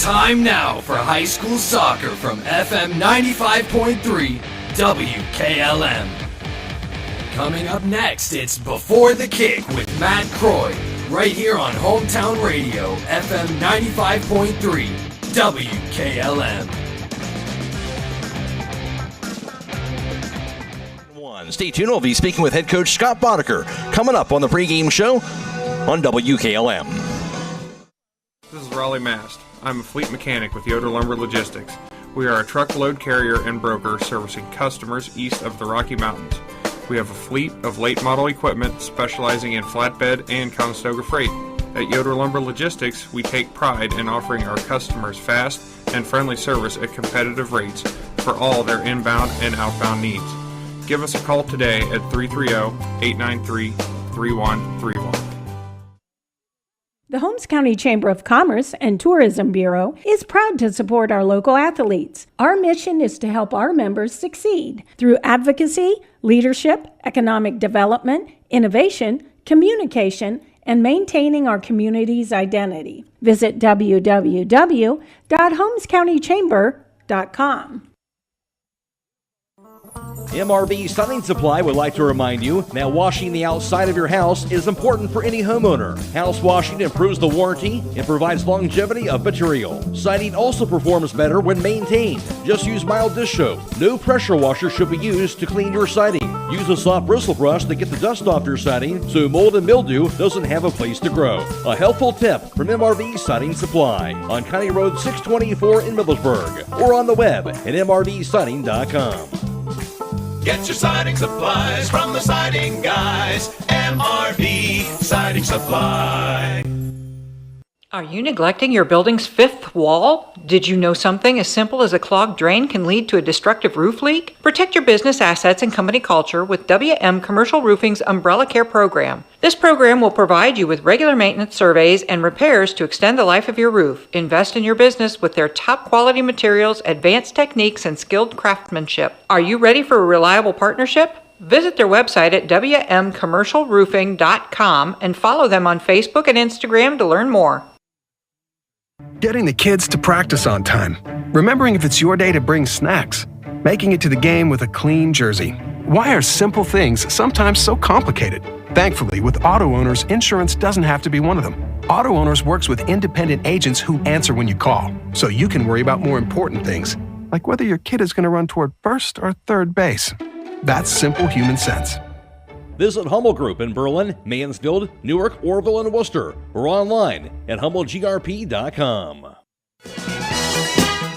Time now for high school soccer from FM 95.3 WKLM. Coming up next, it's Before the Kick with Matt Croy, right here on Hometown Radio, FM 95.3 WKLM. Stay tuned. We'll be speaking with head coach Scott Boddicker coming up on the pregame show on WKLM. This is Raleigh Mast. I'm a fleet mechanic with Yoder Lumber Logistics. We are a truckload carrier and broker servicing customers east of the Rocky Mountains. We have a fleet of late model equipment specializing in flatbed and Conestoga freight. At Yoder Lumber Logistics, we take pride in offering our customers fast and friendly service at competitive rates for all their inbound and outbound needs. Give us a call today at 330-893-3131. The Holmes County Chamber of Commerce and Tourism Bureau is proud to support our local athletes. Our mission is to help our members succeed through advocacy, leadership, economic development, innovation, communication, and maintaining our community's identity. Visit www.holmescountychamber.com. MRB Siding Supply would like to remind you that washing the outside of your house is important for any homeowner. House washing improves the warranty and provides longevity of material. Siding also performs better when maintained. Just use mild dish soap. No pressure washer should be used to clean your siding. Use a soft bristle brush to get the dust off your siding so mold and mildew doesn't have a place to grow. A helpful tip from MRB Siding Supply on County Road 624 in Middlesburg or on the web at mrbsiding.com. Get your siding supplies from the siding guys. MRB Siding Supply. Are you neglecting your building's fifth wall? Did you know something as simple as a clogged drain can lead to a destructive roof leak? Protect your business assets and company culture with WM Commercial Roofing's Umbrella Care program. This program will provide you with regular maintenance surveys and repairs to extend the life of your roof. Invest in your business with their top quality materials, advanced techniques, and skilled craftsmanship. Are you ready for a reliable partnership? Visit their website at wmcommercialroofing.com and follow them on Facebook and Instagram to learn more. Getting the kids to practice on time. Remembering if it's your day to bring snacks. Making it to the game with a clean jersey. Why are simple things sometimes so complicated? Thankfully, with auto owners, insurance doesn't have to be one of them. Auto Owners works with independent agents who answer when you call, so you can worry about more important things, like whether your kid is going to run toward first or third base. That's simple human sense. Visit Hummel Group in Berlin, Mansfield, Newark, Orville, and Worcester, or online at HummelGRP.com.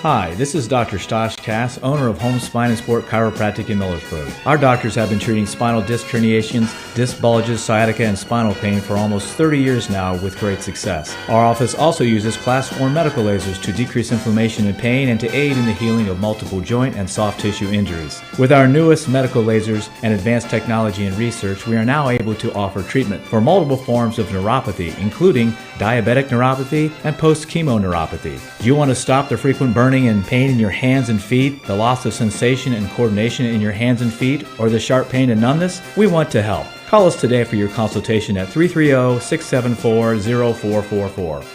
Hi, this is Dr. Stosh Cass, owner of Home Spine and Sport Chiropractic in Millersburg. Our doctors have been treating spinal disc herniations, disc bulges, sciatica, and spinal pain for almost 30 years now with great success. Our office also uses Class 4 medical lasers to decrease inflammation and pain and to aid in the healing of multiple joint and soft tissue injuries. With our newest medical lasers and advanced technology and research, we are now able to offer treatment for multiple forms of neuropathy, including diabetic neuropathy and post-chemo neuropathy. Do you want to stop the frequent burning and pain in your hands and feet, the loss of sensation and coordination in your hands and feet, or the sharp pain and numbness? We want to help. Call us today for your consultation at 330-674-0444.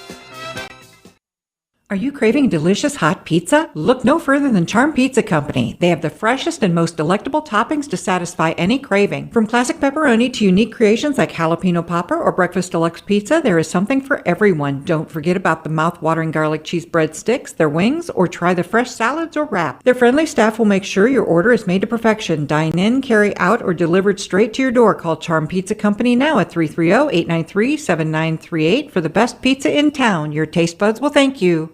Are you craving delicious hot pizza? Look no further than Charm Pizza Company. They have the freshest and most delectable toppings to satisfy any craving. From classic pepperoni to unique creations like jalapeno popper or breakfast deluxe pizza, there is something for everyone. Don't forget about the mouth-watering garlic cheese breadsticks, their wings, or try the fresh salads or wrap. Their friendly staff will make sure your order is made to perfection. Dine in, carry out, or delivered straight to your door. Call Charm Pizza Company now at 330-893-7938 for the best pizza in town. Your taste buds will thank you.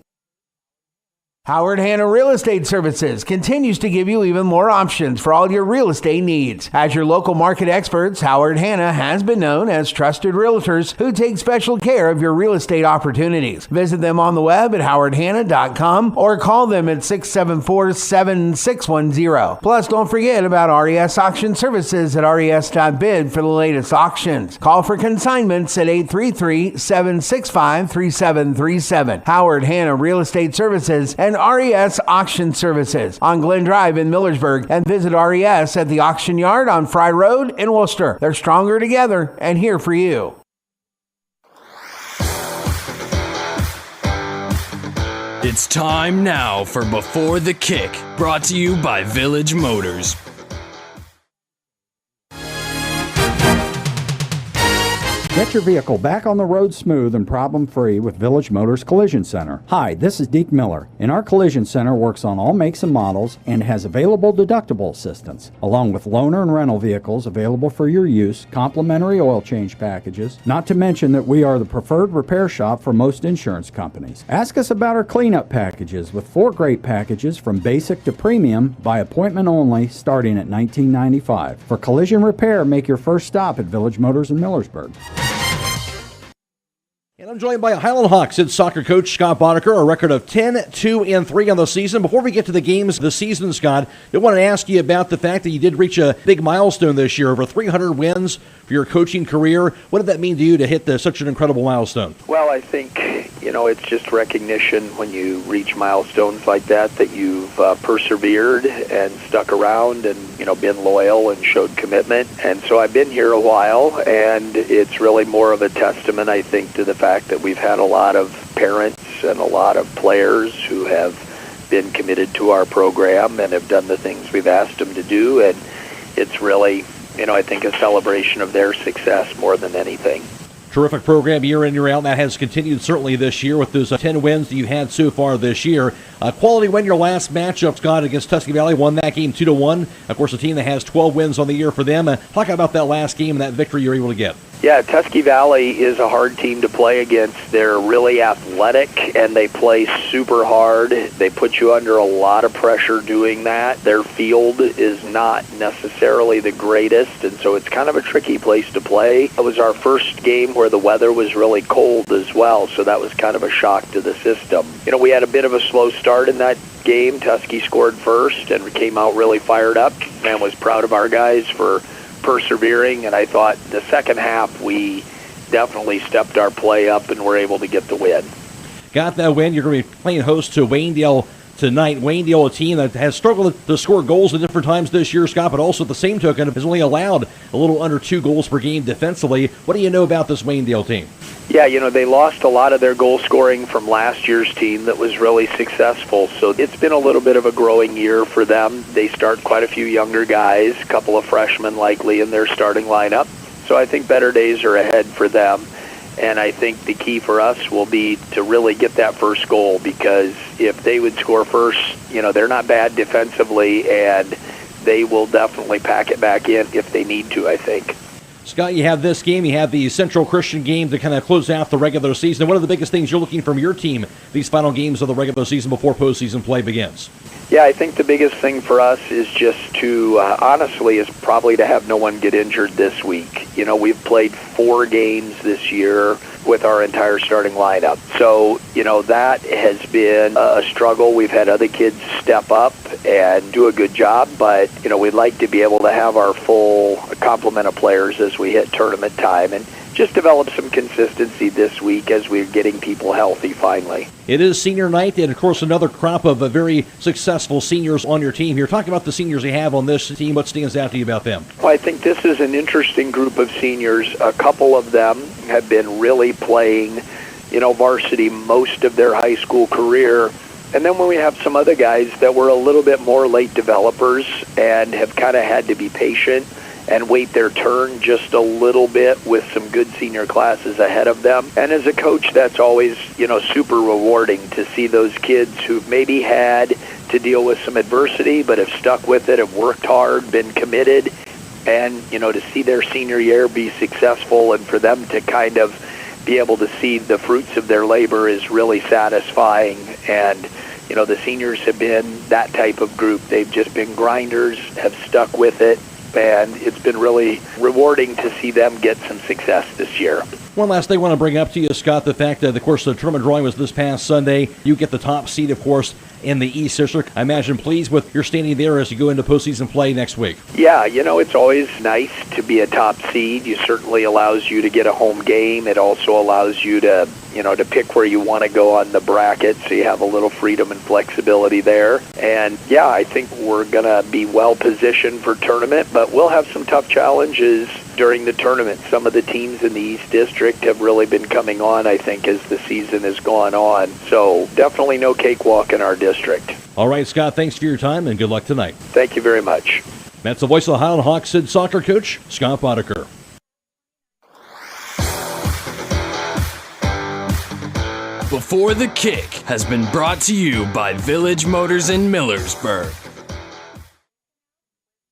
Howard Hanna Real Estate Services continues to give you even more options for all your real estate needs. As your local market experts, Howard Hanna has been known as trusted realtors who take special care of your real estate opportunities. Visit them on the web at howardhanna.com or call them at 674-7610. Plus, don't forget about RES Auction Services at res.bid for the latest auctions. Call for consignments at 833-765-3737. Howard Hanna Real Estate Services and RES Auction Services on Glen Drive in Millersburg, and visit RES at the Auction Yard on Fry Road in Worcester. They're stronger together and here for you. It's time now for Before the Kick, brought to you by Village Motors. Get your vehicle back on the road smooth and problem-free with Village Motors Collision Center. Hi, this is Deke Miller, and our Collision Center works on all makes and models and has available deductible assistance, along with loaner and rental vehicles available for your use, complimentary oil change packages, not to mention that we are the preferred repair shop for most insurance companies. Ask us about our cleanup packages with 4 great packages from basic to premium by appointment only starting at $19.95. For collision repair, make your first stop at Village Motors in Millersburg. And I'm joined by Hiland Hawks head soccer coach Scott Boddicker, a record of 10-2-3 on the season. Before we get to the games this season, Scott, I want to ask you about the fact that you did reach a big milestone this year, over 300 wins for your coaching career. What did that mean to you to hit such an incredible milestone? Well, I think, it's just recognition when you reach milestones like that you've persevered and stuck around and, been loyal and showed commitment. And so I've been here a while, and it's really more of a testament, I think, to the fact that we've had a lot of parents and a lot of players who have been committed to our program and have done the things we've asked them to do. And it's really, I think a celebration of their success more than anything. Terrific program year in, year out. That has continued certainly this year with those 10 wins that you've had so far this year. Quality win your last matchup, Scott, against Tusky Valley. Won that game 2-1. Of course, a team that has 12 wins on the year for them. Talk about that last game and that victory you were able to get. Yeah, Tusky Valley is a hard team to play against. They're really athletic, and they play super hard. They put you under a lot of pressure doing that. Their field is not necessarily the greatest, and so it's kind of a tricky place to play. It was our first game where the weather was really cold as well, so that was kind of a shock to the system. We had a bit of a slow start in that game. Tusky scored first, and we came out really fired up and was proud of our guys for persevering, and I thought the second half we definitely stepped our play up and were able to get the win. Got that win. You're going to be playing host to Waynedale tonight. Waynedale, a team that has struggled to score goals at different times this year, Scott, but also at the same token has only allowed a little under 2 goals per game defensively. What do you know about this Waynedale team? Yeah, they lost a lot of their goal scoring from last year's team that was really successful. So it's been a little bit of a growing year for them. They start quite a few younger guys, a couple of freshmen likely in their starting lineup. So I think better days are ahead for them. And I think the key for us will be to really get that first goal, because if they would score first, they're not bad defensively, and they will definitely pack it back in if they need to, I think. Scott, you have this game. You have the Central Christian game to kind of close out the regular season. What are the biggest things you're looking from your team these final games of the regular season before postseason play begins? Yeah, I think the biggest thing for us is just to, honestly, is probably to have no one get injured this week. We've played 4 games this year with our entire starting lineup. So, that has been a struggle. We've had other kids step up and do a good job, but, we'd like to be able to have our full complement of players as we hit tournament time and just develop some consistency this week as we're getting people healthy finally. It is senior night, and of course another crop of very successful seniors on your team here. Talk about the seniors you have on this team. What stands out to you about them? Well, I think this is an interesting group of seniors. A couple of them have been really playing, varsity most of their high school career. And then when we have some other guys that were a little bit more late developers and have kind of had to be patient and wait their turn just a little bit with some good senior classes ahead of them. And as a coach, that's always, super rewarding to see those kids who've maybe had to deal with some adversity but have stuck with it, have worked hard, been committed, and, to see their senior year be successful and for them to kind of be able to see the fruits of their labor is really satisfying. And, the seniors have been that type of group. They've just been grinders, have stuck with it, and it's been really rewarding to see them get some success this year. One last thing I want to bring up to you, Scott, the fact that, of course, the tournament drawing was this past Sunday. You get the top seed, of course, in the East District. I imagine pleased with your standing there as you go into postseason play next week. Yeah, it's always nice to be a top seed. It certainly allows you to get a home game. It also allows you to, to pick where you want to go on the bracket, so you have a little freedom and flexibility there. And, yeah, I think we're going to be well positioned for tournament, but but we'll have some tough challenges during the tournament. Some of the teams in the East District have really been coming on, I think, as the season has gone on. So definitely no cakewalk in our district. All right, Scott, thanks for your time and good luck tonight. Thank you very much. That's the voice of the Hiland Hawks head soccer coach, Scott Boddicker. Before the Kick has been brought to you by Village Motors in Millersburg.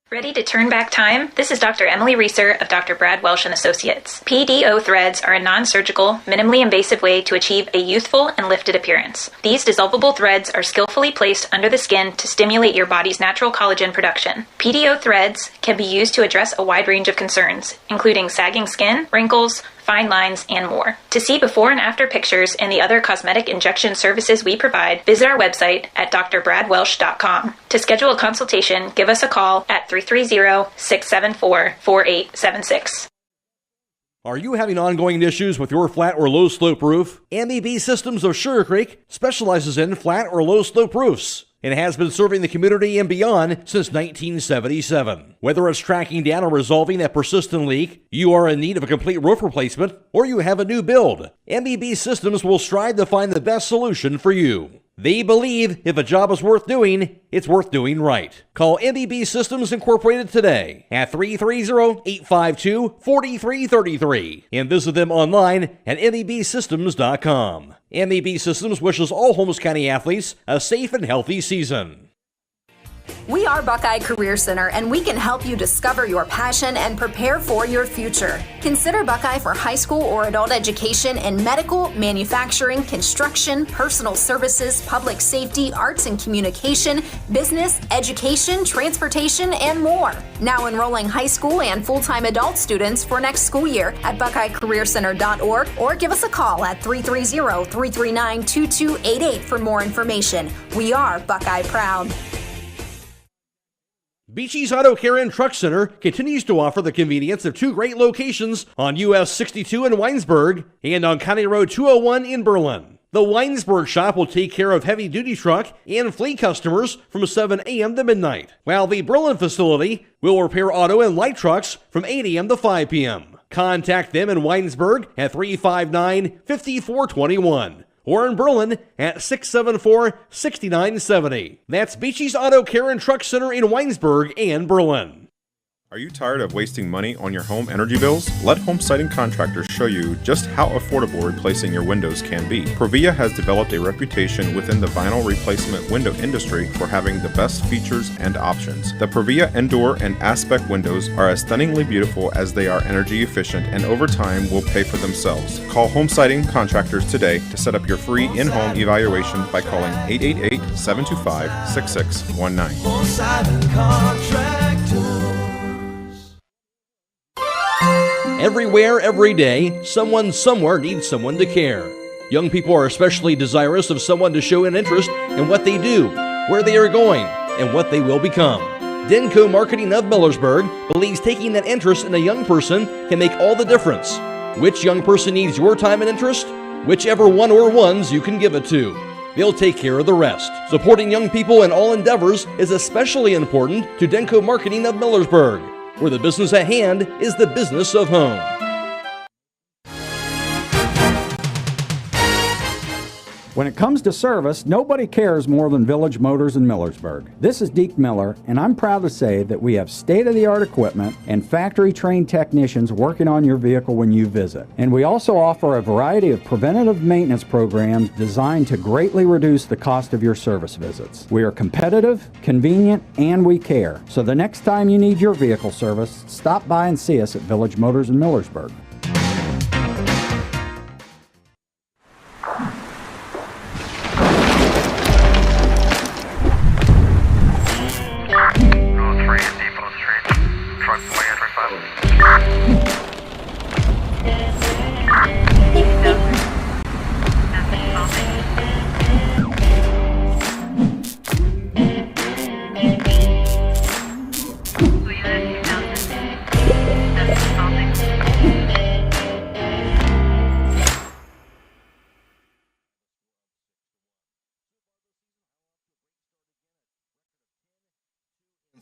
Ready to turn back time? This is Dr. Emily Reeser of Dr. Brad Welsh & Associates. PDO threads are a non-surgical, minimally invasive way to achieve a youthful and lifted appearance. These dissolvable threads are skillfully placed under the skin to stimulate your body's natural collagen production. PDO threads can be used to address a wide range of concerns, including sagging skin, wrinkles, fine lines, and more. To see before and after pictures and the other cosmetic injection services we provide, visit our website at drbradwelsh.com. To schedule a consultation, give us a call at 330-674-4876. Are you having ongoing issues with your flat or low slope roof? MEB Systems of Sugar Creek specializes in flat or low slope roofs and has been serving the community and beyond since 1977. Whether it's tracking down or resolving that persistent leak, you are in need of a complete roof replacement, or you have a new build, MEB Systems will strive to find the best solution for you. They believe if a job is worth doing, it's worth doing right. Call MEB Systems Incorporated today at 330-852-4333 and visit them online at mebsystems.com. MEB Systems wishes all Holmes County athletes a safe and healthy season. We are Buckeye Career Center, and we can help you discover your passion and prepare for your future. Consider Buckeye for high school or adult education in medical, manufacturing, construction, personal services, public safety, arts and communication, business, education, transportation, and more. Now enrolling high school and full-time adult students for next school year at buckeyecareercenter.org or give us a call at 330-339-2288 for more information. We are Buckeye Proud. Beachy's Auto Care and Truck Center continues to offer the convenience of two great locations on US 62 in Winesburg and on County Road 201 in Berlin. The Winesburg shop will take care of heavy-duty truck and fleet customers from 7 a.m. to midnight, while the Berlin facility will repair auto and light trucks from 8 a.m. to 5 p.m. Contact them in Winesburg at 359-5421. Or in Berlin at 674-6970. That's Beachy's Auto Care and Truck Center in Winesburg and Berlin. Are you tired of wasting money on your home energy bills? Let Home Siding Contractors show you just how affordable replacing your windows can be. Provia has developed a reputation within the vinyl replacement window industry for having the best features and options. The Provia Endure and Aspect windows are as stunningly beautiful as they are energy efficient, and over time will pay for themselves. Call Home Siding Contractors today to set up your free in-home evaluation by calling 888-725-6619. Home Siding Contractors. Everywhere, every day, someone somewhere needs someone to care. Young people are especially desirous of someone to show an interest in what they do, where they are going, and what they will become. Denko Marketing of Millersburg believes taking that interest in a young person can make all the difference. Which young person needs your time and interest? Whichever one or ones you can give it to. They'll take care of the rest. Supporting young people in all endeavors is especially important to Denko Marketing of Millersburg, where the business at hand is the business of home. When it comes to service, nobody cares more than Village Motors in Millersburg. This is Deke Miller, and I'm proud to say that we have state-of-the-art equipment and factory-trained technicians working on your vehicle when you visit. And we also offer a variety of preventative maintenance programs designed to greatly reduce the cost of your service visits. We are competitive, convenient, and we care. So the next time you need your vehicle service, stop by and see us at Village Motors in Millersburg.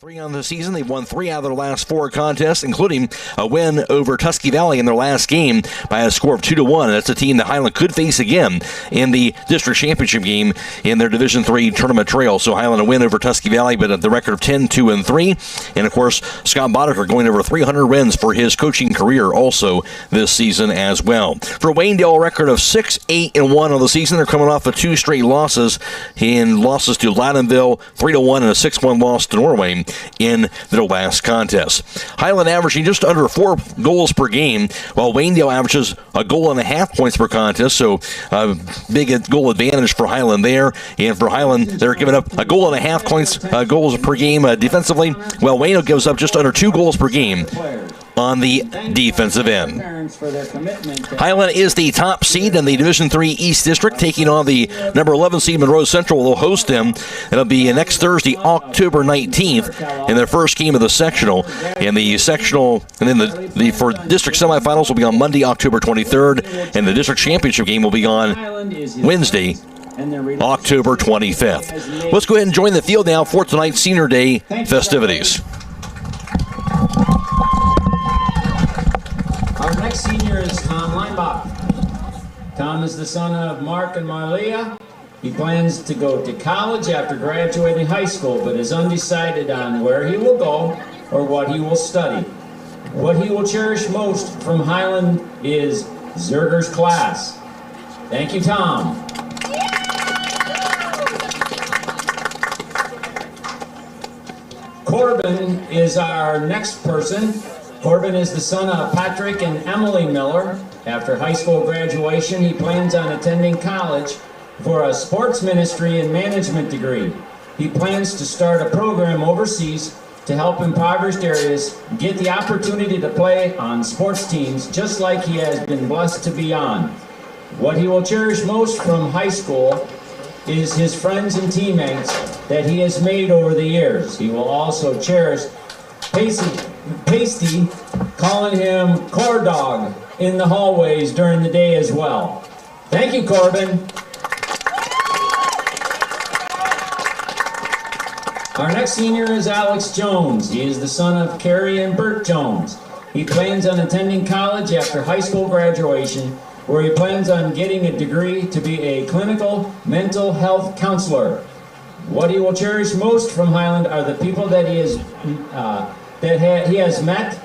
3 on the season. They've won 3 out of their last 4 contests, including a win over Tusky Valley in their last game by a score of 2-1. That's a team that Hiland could face again in the district championship game in their Division III tournament trail. So Hiland a win over Tusky Valley, but at the record of 10-2-3. And of course, Scott Boddicker going over 300 wins for his coaching career also this season as well. For Waynedale, a record of 6-8-1 on the season. They're coming off of 2 straight losses in losses to Loudonville, 3-1, and a 6-1 loss to Norway in their last contest. Hiland averaging just under 4 goals per game, while Waynedale averages 1.5 goals per contest, so a big goal advantage for Hiland there. And for Hiland, they're giving up 1.5 goals per game defensively, while Waynedale gives up just under 2 goals per game on the defensive end. Hiland is the top seed in the Division III East District, taking on the number 11 seed Monroe Central. They'll host them. It'll be next Thursday, October 19th, in their first game of the sectional. And the sectional, and then the for district semifinals will be on Monday, October 23rd, and the district championship game will be on Wednesday, October 25th. Let's go ahead and join the field now for tonight's Senior Day festivities. Our next senior is Tom Leinbach. Tom is the son of Mark and Marlia. He plans to go to college after graduating high school, but is undecided on where he will go or what he will study. What he will cherish most from Hiland is Zerger's class. Thank you, Tom. Corbin is our next person. Corbin is the son of Patrick and Emily Miller. After high school graduation, he plans on attending college for a sports ministry and management degree. He plans to start a program overseas to help impoverished areas get the opportunity to play on sports teams just like he has been blessed to be on. What he will cherish most from high school is his friends and teammates that he has made over the years. He will also cherish Pasty calling him Core Dog in the hallways during the day as well. Thank you, Corbin. Our next senior is Alex Jones. He is the son of Carrie and Bert Jones. He plans on attending college after high school graduation, where he plans on getting a degree to be a clinical mental health counselor. What he will cherish most from Hiland are the people that he has met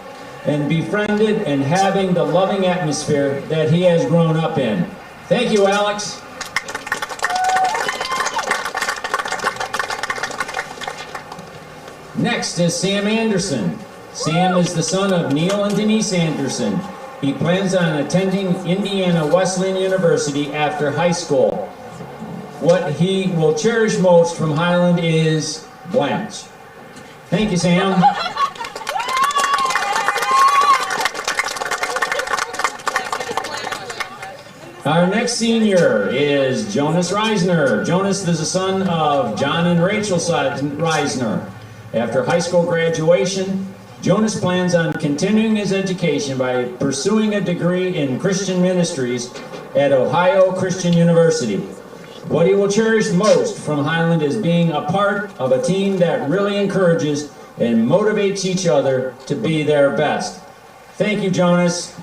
and befriended, and having the loving atmosphere that he has grown up in. Thank you, Alex. Next is Sam Anderson. Sam is the son of Neil and Denise Anderson. He plans on attending Indiana Wesleyan University after high school. What he will cherish most from Hiland is Blanche. Thank you, Sam. Our next senior is Jonas Reisner. Jonas is the son of John and Rachel Reisner. After high school graduation, Jonas plans on continuing his education by pursuing a degree in Christian ministries at Ohio Christian University. What he will cherish most from Hiland is being a part of a team that really encourages and motivates each other to be their best. Thank you, Jonas.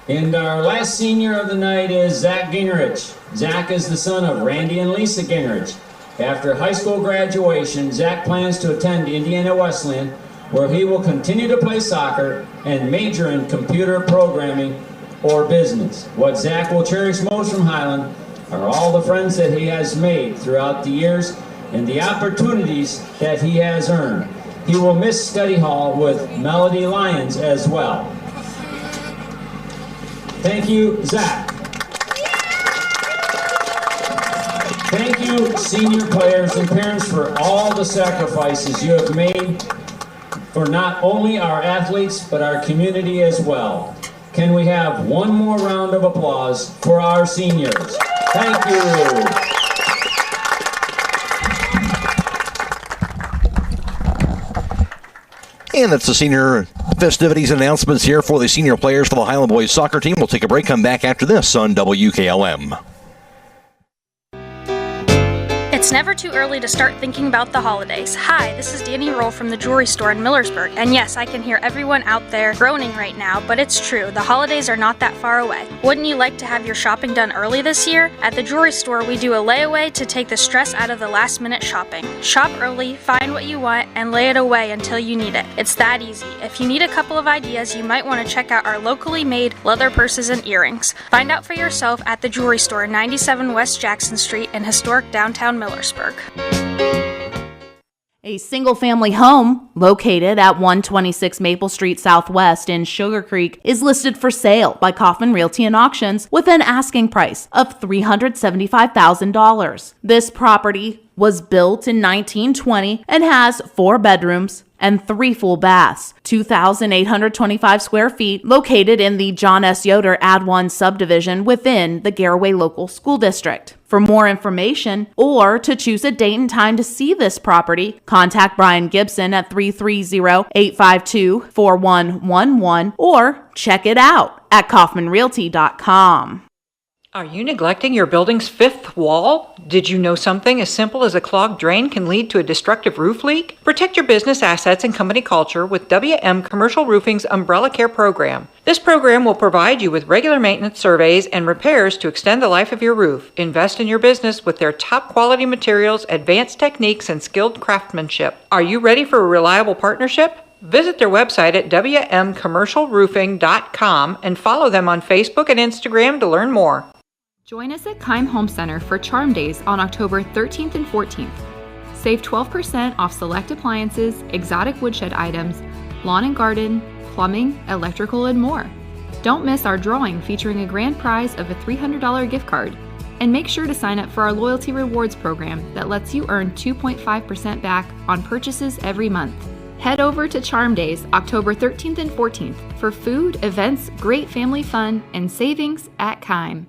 And our last senior of the night is Zach Gingrich. Zach is the son of Randy and Lisa Gingrich. After high school graduation, Zach plans to attend Indiana Wesleyan, where he will continue to play soccer and major in computer programming or business. What Zach will cherish most from Hiland are all the friends that he has made throughout the years and the opportunities that he has earned. He will miss study hall with Melody Lyons as well. Thank you, Zach. Thank you, senior players and parents, for all the sacrifices you have made for not only our athletes, but our community as well. Can we have one more round of applause for our seniors? Thank you. And that's the senior festivities announcements here for the senior players for the Hiland Boys soccer team. We'll take a break, come back after this on WKLM. It's never too early to start thinking about the holidays. Hi, this is Danny Roll from the jewelry store in Millersburg. And yes, I can hear everyone out there groaning right now, but it's true. The holidays are not that far away. Wouldn't you like to have your shopping done early this year? At the jewelry store, we do a layaway to take the stress out of the last minute shopping. Shop early, find what you want, and lay it away until you need it. It's that easy. If you need a couple of ideas, you might want to check out our locally made leather purses and earrings. Find out for yourself at the jewelry store, 97 West Jackson Street in historic downtown Millersburg. A single-family home located at 126 Maple Street Southwest in Sugar Creek is listed for sale by Kaufman Realty and Auctions with an asking price of $375,000. This property was built in 1920 and has 4 bedrooms and 3 full baths, 2,825 square feet, located in the John S. Yoder Ad 1 subdivision within the Garaway Local School District. For more information or to choose a date and time to see this property, contact Brian Gibson at 330-852-4111 or check it out at kaufmanrealty.com. Are you neglecting your building's 5th wall? Did you know something as simple as a clogged drain can lead to a destructive roof leak? Protect your business assets and company culture with WM Commercial Roofing's Umbrella Care program. This program will provide you with regular maintenance surveys and repairs to extend the life of your roof. Invest in your business with their top quality materials, advanced techniques, and skilled craftsmanship. Are you ready for a reliable partnership? Visit their website at wmcommercialroofing.com and follow them on Facebook and Instagram to learn more. Join us at Keim Home Center for Charm Days on October 13th and 14th. Save 12% off select appliances, exotic woodshed items, lawn and garden, plumbing, electrical, and more. Don't miss our drawing featuring a grand prize of a $300 gift card. And make sure to sign up for our Loyalty Rewards program that lets you earn 2.5% back on purchases every month. Head over to Charm Days, October 13th and 14th for food, events, great family fun, and savings at Keim.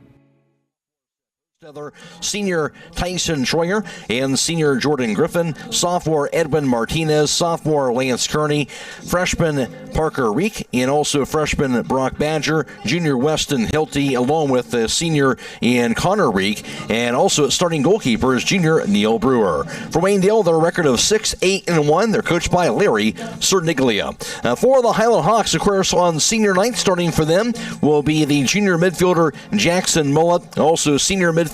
Senior Tyson Troyer and senior Jordan Griffin, sophomore Edwin Martinez, sophomore Lance Kearney, freshman Parker Reek, and also freshman Brock Badger, junior Weston Hilty, along with the senior and Connor Reek, and also starting goalkeeper is junior Neil Brewer. For Waynedale, their record of 6-8-1. They're coached by Larry Cerniglia. For the Hiland Hawks, of course, on senior night, starting for them will be the junior midfielder Jackson Mullet, also senior midfielder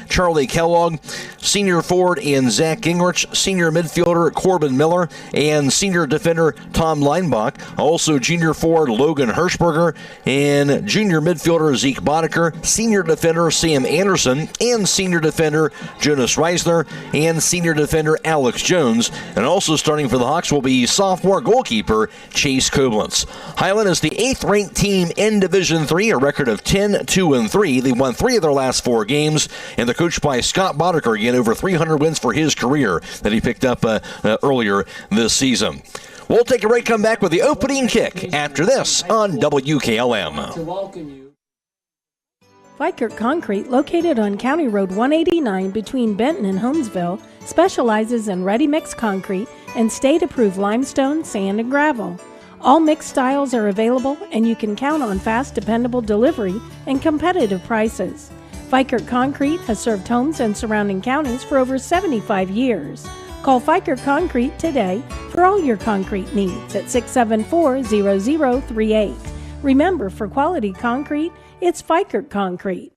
Charlie Kellogg, senior forward and Zach Gingrich, senior midfielder Corbin Miller, and senior defender Tom Leinbach, also junior forward Logan Hirschberger, and junior midfielder Zeke Boddicker, senior defender Sam Anderson, and senior defender Jonas Reisner, and senior defender Alex Jones. And also starting for the Hawks will be sophomore goalkeeper Chase Koblentz. Hiland is the 8th-ranked team in Division III, a record of 10-2-3. They won 3 of their last 4 games. And they're coached by Scott Boddicker, again, over 300 wins for his career that he picked up earlier this season. We'll take a break, come back with the opening kick after this on WKLM. To welcome you. Fikert Concrete, located on County Road 189 between Benton and Holmesville, specializes in ready-mix concrete and state-approved limestone, sand, and gravel. All mixed styles are available, and you can count on fast, dependable delivery and competitive prices. Fikert Concrete has served homes and surrounding counties for over 75 years. Call Fikert Concrete today for all your concrete needs at 674-0038. Remember, for quality concrete, it's Fikert Concrete.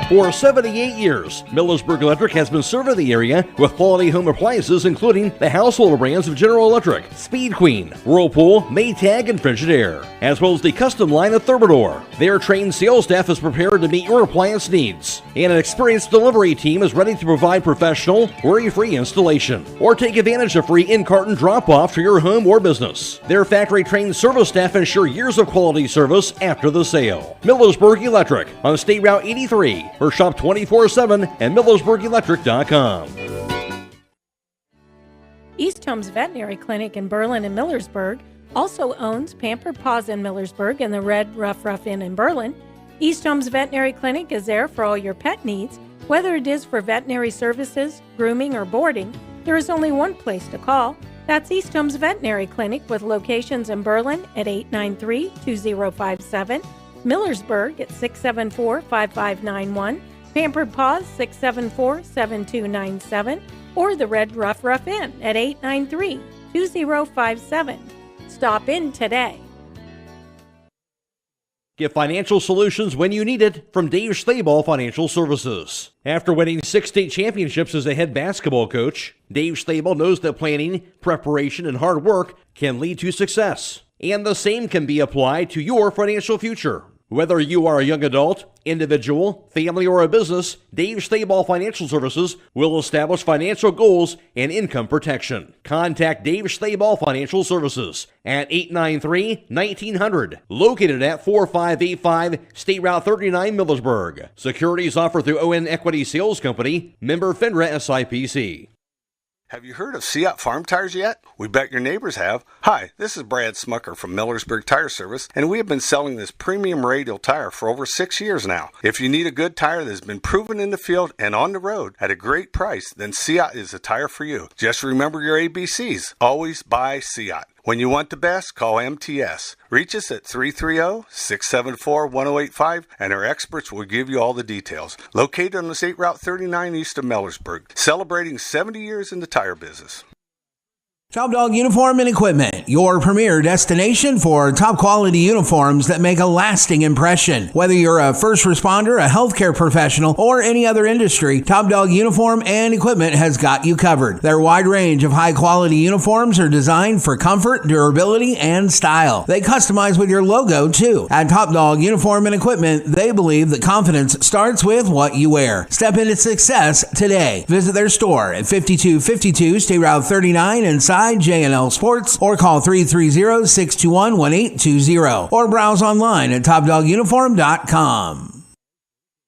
For 78 years, Millersburg Electric has been serving the area with quality home appliances, including the household brands of General Electric, Speed Queen, Whirlpool, Maytag, and Frigidaire, as well as the custom line of Thermador. Their trained sales staff is prepared to meet your appliance needs, and an experienced delivery team is ready to provide professional, worry-free installation, or take advantage of free in-carton drop-off for your home or business. Their factory-trained service staff ensure years of quality service after the sale. Millersburg Electric on State Route 83, or shop 24/7 at millersburgelectric.com. East Homes Veterinary Clinic in Berlin and Millersburg also owns Pampered Paws in Millersburg and the Red Rough Inn in Berlin. East Homes Veterinary Clinic is there for all your pet needs, whether it is for veterinary services, grooming, or boarding. There is only one place to call. That's East Homes Veterinary Clinic, with locations in Berlin at 893-2057, Millersburg at 674-5591, Pampered Paws 674-7297 or the Red Rough Inn at 893-2057. Stop in today. Get financial solutions when you need it from Dave Stayball Financial Services. After winning 6 state championships as a head basketball coach, Dave Stayball knows that planning, preparation, and hard work can lead to success. And the same can be applied to your financial future. Whether you are a young adult, individual, family, or a business, Dave Stayball Financial Services will establish financial goals and income protection. Contact Dave Stayball Financial Services at 893-1900, located at 4585 State Route 39, Millersburg. Securities offered through ON Equity Sales Company, member FINRA SIPC. Have you heard of Seat Farm Tires yet? We bet your neighbors have. Hi, this is Brad Smucker from Millersburg Tire Service, and we have been selling this premium radial tire for over 6 years now. If you need a good tire that has been proven in the field and on the road at a great price, then Seat is the tire for you. Just remember your ABCs. Always buy Seat. When you want the best, call MTS. Reach us at 330-674-1085, and our experts will give you all the details. Located on the State Route 39 east of Millersburg, celebrating 70 years in the tire business. Top Dog Uniform and Equipment, your premier destination for top quality uniforms that make a lasting impression. Whether you're a first responder, a healthcare professional, or any other industry, Top Dog Uniform and Equipment has got you covered. Their wide range of high quality uniforms are designed for comfort, durability, and style. They customize with your logo too. At Top Dog Uniform and Equipment, they believe that confidence starts with what you wear. Step into success today. Visit their store at 5252 State Route 39 inside J&L Sports, or call 330-621-1820, or browse online at topdoguniform.com.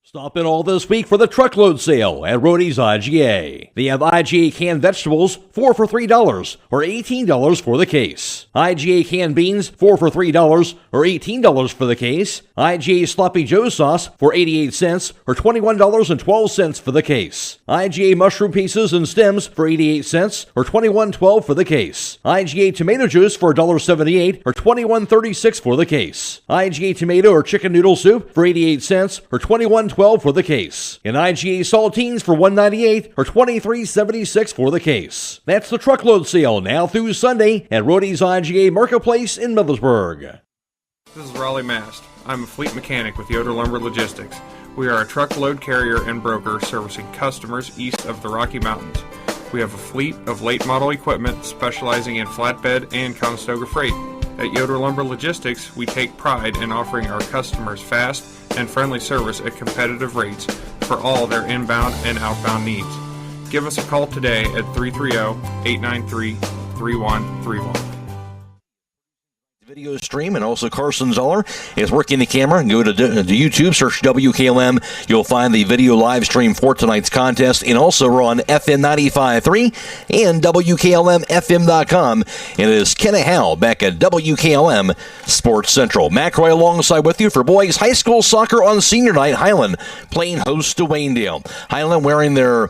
Stop in all this week for the truckload sale at Rody's IGA. They have IGA canned vegetables 4 for $3 or $18 for the case. IGA canned beans 4 for $3 or $18 for the case. IGA Sloppy Joe sauce for 88 cents or $21.12 for the case. IGA mushroom pieces and stems for 88 cents or $21.12 for the case. IGA tomato juice for $1.78 or $21.36 for the case. IGA tomato or chicken noodle soup for 88 cents or $21.12 for the case. And IGA saltines for $1.98 or $23.76 for the case. That's the truckload sale now through Sunday at Rody's IGA Marketplace in Millersburg. This is Raleigh Mast. I'm a fleet mechanic with Yoder Lumber Logistics. We are a truckload carrier and broker servicing customers east of the Rocky Mountains. We have a fleet of late model equipment specializing in flatbed and Conestoga freight. At Yoder Lumber Logistics, we take pride in offering our customers fast and friendly service at competitive rates for all their inbound and outbound needs. Give us a call today at 330-893-3131. Video stream, and also Carson Zoller is working the camera. Go to YouTube, search WKLM. You'll find the video live stream for tonight's contest, and also we're on FM 95.3 and WKLM-FM.com. And it is Kenna Howell back at WKLM Sports Central. Matt Croy alongside with you for boys high school soccer on senior night. Hiland playing host to Waynedale. Hiland wearing their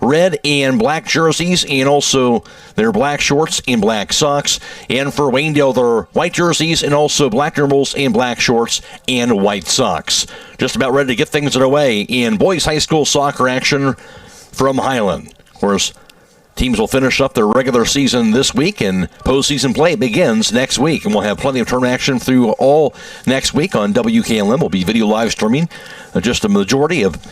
red and black jerseys, and also their black shorts and black socks. And for Waynedale, their white jerseys and also black numerals and black shorts and white socks. Just about ready to get things underway in boys high school soccer action from Hiland. Of course, teams will finish up their regular season this week, and postseason play begins next week. And we'll have plenty of tournament action through all next week on WKLM. We'll be video live streaming just a majority of,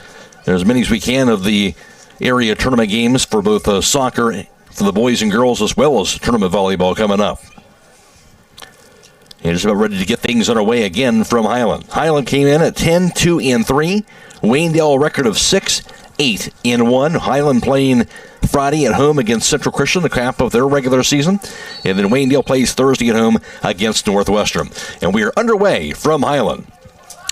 as many as we can, of the area tournament games for both soccer for the boys and girls, as well as tournament volleyball coming up. And just about ready to get things underway again from Hiland. Hiland came in at 10-2-3. Waynedale a record of 6-8-1. Hiland playing Friday at home against Central Christian, the cap of their regular season. And then Waynedale plays Thursday at home against Northwestern. And we are underway from Hiland.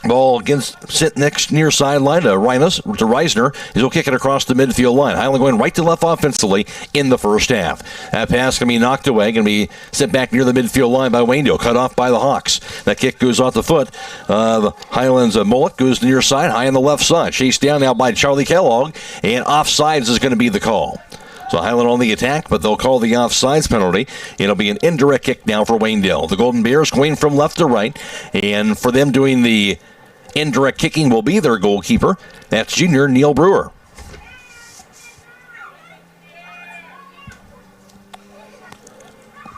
Ball against sit next near sideline to Reisner. He'll kick it across the midfield line. Hiland going right to left offensively in the first half. That pass going to be knocked away, going to be sent back near the midfield line by Waynedale, cut off by the Hawks. That kick goes off the foot of Hiland's Mullet, goes near side, high on the left side. Chased down now by Charlie Kellogg, and offsides is going to be the call. So Hiland on the attack, but they'll call the offsides penalty. It'll be an indirect kick now for Waynedale. The Golden Bears going from left to right, and for them doing the Indirect kicking will be their goalkeeper. That's junior Neil Brewer.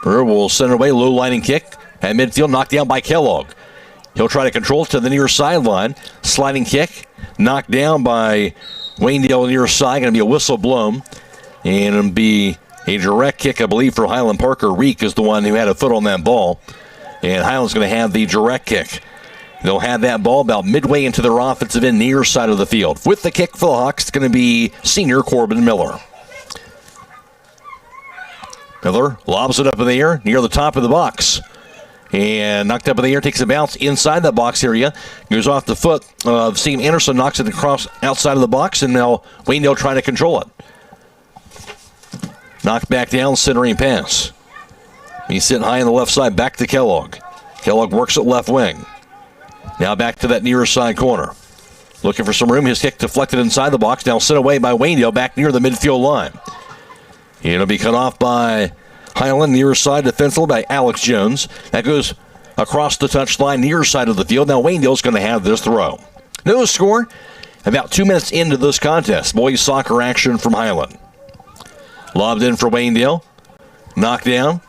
Brewer will send it away, low lining kick at midfield, knocked down by Kellogg. He'll try to control it to the near sideline. Sliding kick, knocked down by Waynedale near side. Going to be a whistle blown. And it'll be a direct kick, I believe, for Hiland. Parker Reek is the one who had a foot on that ball. And Hiland's going to have the direct kick. They'll have that ball about midway into their offensive end near side of the field. With the kick for the Hawks, it's going to be senior Corbin Miller. Miller lobs it up in the air near the top of the box. And knocked up in the air, takes a bounce inside the box area. Goes off the foot of Seam Anderson, knocks it across outside of the box, and now Waynedale trying to control it. Knocked back down, centering pass. He's sitting high on the left side, back to Kellogg. Kellogg works at left wing. Now back to that near side corner. Looking for some room. His kick deflected inside the box. Now sent away by Waynedale back near the midfield line. It'll be cut off by Hiland, near side defensively by Alex Jones. That goes across the touchline, near side of the field. Now Waynedale's going to have this throw. No score. About 2 minutes into this contest. Boys soccer action from Hiland. Lobbed in for Waynedale. Knocked down.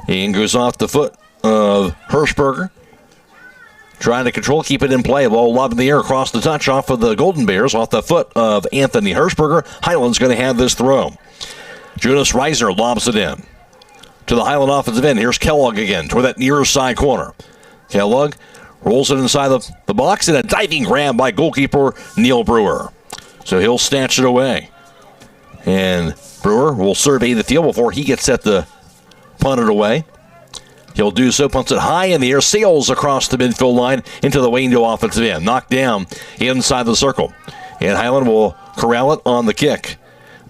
And goes off the foot of Hirschberger. Trying to control, keep it in play. Ball lobbed in the air across the touch off of the Golden Bears, off the foot of Anthony Hirschberger. Hiland's going to have this throw. Jonas Reisner lobs it in to the Hiland offensive end. Here's Kellogg again toward that near side corner. Kellogg rolls it inside the box, and a diving grab by goalkeeper Neil Brewer. So he'll snatch it away. And Brewer will survey the field before he gets set to punt it away. He'll do so, punts it high in the air, sails across the midfield line into the Waynedale offensive end. Knocked down inside the circle. And Hiland will corral it on the kick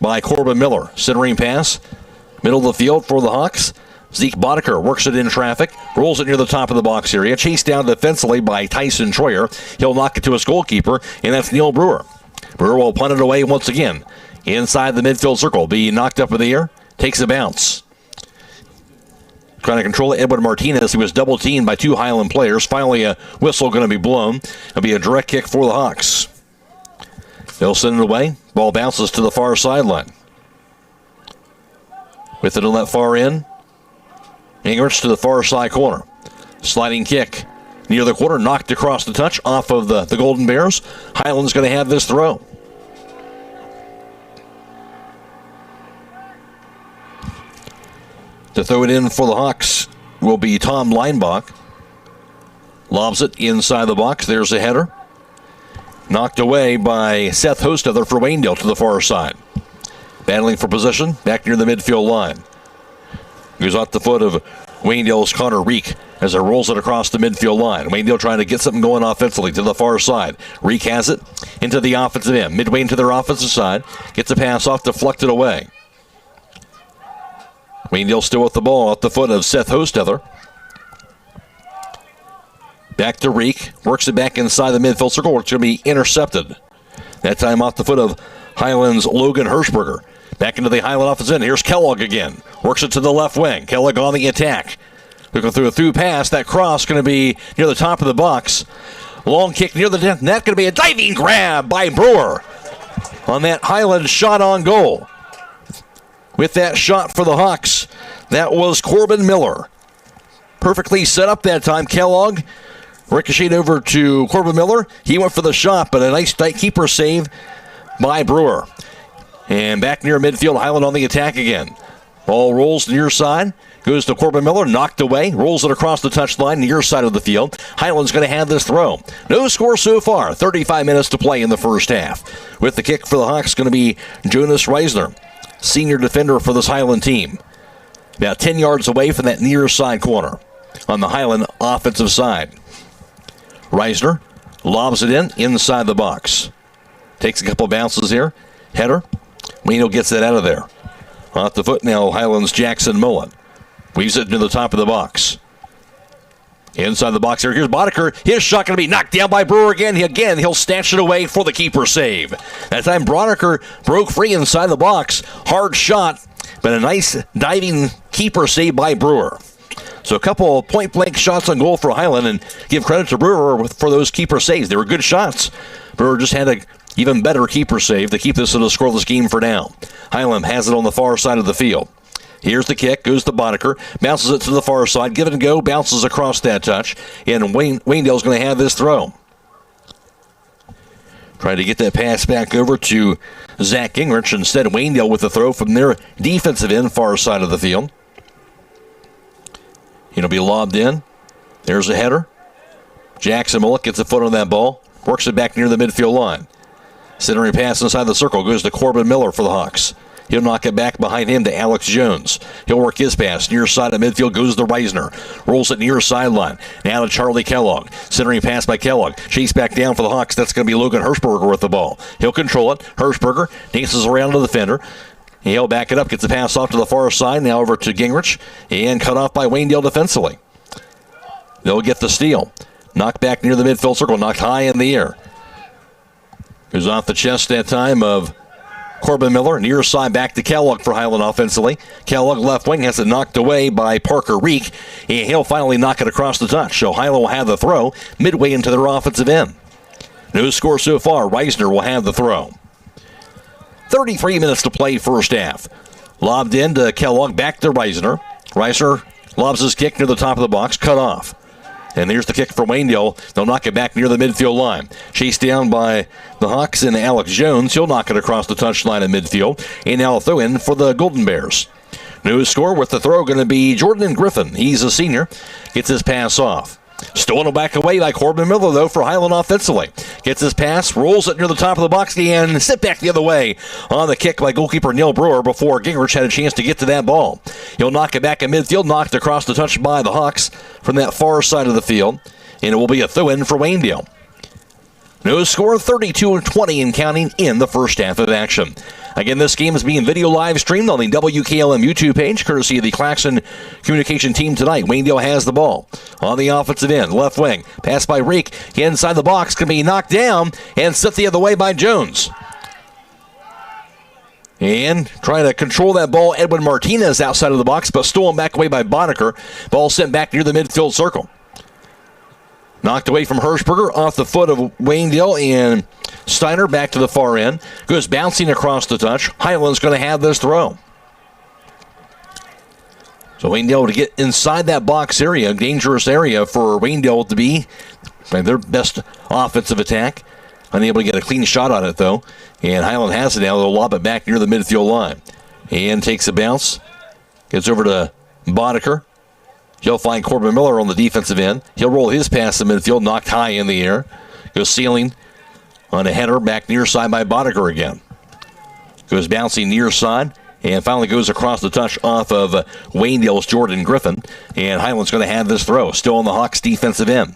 by Corbin Miller. Centering pass, middle of the field for the Hawks. Zeke Boddicker works it in traffic, rolls it near the top of the box area, chased down defensively by Tyson Troyer. He'll knock it to his goalkeeper, and that's Neil Brewer. Brewer will punt it away once again. Inside the midfield circle, be knocked up in the air, takes a bounce. Trying to control it, Edwin Martinez. He was double-teamed by two Hiland players. Finally, a whistle going to be blown. It'll be a direct kick for the Hawks. They'll send it away. Ball bounces to the far sideline. With it on that far end. Ingrich to the far side corner. Sliding kick near the corner. Knocked across the touch off of the Golden Bears. Hiland's going to have this throw. To throw it in for the Hawks will be Tom Leinbach. Lobs it inside the box. There's a header. Knocked away by Seth Hostether for Waynedale to the far side. Battling for position back near the midfield line. Goes off the foot of Waynedale's Connor Reek as it rolls it across the midfield line. Waynedale trying to get something going offensively to the far side. Reek has it into the offensive end. Midway into their offensive side. Gets a pass off, deflected away. Waynedale still with the ball off the foot of Seth Hostether. Back to Reek. Works it back inside the midfield circle. It's going to be intercepted. That time off the foot of Hiland's Logan Hirschberger. Back into the Hiland offensive end. Here's Kellogg again. Works it to the left wing. Kellogg on the attack. Looking through a through pass. That cross going to be near the top of the box. Long kick near the net. Going to be a diving grab by Brewer on that Hiland shot on goal. With that shot for the Hawks, that was Corbin Miller. Perfectly set up that time. Kellogg ricocheted over to Corbin Miller. He went for the shot, but a nice tight keeper save by Brewer. And back near midfield, Hiland on the attack again. Ball rolls near side. Goes to Corbin Miller, knocked away. Rolls it across the touchline, near side of the field. Hiland's going to have this throw. No score so far. 35 minutes to play in the first half. With the kick for the Hawks, going to be Jonas Reisner, senior defender for this Hiland team. About 10 yards away from that near side corner on the Hiland offensive side. Reisner lobs it inside the box. Takes a couple bounces here. Header. Waynedale gets that out of there. Off the foot now, Hiland's Jackson Mullen. Weaves it into the top of the box. Inside the box here. Here's Boddicker. His shot going to be knocked down by Brewer again. He'll snatch it away for the keeper save. That time Boddicker broke free inside the box. Hard shot, but a nice diving keeper save by Brewer. So a couple of point-blank shots on goal for Hiland, and give credit to Brewer for those keeper saves. They were good shots. Brewer just had an even better keeper save to keep this in a scoreless game for now. Hiland has it on the far side of the field. Here's the kick, goes to Boddicker, bounces it to the far side, give it a go, bounces across that touch, and Waynedale's going to have this throw. Trying to get that pass back over to Zach Gingrich. Instead, Waynedale with the throw from their defensive end, far side of the field. It'll be lobbed in. There's a header. Jackson Mullet gets a foot on that ball, works it back near the midfield line. Centering pass inside the circle goes to Corbin Miller for the Hawks. He'll knock it back behind him to Alex Jones. He'll work his pass. Near side of midfield goes to Reisner. Rolls it near sideline. Now to Charlie Kellogg. Centering pass by Kellogg. Chase back down for the Hawks. That's going to be Logan Hirschberger with the ball. He'll control it. Hirschberger dances around to the defender. He'll back it up. Gets the pass off to the far side. Now over to Gingrich. And cut off by Waynedale defensively. They'll get the steal. Knocked back near the midfield circle. Knocked high in the air. Goes off the chest that time of Corbin Miller, near side back to Kellogg for Hiland offensively. Kellogg left wing has it knocked away by Parker Reek, and he'll finally knock it across the touch. So Hiland will have the throw midway into their offensive end. No score so far. Reisner will have the throw. 33 minutes to play first half. Lobbed in to Kellogg, back to Reisner. Reisner lobs his kick near the top of the box, cut off. And here's the kick for Waynedale. They'll knock it back near the midfield line. Chased down by the Hawks and Alex Jones. He'll knock it across the touchline in midfield. And now a throw in for the Golden Bears. No score with the throw going to be Jordan Griffin. He's a senior. Gets his pass off. Stolen back away by Corbin Miller, though, for Hiland offensively. Gets his pass, rolls it near the top of the box, and sit back the other way on the kick by goalkeeper Neil Brewer before Gingrich had a chance to get to that ball. He'll knock it back in midfield, knocked across the touch by the Hawks from that far side of the field, and it will be a throw-in for Waynedale. No score, 32-20 and counting in the first half of action. Again, this game is being video live streamed on the WKLM YouTube page, courtesy of the Claxon communication team tonight. Waynedale has the ball on the offensive end, left wing. Pass by Reek, inside the box, can be knocked down and set the other way by Jones. And trying to control that ball, Edwin Martinez outside of the box, but stolen back away by Boddicker. Ball sent back near the midfield circle. Knocked away from Hirschberger off the foot of Waynedale, and Steiner back to the far end. Goes bouncing across the touch. Hiland's going to have this throw. So Waynedale to get inside that box area, dangerous area for Waynedale to be their best offensive attack. Unable to get a clean shot on it, though. And Hiland has it now. They'll lob it back near the midfield line. And takes a bounce. Gets over to Boddicker. He'll find Corbin Miller on the defensive end. He'll roll his pass to midfield, knocked high in the air. Goes sailing on a header back near side by Boddicker again. Goes bouncing near side and finally goes across the touch off of Waynedale's Jordan Griffin. And Hiland's going to have this throw. Still on the Hawks defensive end.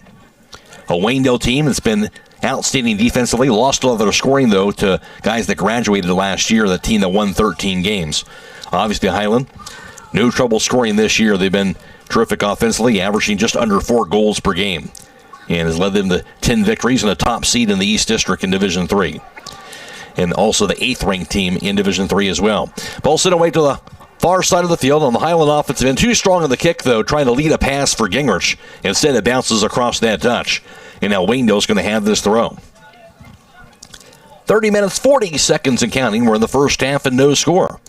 A Waynedale team that's been outstanding defensively. Lost a lot of their scoring, though, to guys that graduated last year, the team that won 13 games. Obviously, Hiland, no trouble scoring this year. They've been terrific offensively, averaging just under 4 goals per game, and has led them to 10 victories and a top seed in the East District in Division 3. And also the 8th-ranked team in Division 3 as well. Ball sent away to the far side of the field on the Hiland offensive end. Too strong on the kick, though, trying to lead a pass for Gingrich. Instead, it bounces across that touch. And now Waynedale's going to have this throw. 30 minutes, 40 seconds and counting. We're in the first half and no score.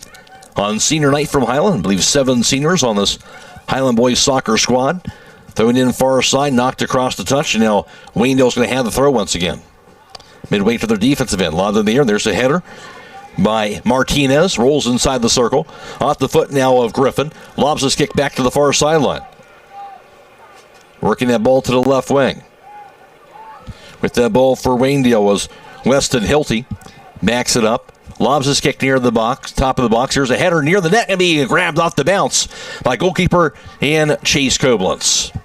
On senior night from Hiland, I believe 7 seniors on this Hiland boys soccer squad. Throwing in far side, knocked across the touch, and now Waynedale's going to have the throw once again. Midway to their defensive end, lobbed in the air. There's a header by Martinez, rolls inside the circle. Off the foot now of Griffin, lobs his kick back to the far sideline. Working that ball to the left wing. With that ball for Waynedale was Weston Hilty. Backs it up. Lobs his kick near the box, top of the box. Here's a header near the net and be grabbed off the bounce by goalkeeper and Chase Koblentz.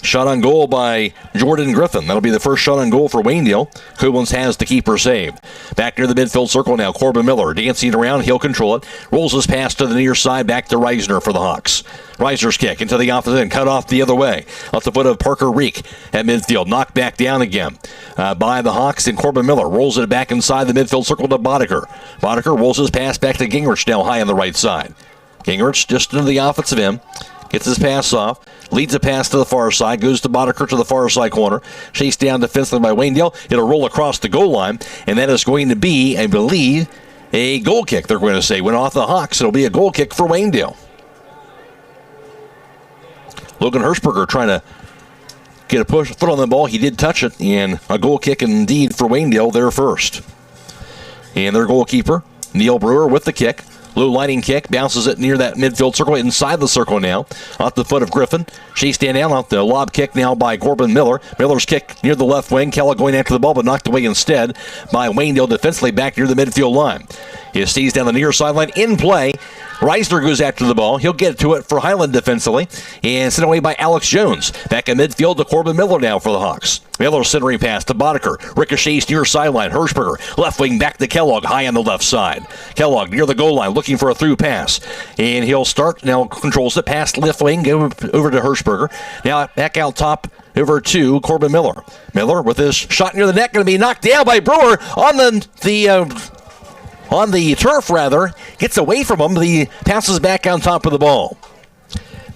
Shot on goal by Jordan Griffin. That'll be the first shot on goal for Waynedale. Koblentz has the keeper saved. Back near the midfield circle now. Corbin Miller dancing around. He'll control it. Rolls his pass to the near side. Back to Reisner for the Hawks. Reisner's kick into the opposite end. Cut off the other way. Off the foot of Parker Reek at midfield. Knocked back down again by the Hawks. And Corbin Miller rolls it back inside the midfield circle to Boddicker. Boddicker rolls his pass back to Gingrich now high on the right side. Gingrich just into the offensive end. Gets his pass off. Leads a pass to the far side. Goes to Boddicker to the far side corner. Chased down defensively by Waynedale. It'll roll across the goal line. And that is going to be, I believe, a goal kick, they're going to say. Went off the Hawks. It'll be a goal kick for Waynedale. Logan Hirschberger trying to get a foot on the ball. He did touch it. And a goal kick indeed for Waynedale there first. And their goalkeeper, Neil Brewer, with the kick. Low lining kick, bounces it near that midfield circle, inside the circle now. Off the foot of Griffin. Chased down off the lob kick now by Corbin Miller. Miller's kick near the left wing. Kellogg going after the ball, but knocked away instead by Waynedale defensively back near the midfield line. He stays down the near sideline in play. Reisner goes after the ball. He'll get to it for Hiland defensively and sent away by Alex Jones. Back in midfield to Corbin Miller now for the Hawks. Miller centering pass to Boddicker. Ricochets near sideline. Hirschberger left wing back to Kellogg high on the left side. Kellogg near the goal line looking for a through pass. And he'll start now, controls it past left wing over to Hirschberger. Now back out top over to Corbin Miller. Miller with his shot near the net going to be knocked down by Brewer on the turf, gets away from him. He passes back on top of the ball.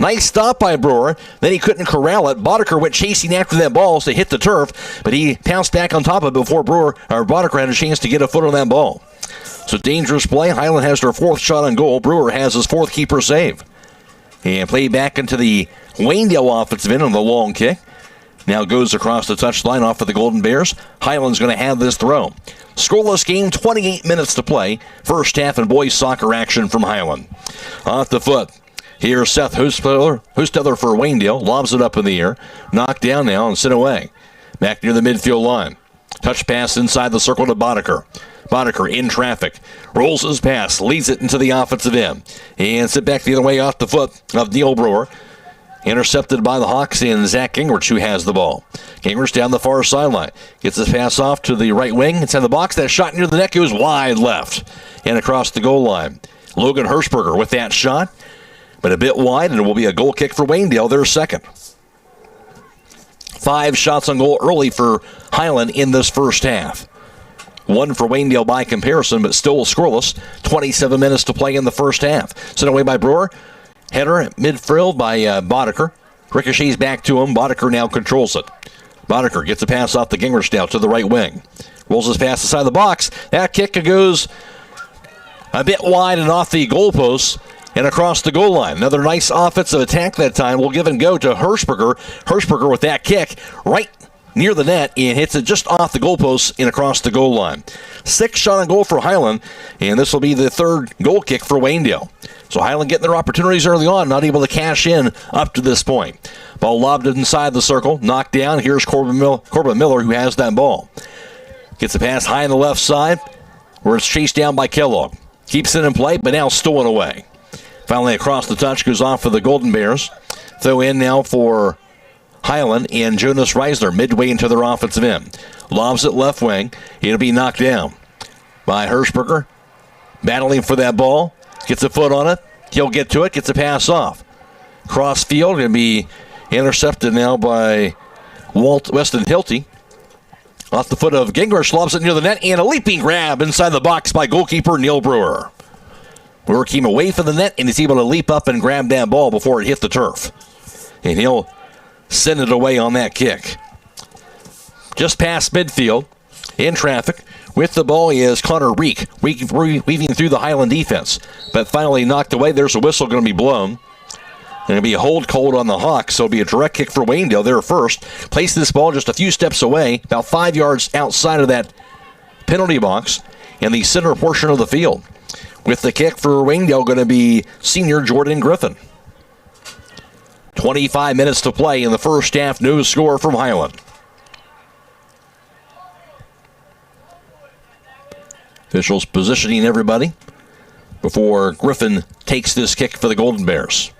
Nice stop by Brewer. Then he couldn't corral it. Boddicker went chasing after that ball to hit the turf, but he pounced back on top of it before Boddicker had a chance to get a foot on that ball. So dangerous play. Hiland has their fourth shot on goal. Brewer has his fourth keeper save. And play back into the Waynedale offensive end on the long kick. Now goes across the touchline off of the Golden Bears. Hiland's going to have this throw. Scoreless game, 28 minutes to play. First half and boys soccer action from Hiland. Off the foot. Here's Seth Hostetler for Waynedale. Lobs it up in the air. Knocked down now and sent away. Back near the midfield line. Touch pass inside the circle to Boddicker. Boddicker in traffic. Rolls his pass. Leads it into the offensive end. And sit back the other way off the foot of Neil Brewer. Intercepted by the Hawks and Zach Gingrich, who has the ball. Gingrich down the far sideline. Gets his pass off to the right wing. Inside the box. That shot near the net goes wide left and across the goal line. Logan Hirschberger with that shot, but a bit wide, and it will be a goal kick for Waynedale, their second. 5 shots on goal early for Hiland in this first half. 1 for Waynedale by comparison, but still scoreless. 27 minutes to play in the first half. Sent away by Brewer. Header at midfield by Boddicker. Ricochets back to him. Boddicker now controls it. Boddicker gets a pass off the Gingrich now to the right wing. Rolls his pass inside the box. That kick goes a bit wide and off the goalpost and across the goal line. Another nice offensive attack that time. We'll give and go to Hirschberger. Hirschberger with that kick right near the net and hits it just off the goalpost and across the goal line. 6 shot on goal for Hiland, and this will be the third goal kick for Waynedale. So Hiland getting their opportunities early on, not able to cash in up to this point. Ball lobbed inside the circle, knocked down. Here's Corbin Miller, who has that ball. Gets a pass high on the left side, where it's chased down by Kellogg. Keeps it in play, but now stolen away. Finally across the touch, goes off for the Golden Bears. Throw in now for Hiland and Jonas Reisner midway into their offensive end. Lobs it left wing. It'll be knocked down by Hirschberger. Battling for that ball. Gets a foot on it. He'll get to it. Gets a pass off. Cross field. Going to be intercepted now by Weston Hilty. Off the foot of Gingrich. Lobs it near the net. And a leaping grab inside the box by goalkeeper Neil Brewer. Brewer came away from the net and is able to leap up and grab that ball before it hit the turf. And he'll send it away on that kick. Just past midfield. In traffic. With the ball is Connor Reek, weaving through the Hiland defense. But finally knocked away. There's a whistle going to be blown. Going to be a hold called on the Hawks, so it'll be a direct kick for Waynedale there first. Place this ball just a few steps away, about 5 yards outside of that penalty box in the center portion of the field. With the kick for Waynedale going to be senior Jordan Griffin. 25 minutes to play in the first half. No score from Hiland. Officials positioning everybody before Griffin takes this kick for the Golden Bears.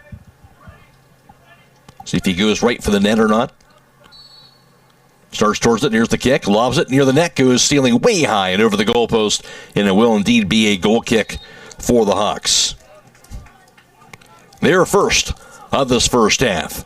See if he goes right for the net or not. Starts towards it. Here's the kick. Lobs it near the net. Goes stealing way high and over the goalpost. And it will indeed be a goal kick for the Hawks. They're first of this first half.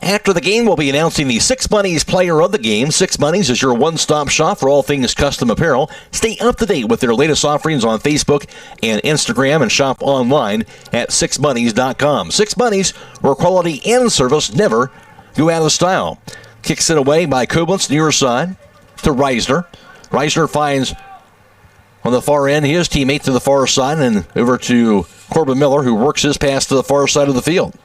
After the game, we'll be announcing the Six Bunnies player of the game. Six Bunnies is your one-stop shop for all things custom apparel. Stay up to date with their latest offerings on Facebook and Instagram and shop online at sixbunnies.com. Six Bunnies, where quality and service never go out of style. Kicks it away by Koblenz near side to Reisner. Reisner finds on the far end his teammate to the far side and over to Corbin Miller, who works his pass to the far side of the field.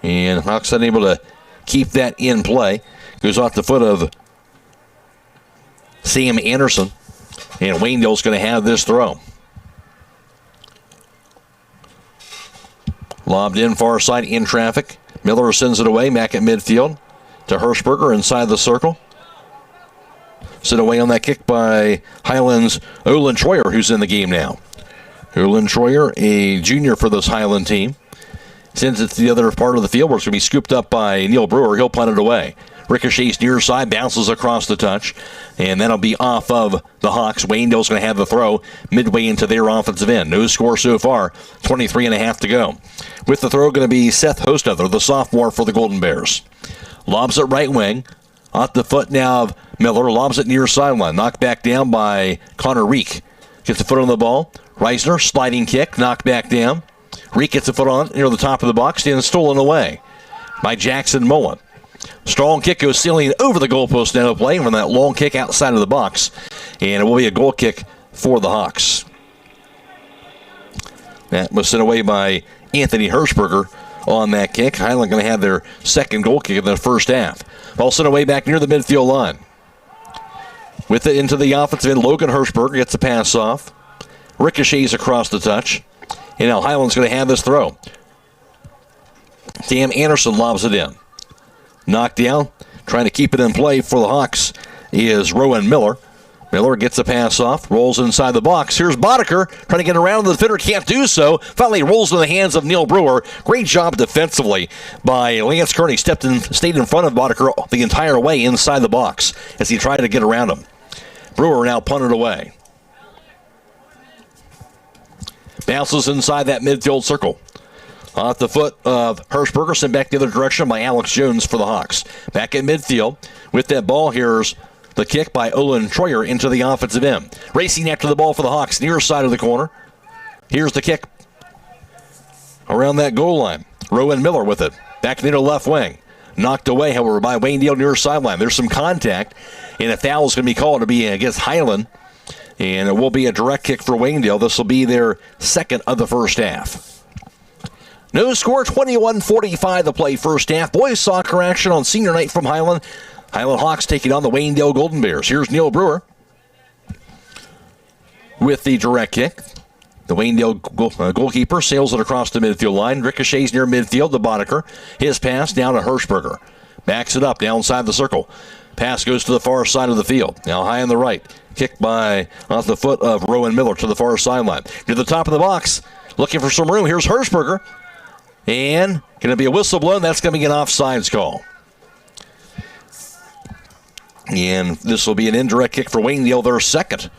And Hawks unable to keep that in play. Goes off the foot of Sam Anderson. And Waynedale's going to have this throw. Lobbed in far side in traffic. Miller sends it away back at midfield to Hirschberger inside the circle. Sent away on that kick by Hiland's Olin Troyer, who's in the game now. Olin Troyer, a junior for this Hiland team. Sends it to the other part of the field where it's going to be scooped up by Neil Brewer. He'll punt it away. Ricochets near side, bounces across the touch, and that'll be off of the Hawks. Waynedale's going to have the throw midway into their offensive end. No score so far, 23.5 to go. With the throw going to be Seth Hostetler, the sophomore for the Golden Bears. Lobs it right wing. Off the foot now of Miller. Lobs it near sideline. Knocked back down by Connor Reek. Gets the foot on the ball. Reisner, sliding kick, knocked back down. Reek gets a foot on near the top of the box, then stolen away by Jackson Mullen. Strong kick goes sailing over the goalpost now play from that long kick outside of the box. And it will be a goal kick for the Hawks. That was sent away by Anthony Hirschberger on that kick. Hiland going to have their second goal kick in the first half. Ball sent away back near the midfield line. With it into the offensive end, Logan Hirschberger gets the pass off. Ricochets across the touch. And now Hiland's going to have this throw. Sam Anderson lobs it in. Knocked down. Trying to keep it in play for the Hawks is Rowan Miller. Miller gets the pass off. Rolls inside the box. Here's Boddicker trying to get around the defender. Can't do so. Finally rolls in the hands of Neil Brewer. Great job defensively by Lance Kearney. Stayed in front of Boddicker the entire way inside the box as he tried to get around him. Brewer now punted away. Bounces inside that midfield circle. Off the foot of Hirschberger, sent back the other direction by Alex Jones for the Hawks. Back at midfield with that ball, here's the kick by Olin Troyer into the offensive end. Racing after the ball for the Hawks, near side of the corner. Here's the kick around that goal line. Rowan Miller with it. Back near the left wing. Knocked away, however, by Waynedale near sideline. There's some contact, and a foul is going to be called to be against Hiland. And it will be a direct kick for Waynedale. This will be their second of the first half. No score, 21-45 to play first half. Boys soccer action on senior night from Hiland. Hiland Hawks taking on the Waynedale Golden Bears. Here's Neil Brewer with the direct kick. The Waynedale goalkeeper sails it across the midfield line. Ricochets near midfield to Boddicker. His pass down to Hirschberger. Backs it up downside the circle. Pass goes to the far side of the field. Now high on the right. Kick by off the foot of Rowan Miller to the far sideline. Near the top of the box. Looking for some room. Here's Hirschberger. And going to be a whistle blown. That's going to be an offsides call. And this will be an indirect kick for Waynedale, their second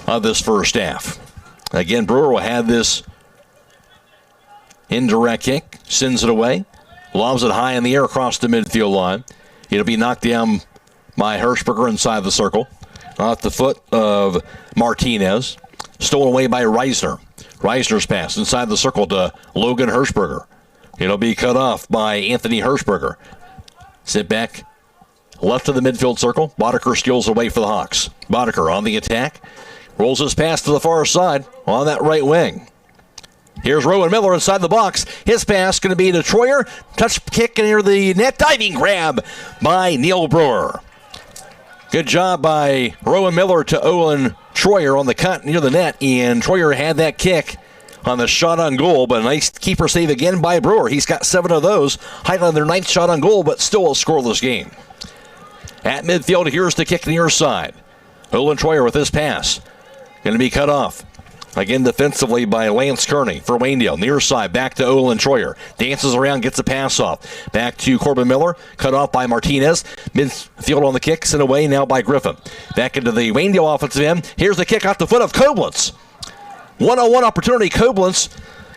of this first half. Again, Brewer will have this indirect kick. Sends it away. Lobs it high in the air across the midfield line. It'll be knocked down by Hirschberger inside the circle. Off the foot of Martinez. Stolen away by Reisner. Reisner's pass inside the circle to Logan Hirschberger. It'll be cut off by Anthony Hirschberger. Sit back left of the midfield circle. Boddicker steals away for the Hawks. Boddicker on the attack. Rolls his pass to the far side on that right wing. Here's Rowan Miller inside the box. His pass going to be to Troyer. Touch kick near the net. Diving grab by Neil Brewer. Good job by Rowan Miller to Olin Troyer on the cut near the net. And Troyer had that kick on the shot on goal, but a nice keeper save again by Brewer. He's got 7 of those. Highland their 9th shot on goal, but still a scoreless game. At midfield, here's the kick near side. Olin Troyer with his pass. Going to be cut off. Again, defensively by Lance Kearney for Waynedale. Near side, back to Olin Troyer. Dances around, gets a pass off. Back to Corbin Miller, cut off by Martinez. Midfield on the kick, sent away now by Griffin. Back into the Waynedale offensive end. Here's the kick off the foot of Koblenz. 1-on-1 opportunity, Koblenz.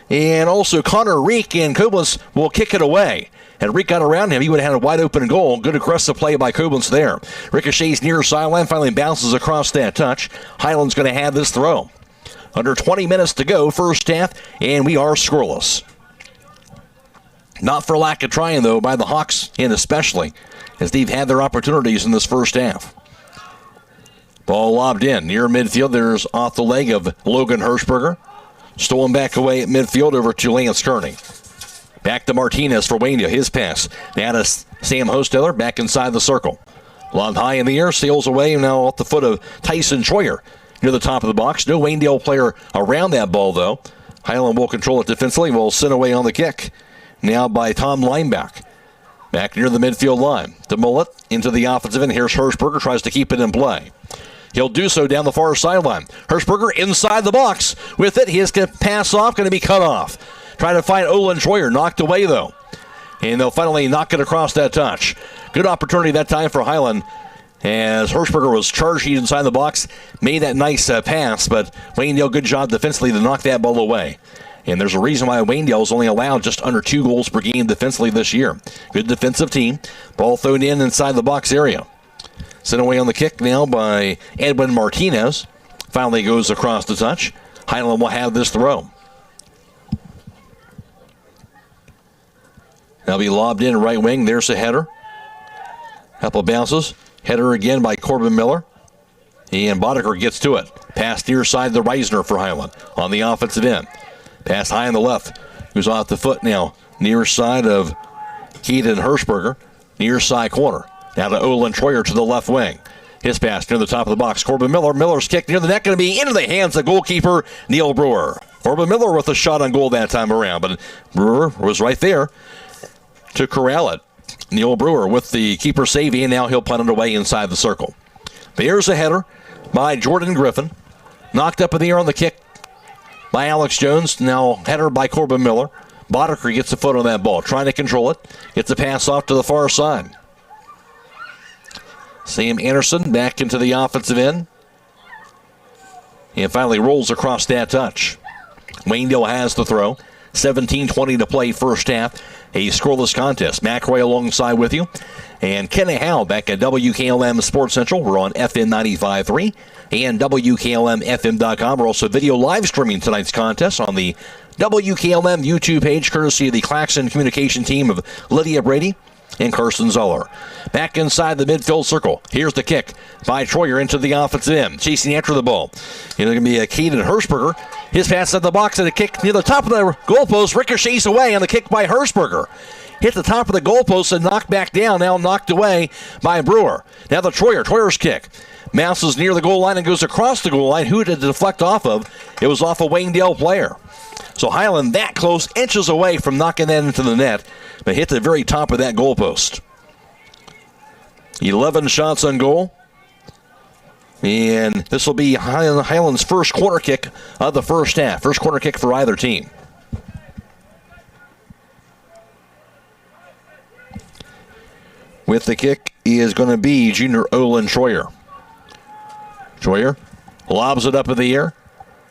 And also Connor Reek, and Koblenz will kick it away. Had Rick got around him, he would have had a wide open goal. Good aggressive play by Koblenz there. Ricochets near sideline, finally bounces across that touch. Hiland's going to have this throw. Under 20 minutes to go, first half, and we are scoreless. Not for lack of trying, though, by the Hawks, and especially as they've had their opportunities in this first half. Ball lobbed in near midfield. There's off the leg of Logan Hirschberger. Stolen back away at midfield over to Lance Kearney. Back to Martinez for Waynedale. His pass. Now to Sam Hosteller back inside the circle. Lobbed high in the air, sails away, and now off the foot of Tyson Troyer near the top of the box. No Waynedale player around that ball, though. Hiland will control it defensively. Will send away on the kick. Now by Tom Lineback. Back near the midfield line. The mullet into the offensive end. Here's Hirschberger. Tries to keep it in play. He'll do so down the far sideline. Hirschberger inside the box. With it, his pass off, going to be cut off. Trying to find Olin Troyer. Knocked away, though. And they'll finally knock it across that touch. Good opportunity that time for Hiland as Hirschberger was charging inside the box. Made that nice pass, but Waynedale, good job defensively to knock that ball away. And there's a reason why Waynedale is only allowed just under 2 goals per game defensively this year. Good defensive team. Ball thrown in inside the box area. Sent away on the kick now by Edwin Martinez. Finally goes across the touch. Hiland will have this throw. That'll be lobbed in right wing. There's a header. Couple bounces. Header again by Corbin Miller. And Boddicker gets to it. Pass near side to Reisner for Hiland on the offensive end. Pass high on the left. Goes off the foot now. Near side of Keaton Hirschberger. Near side corner. Now to Olin Troyer to the left wing. His pass near the top of the box. Corbin Miller. Miller's kick near the net. Going to be into the hands of goalkeeper Neil Brewer. Corbin Miller with a shot on goal that time around. But Brewer was right there to corral it. Neil Brewer with the keeper saving. And now he'll punt it away inside the circle. There's a header by Jordan Griffin. Knocked up in the air on the kick by Alex Jones. Now header by Corbin Miller. Boddicker gets a foot on that ball. Trying to control it. Gets a pass off to the far side. Sam Anderson back into the offensive end. And finally rolls across that touch. Waynedale has the throw. 17:20 to play first half. A scoreless contest. Matt Croy alongside with you. And Kenna Howell back at WKLM Sports Central. We're on FM 95.3 and WKLM-FM.com. We're also video live streaming tonight's contest on the WKLM YouTube page, courtesy of the Claxon communication team of Lydia, Brady, and Carson Zoller. Back inside the midfield circle. Here's the kick by Troyer into the offensive end. Chasing after the ball. It's going to be a Keaton Hirschberger. His pass at the box and a kick near the top of the goalpost. Ricochets away on the kick by Hirschberger. Hit the top of the goalpost and knocked back down. Now knocked away by Brewer. Now the Troyer's kick. Bounces near the goal line and goes across the goal line. Who did it deflect off of? It was off a Waynedale player. So Hiland that close, inches away from knocking that into the net, but hit the very top of that goalpost. 11 shots on goal. And this will be Hiland's first corner kick of the first half. First corner kick for either team. With the kick is going to be junior Olin Troyer. Troyer lobs it up in the air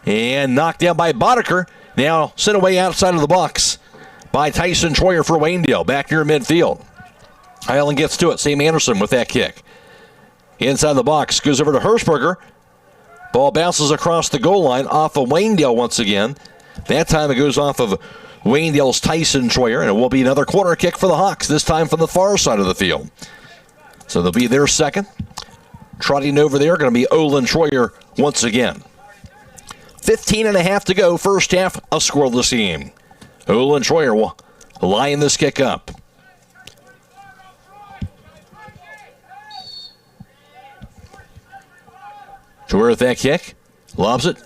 and knocked down by Boddicker. Now sent away outside of the box by Tyson Troyer for Waynedale. Back near midfield. Hiland gets to it. Sam Anderson with that kick. Inside the box. Goes over to Hirschberger. Ball bounces across the goal line off of Waynedale once again. That time it goes off of Waynedale's Tyson Troyer, and it will be another corner kick for the Hawks, this time from the far side of the field. So they'll be their second. Trotting over there, going to be Olin Troyer once again. 15.5 to go, first half, a scoreless game. Olin Troyer will line this kick up. Troyer with that kick, lobs it.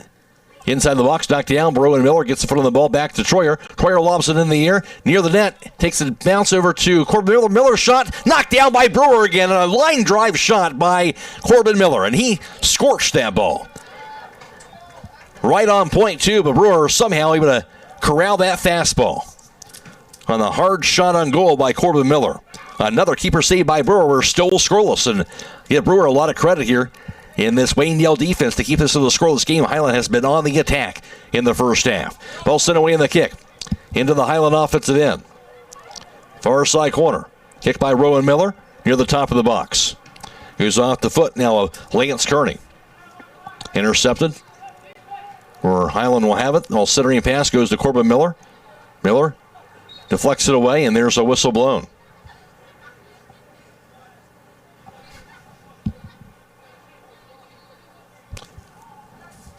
Inside the box, knocked down. Browen Miller gets the foot on the ball back to Troyer. Troyer lobs it in the air, near the net. Takes a bounce over to Corbin Miller. Miller's shot, knocked down by Brewer again. And a line drive shot by Corbin Miller. And he scorched that ball. Right on point, too, but Brewer somehow able to corral that fastball. On the hard shot on goal by Corbin Miller. Another keeper save by Brewer. We're still scoreless. And give Brewer a lot of credit here in this Waynedale defense to keep this in the scoreless game. Hiland has been on the attack in the first half. Ball sent away in the kick. Into the Hiland offensive end. Far side corner. Kick by Rowan Miller near the top of the box. Goes off the foot now of Lance Kearney. Intercepted. Or Hiland will have it. All centering pass goes to Corbin Miller. Miller deflects it away, and there's a whistle blown.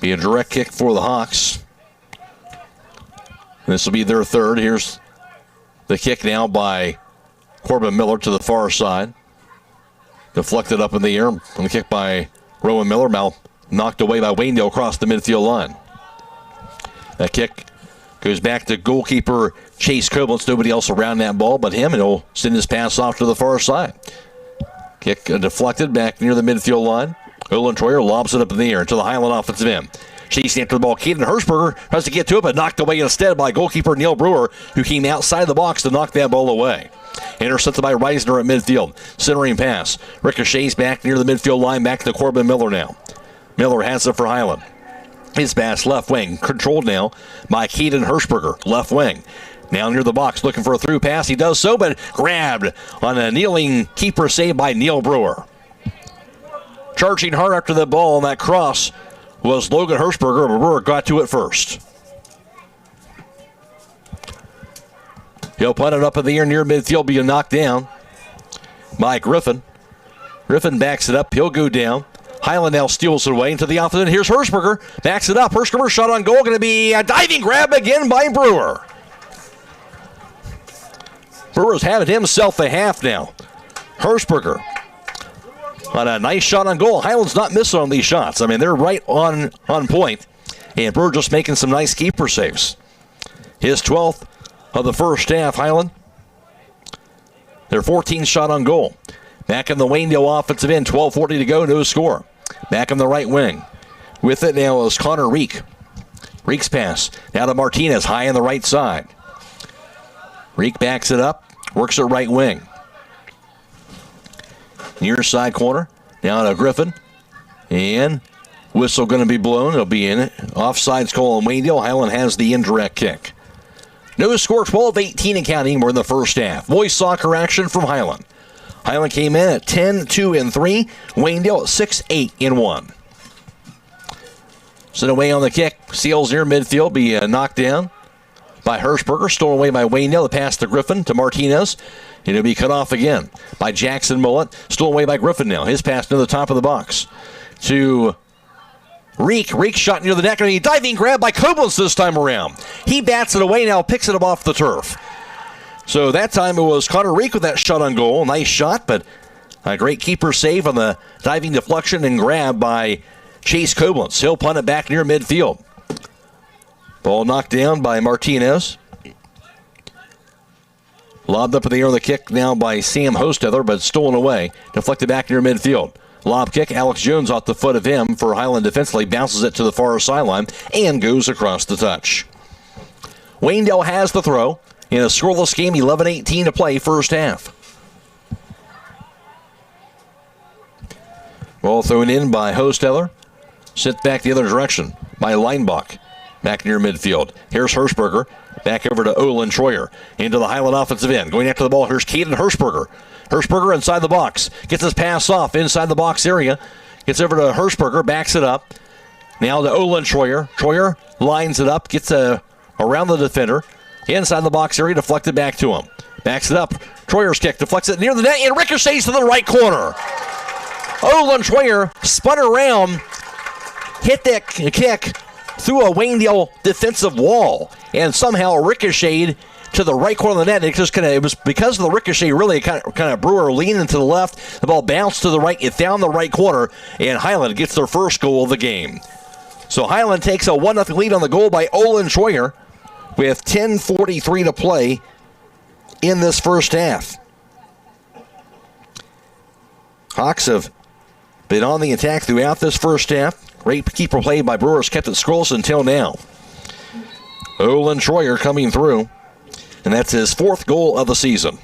Be a direct kick for the Hawks. This will be their third. Here's the kick now by Corbin Miller to the far side. Deflected up in the air. And the kick by Rowan Miller. Now knocked away by Waynedale across the midfield line. That kick goes back to goalkeeper Chase Koblenz. Nobody else around that ball but him, and he'll send his pass off to the far side. Kick deflected back near the midfield line. Olin Troyer lobs it up in the air to the Hiland offensive end. Chasing after the ball, Keaton Hirschberger tries to get to it, but knocked away instead by goalkeeper Neil Brewer, who came outside the box to knock that ball away. Intercepted by Reisner at midfield. Centering pass. Ricochets back near the midfield line, back to Corbin Miller now. Miller has it for Hiland. His pass left wing, controlled now by Keaton Hirschberger, left wing. Now near the box, looking for a through pass. He does so, but grabbed on a kneeling keeper save by Neil Brewer. Charging hard after the ball on that cross was Logan Hirschberger, but Brewer got to it first. He'll punt it up in the air near midfield, being knocked down by Griffin. Griffin backs it up. He'll go down. Hiland now steals it away into the offensive. Here's Hirschberger. Backs it up. Hirschberger shot on goal. Going to be a diving grab again by Brewer. Brewer's having himself a half now. Hirschberger on a nice shot on goal. Hiland's not missing on these shots. I mean, they're right on point. And Brewer just making some nice keeper saves. His 12th of the first half, Hiland. Their 14th shot on goal. Back in the Waynedale offensive end, 12:40 to go, no score. Back in the right wing. With it now is Connor Reek. Reek's pass now to Martinez, high on the right side. Reek backs it up, works it right wing. Near side corner, now to Griffin. And whistle going to be blown. It'll be in it. Offsides call on Waynedale. Hiland has the indirect kick. No score, 12-18 and counting. We're in the first half. Boys soccer action from Hiland. Hiland came in at 10-2-3. Waynedale at 6-8-1. Sent away on the kick. Seals near midfield. Be knocked down by Hirschberger. Stolen away by Waynedale. The pass to Griffin to Martinez. It'll be cut off again by Jackson Mullet. Stolen away by Griffin now. His pass near the top of the box to Reek. Reek shot near the neck. And a diving grab by Koblenz this time around. He bats it away now. Picks it up off the turf. So that time it was Connor Reek with that shot on goal. Nice shot, but a great keeper save on the diving deflection and grab by Chase Koblenz. He'll punt it back near midfield. Ball knocked down by Martinez. Lobbed up in the air on the kick now by Sam Hostetler, but stolen away. Deflected back near midfield. Lob kick, Alex Jones off the foot of him for Hiland defensively. Bounces it to the far sideline and goes across the touch. Waynedale has the throw. In a scoreless game, 11-18 to play first half. Ball thrown in by Hostetler. Sent back the other direction by Leinbach. Back near midfield. Here's Hirschberger. Back over to Olin Troyer. Into the Hiland offensive end. Going after the ball, here's Keaton Hirschberger. Hirschberger inside the box. Gets his pass off inside the box area. Gets over to Hirschberger. Backs it up. Now to Olin Troyer. Troyer lines it up. Gets around the defender. Inside the box area, deflected back to him. Backs it up. Troyer's kick deflects it near the net and ricochets to the right corner. Olin Troyer spun around, hit that kick through a Waynedale defensive wall, and somehow ricocheted to the right corner of the net. It was because of the ricochet, really kind of Brewer leaning to the left. The ball bounced to the right. It found the right corner, and Hiland gets their first goal of the game. So Hiland takes a 1-0 lead on the goal by Olin Troyer, with 10:43 to play in this first half. Hawks have been on the attack throughout this first half. Great keeper play by Brewers kept it scoreless until now. Olin Troyer coming through, and that's his 4th goal of the season.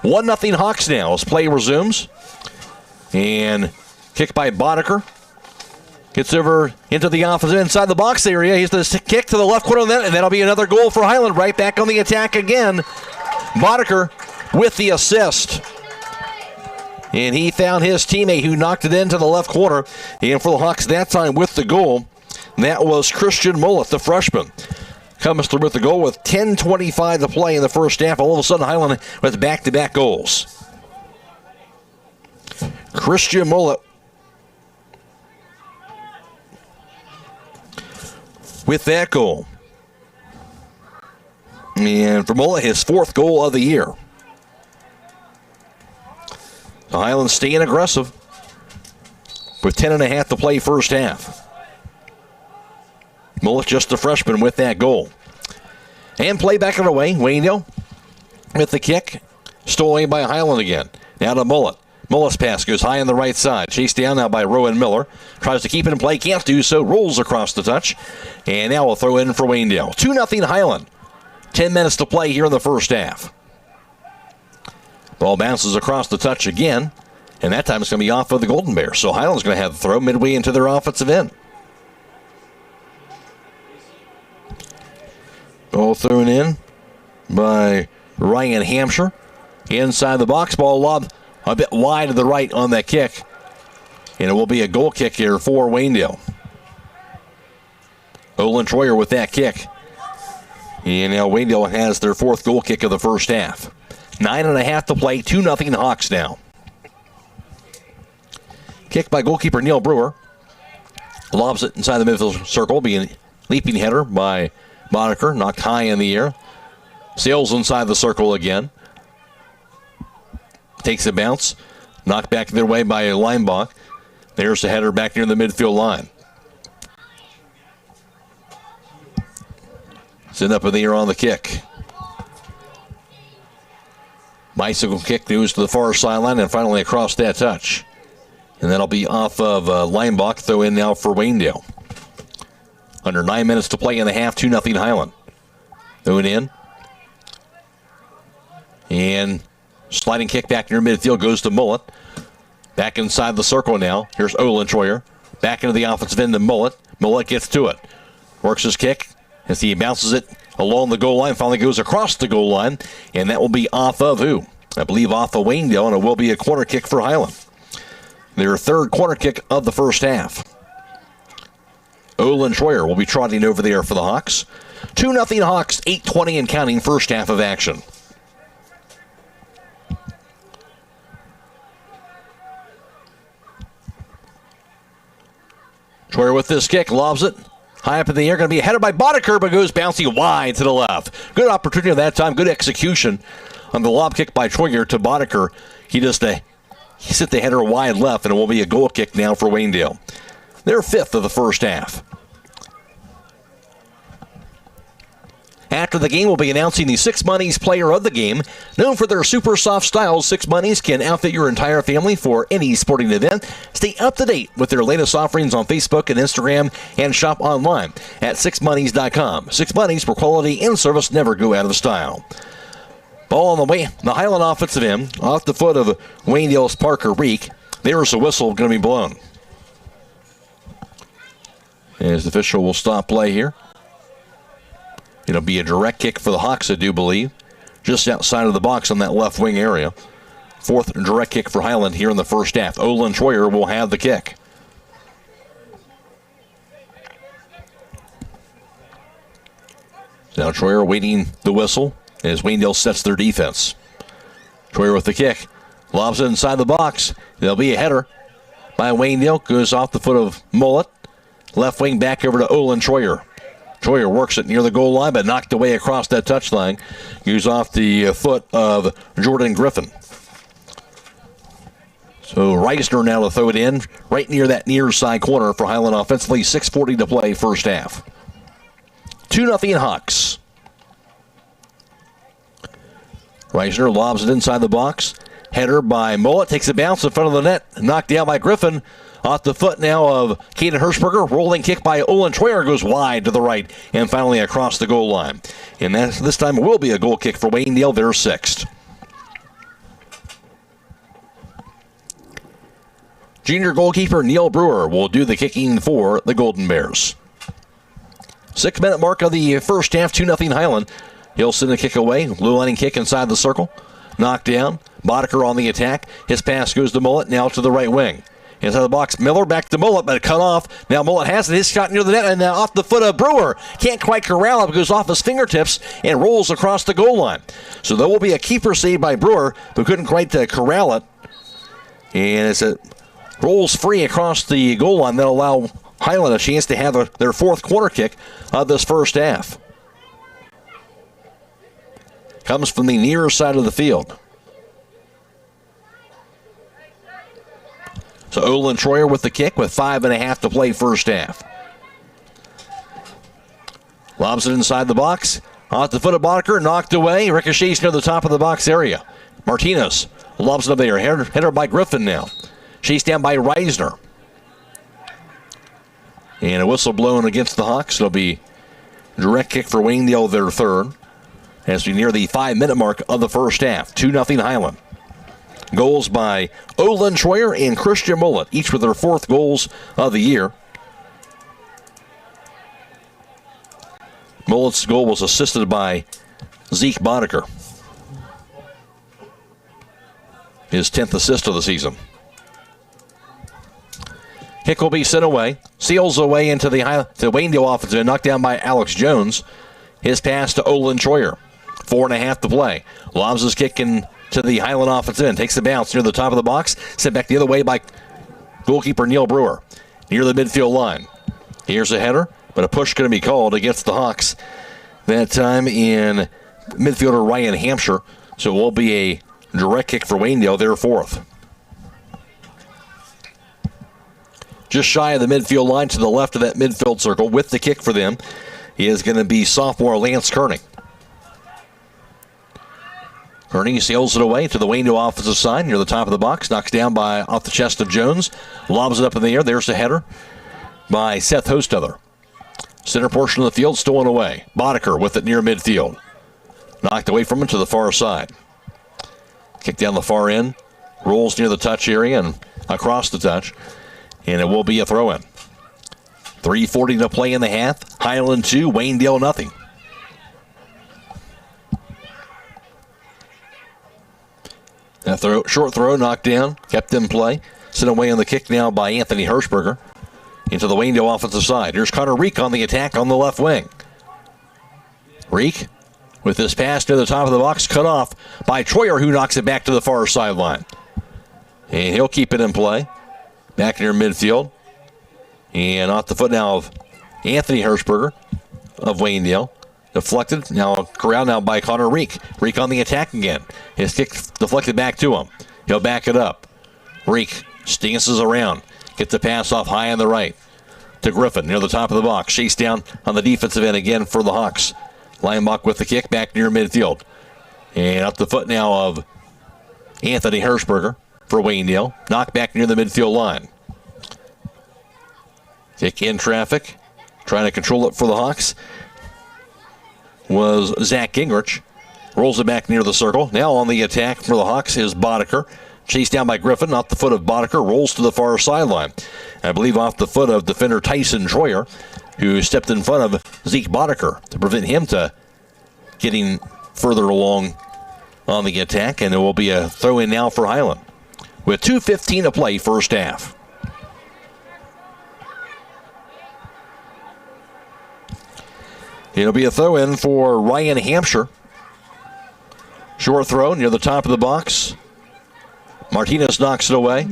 1-0 Hawks now as play resumes. And kick by Boddicker. Gets over into the offensive inside the box area. He's the kick to the left corner of the net, and that'll be another goal for Hiland. Right back on the attack again. Boddicker with the assist. And he found his teammate who knocked it into the left corner. And for the Hawks that time with the goal, that was Christian Mullet, the freshman. Comes through with the goal with 10:25 to play in the first half. All of a sudden, Hiland with back-to-back goals. Christian Mullet with that goal. And for Mullet, his 4th goal of the year. The Highlands staying aggressive with 10.5 to play first half. Mullet just a freshman with that goal. And play back it away. Waynedale with the kick. Stolen by Hiland again. Now to Mullet. Mullet's pass goes high on the right side. Chased down now by Rowan Miller. Tries to keep it in play. Can't do so. Rolls across the touch. And now we'll throw in for Waynedale. 2-0 Hiland. 10 minutes to play here in the first half. Ball bounces across the touch again. And that time it's going to be off of the Golden Bears. So Hiland's going to have the throw midway into their offensive end. Ball thrown in by Ryan Hampshire. Inside the box, ball lobbed a bit wide to the right on that kick. And it will be a goal kick here for Waynedale. Olin Troyer with that kick. And now Waynedale has their 4th goal kick of the first half. 9.5 to play, 2-0 Hawks now. Kick by goalkeeper Neil Brewer. Lobs it inside the midfield circle, being leaping header by Boddicker, knocked high in the air. Sails inside the circle again. Takes a bounce. Knocked back their way by Leinbach. There's the header back near the midfield line. Send up in the air on the kick. Bicycle kick goes to the far sideline and finally across that touch. And that'll be off of Leinbach. Throw in now for Waynedale. Under 9 minutes to play in the half, 2-0 Hiland. Throw it in. And sliding kick back near midfield goes to Mullet. Back inside the circle now. Here's Olin Troyer. Back into the offensive end to Mullet. Mullet gets to it. Works his kick as he bounces it along the goal line. Finally goes across the goal line. And that will be off of who? I believe off of Waynedale, and it will be a corner kick for Hiland. Their 3rd corner kick of the first half. Olin Troyer will be trotting over there for the Hawks. 2-0 Hawks, 8:20 and counting first half of action. Troyer with this kick, lobs it. High up in the air, going to be headed by Boddicker, but goes bouncing wide to the left. Good opportunity that time, good execution on the lob kick by Troyer to Boddicker. He hit the header wide left, and it will be a goal kick now for Waynedale. They're 5th of the first half. After the game, we'll be announcing the Six Monies player of the game. Known for their super soft styles, Six Monies can outfit your entire family for any sporting event. Stay up to date with their latest offerings on Facebook and Instagram, and shop online at sixmonies.com. Six Monies, where quality and service never go out of style. Ball on the way, the Hiland offensive end, off the foot of Waynedale's Parker Reek. There's a whistle going to be blown. As the official will stop play here. It'll be a direct kick for the Hawks, I do believe. Just outside of the box on that left wing area. 4th direct kick for Hiland here in the first half. Olin Troyer will have the kick. Now Troyer waiting the whistle as Waynedale sets their defense. Troyer with the kick. Lobs it inside the box. There'll be a header by Waynedale. Goes off the foot of Mullet. Left wing back over to Olin Troyer. Troyer works it near the goal line, but knocked away across that touchline. Goes off the foot of Jordan Griffin. So Reisner now to throw it in right near that near side corner for Hiland offensively. 6:40 to play first half. 2-0 Hawks. Reisner lobs it inside the box. Header by Mullet. Takes a bounce in front of the net. Knocked down by Griffin. Off the foot now of Caden Hirschberger. Rolling kick by Olin Troyer goes wide to the right and finally across the goal line. And this time it will be a goal kick for Waynedale, their 6th. Junior goalkeeper Neil Brewer will do the kicking for the Golden Bears. 6-minute mark of the first half, 2-0 Hiland. He'll send a kick away. Blue lining kick inside the circle. Knocked down. Boddicker on the attack. His pass goes to Mullet, now to the right wing. Inside the box, Miller back to Mullet, but cut off. Now Mullet has it. His shot near the net, and now off the foot of Brewer. Can't quite corral it. Goes off his fingertips and rolls across the goal line. So there will be a keeper save by Brewer, but couldn't quite corral it. And as it rolls free across the goal line, that'll allow Hiland a chance to have their fourth corner kick of this first half. Comes from the near side of the field. So Olin Troyer with the kick with 5.5 to play first half. Lobs it inside the box. Off the foot of Boddicker, knocked away. Ricochets near the top of the box area. Martinez lobs it up there. Header by Griffin now. Chased down by Reisner. And a whistle blown against the Hawks. It'll be direct kick for Waynedale, their third, as we near the 5-minute mark of the first half. 2-0 Hiland. Goals by Olin Troyer and Christian Mullet, each with their fourth goals of the year. Mullet's goal was assisted by Zeke Boddicker, his 10th assist of the season. Kick will be sent away. Seals away into the Waynedale offensive, knocked down by Alex Jones. His pass to Olin Troyer. 4.5 to play. Lobs his kick in to the Hiland offensive end. Takes the bounce near the top of the box. Sent back the other way by goalkeeper Neil Brewer. Near the midfield line. Here's a header, but a push going to be called against the Hawks. That time in midfielder Ryan Hampshire. So it will be a direct kick for Waynedale, their fourth. Just shy of the midfield line to the left of that midfield circle with the kick for them is going to be sophomore Lance Kearney. Kearney sails it away to the Waynedale offensive side near the top of the box. Knocks down off the chest of Jones. Lobs it up in the air. There's the header by Seth Hostetler. Center portion of the field stolen away. Boddicker with it near midfield. Knocked away from him to the far side. Kick down the far end. Rolls near the touch area and across the touch. And it will be a throw-in. 3:40 to play in the half. Hiland 2, Waynedale nothing. That short throw knocked down, kept in play. Sent away on the kick now by Anthony Hirschberger into the Waynedale offensive side. Here's Connor Reek on the attack on the left wing. Reek with this pass near the top of the box, cut off by Troyer, who knocks it back to the far sideline. And he'll keep it in play. Back near midfield. And off the foot now of Anthony Hirschberger of Waynedale. Deflected, now corralled now by Connor Reek. Reek on the attack again. His kick deflected back to him. He'll back it up. Reek stances around. Gets the pass off high on the right to Griffin near the top of the box. Chase down on the defensive end again for the Hawks. Leinbach with the kick back near midfield. And up the foot now of Anthony Hirschberger for Waynedale. Knocked back near the midfield line. Kick in traffic. Trying to control it for the Hawks was Zach Gingrich. Rolls it back near the circle. Now on the attack for the Hawks is Boddicker. Chased down by Griffin, off the foot of Boddicker, rolls to the far sideline. I believe off the foot of defender Tyson Troyer, who stepped in front of Zeke Boddicker to prevent him to getting further along on the attack. And it will be a throw-in now for Hiland with 2:15 to play first half. It'll be a throw-in for Ryan Hampshire. Short throw near the top of the box. Martinez knocks it away.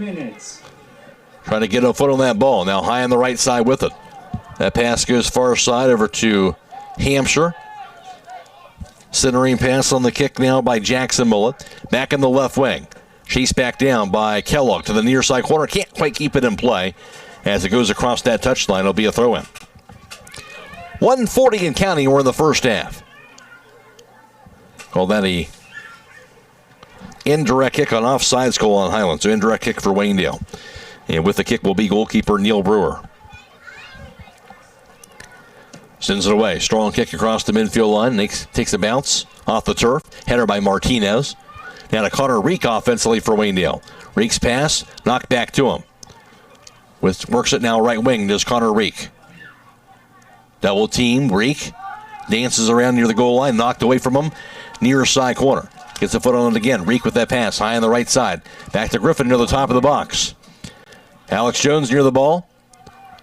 Trying to get a foot on that ball. Now high on the right side with it. That pass goes far side over to Hampshire. Centering pass on the kick now by Jackson Mullet. Back in the left wing. Chased back down by Kellogg to the near side corner. Can't quite keep it in play. As it goes across that touchline, it'll be a throw-in. 1:40 in counting. We're in the first half. Call that a indirect kick on offsides goal on Hiland. So indirect kick for Waynedale. And with the kick will be goalkeeper Neil Brewer. Sends it away. Strong kick across the midfield line. Takes a bounce off the turf. Header by Martinez. Now to Connor Reek offensively for Waynedale. Reek's pass knocked back to him. Works it now right wing. Does Connor Reek. Double team. Reek dances around near the goal line. Knocked away from him. Near side corner. Gets a foot on it again. Reek with that pass. High on the right side. Back to Griffin near the top of the box. Alex Jones near the ball.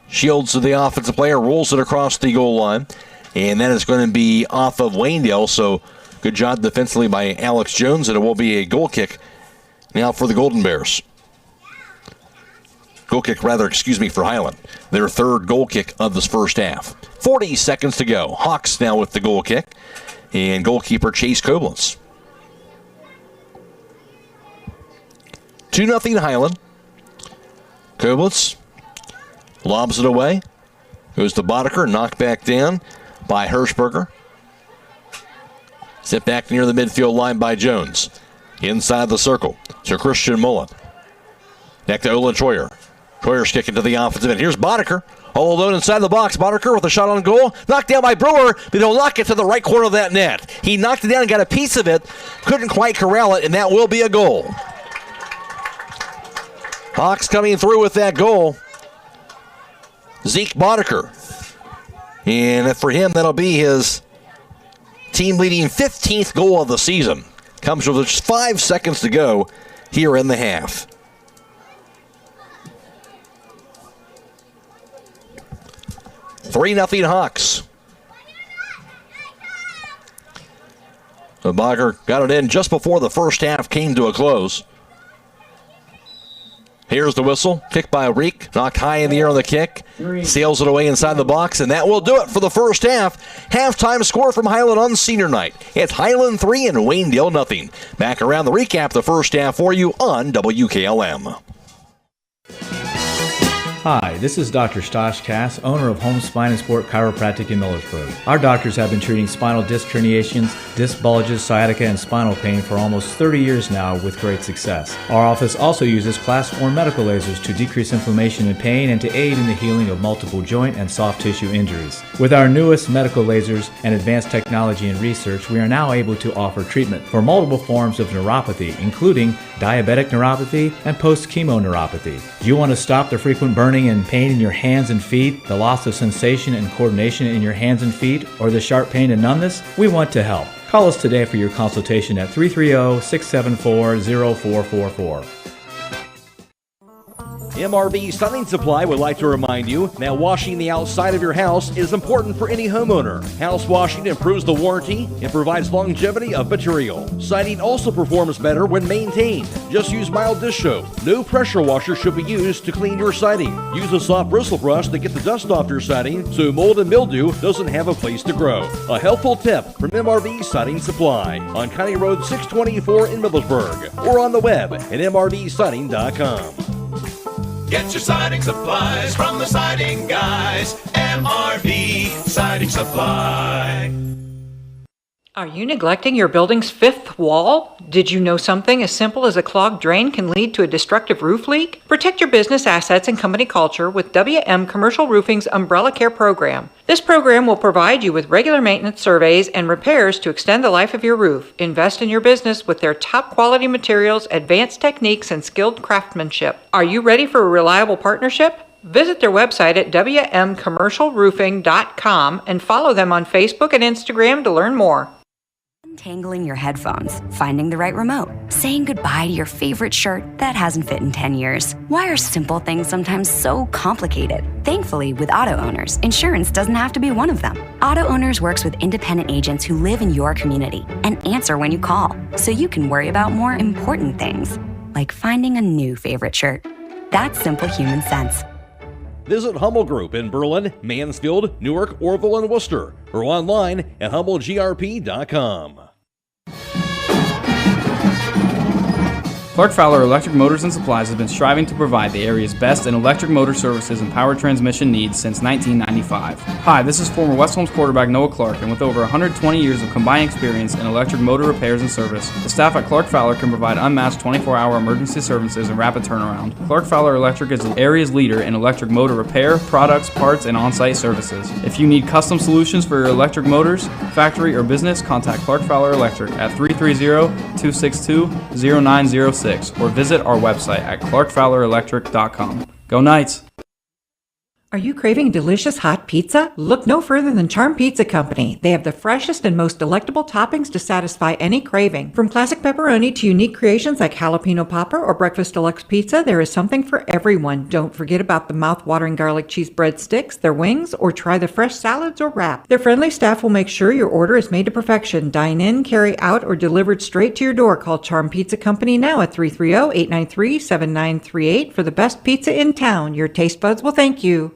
Shields to the offensive player. Rolls it across the goal line. And that is going to be off of Waynedale. So good job defensively by Alex Jones. And it will be a goal kick now for the Golden Bears. For Hiland. Their third goal kick of this first half. 40 seconds to go. Hawks now with the goal kick. And goalkeeper Chase Koblenz. 2-0 Hiland. Koblenz lobs it away. Goes to Boddicker. Knocked back down by Hirschberger. Set back near the midfield line by Jones. Inside the circle to Christian Mullen. Back to Olin Troyer. Troyer's kicking to the offensive end. Here's Boddicker. All alone inside the box. Boddicker with a shot on goal. Knocked down by Brewer, but he'll knock it to the right corner of that net. He knocked it down and got a piece of it. Couldn't quite corral it, and that will be a goal. Hawks coming through with that goal. Zeke Boddicker. And for him, that'll be his team-leading 15th goal of the season. Comes with just 5 seconds to go here in the half. $3-0 Hawks. So Boddicker got it in just before the first half came to a close. Here's the whistle. Kick by Reek. Knocked high in the air on the kick. Sails it away inside the box, and that will do it for the first half. Halftime score from Hiland on senior night. It's Hiland 3 and Waynedale 0. Back around the recap the first half for you on WKLM. Hi, this is Dr. Stosh Cass, owner of Home Spine and Sport Chiropractic in Millersburg. Our doctors have been treating spinal disc herniations, disc bulges, sciatica, and spinal pain for almost 30 years now with great success. Our office also uses Class 4 medical lasers to decrease inflammation and pain and to aid in the healing of multiple joint and soft tissue injuries. With our newest medical lasers and advanced technology and research, we are now able to offer treatment for multiple forms of neuropathy, including diabetic neuropathy and post-chemo neuropathy. Do you want to stop the frequent burning and pain in your hands and feet, the loss of sensation and coordination in your hands and feet, or the sharp pain and numbness? We want to help. Call us today for your consultation at 330-674-0444. MRB Siding Supply would like to remind you that washing the outside of your house is important for any homeowner. House washing improves the warranty and provides longevity of material. Siding also performs better when maintained. Just use mild dish soap. No pressure washer should be used to clean your siding. Use a soft bristle brush to get the dust off your siding so mold and mildew doesn't have a place to grow. A helpful tip from MRB Siding Supply on County Road 624 in Millersburg or on the web at mrbsiding.com. Get your siding supplies from the siding guys. MRV Siding Supply. Are you neglecting your building's fifth wall? Did you know something as simple as a clogged drain can lead to a destructive roof leak? Protect your business assets and company culture with WM Commercial Roofing's Umbrella Care program. This program will provide you with regular maintenance surveys and repairs to extend the life of your roof. Invest in your business with their top quality materials, advanced techniques, and skilled craftsmanship. Are you ready for a reliable partnership? Visit their website at wmcommercialroofing.com and follow them on Facebook and Instagram to learn more. Untangling your headphones, finding the right remote, saying goodbye to your favorite shirt that hasn't fit in 10 years. Why are simple things sometimes so complicated? Thankfully, with auto owners, insurance doesn't have to be one of them. Auto Owners works with independent agents who live in your community and answer when you call, so you can worry about more important things, like finding a new favorite shirt. That's simple human sense. Visit Hummel Group in Berlin, Mansfield, Newark, Orville, and Worcester, or online at HummelGRP.com. Clark Fowler Electric Motors and Supplies has been striving to provide the area's best in electric motor services and power transmission needs since 1995. Hi, this is former West Holmes quarterback Noah Clark, and with over 120 years of combined experience in electric motor repairs and service, the staff at Clark Fowler can provide unmatched 24-hour emergency services and rapid turnaround. Clark Fowler Electric is the area's leader in electric motor repair, products, parts, and on-site services. If you need custom solutions for your electric motors, factory, or business, contact Clark Fowler Electric at 330-262-0906. Or visit our website at clarkfowlerelectric.com. Go Knights! Are you craving delicious hot pizza? Look no further than Charm Pizza Company. They have the freshest and most delectable toppings to satisfy any craving. From classic pepperoni to unique creations like jalapeno popper or breakfast deluxe pizza, there is something for everyone. Don't forget about the mouth-watering garlic cheese breadsticks, their wings, or try the fresh salads or wrap. Their friendly staff will make sure your order is made to perfection. Dine in, carry out, or delivered straight to your door. Call Charm Pizza Company now at 330-893-7938 for the best pizza in town. Your taste buds will thank you.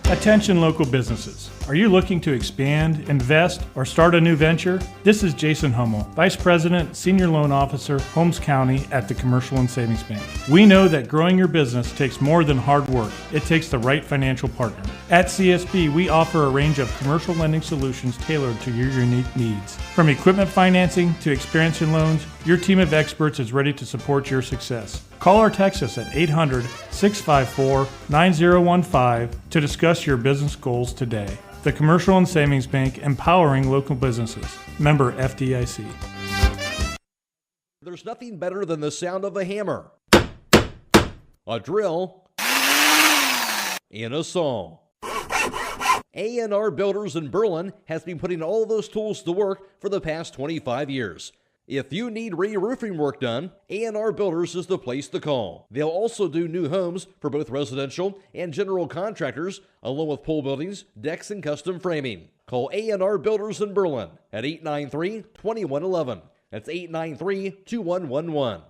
Attention local businesses. Are you looking to expand, invest, or start a new venture? This is Jason Hummel, Vice President, Senior Loan Officer, Holmes County at the Commercial and Savings Bank. We know that growing your business takes more than hard work. It takes the right financial partner. At CSB, we offer a range of commercial lending solutions tailored to your unique needs. From equipment financing to expansion loans, your team of experts is ready to support your success. Call or text us at 800-654-9015 to discuss your business goals today. The Commercial and Savings Bank, empowering local businesses. Member FDIC. There's nothing better than the sound of a hammer, a drill, and a saw. A&R Builders in Berlin has been putting all those tools to work for the past 25 years. If you need re-roofing work done, A&R Builders is the place to call. They'll also do new homes for both residential and general contractors, along with pole buildings, decks, and custom framing. Call A&R Builders in Berlin at 893-2111. That's 893-2111.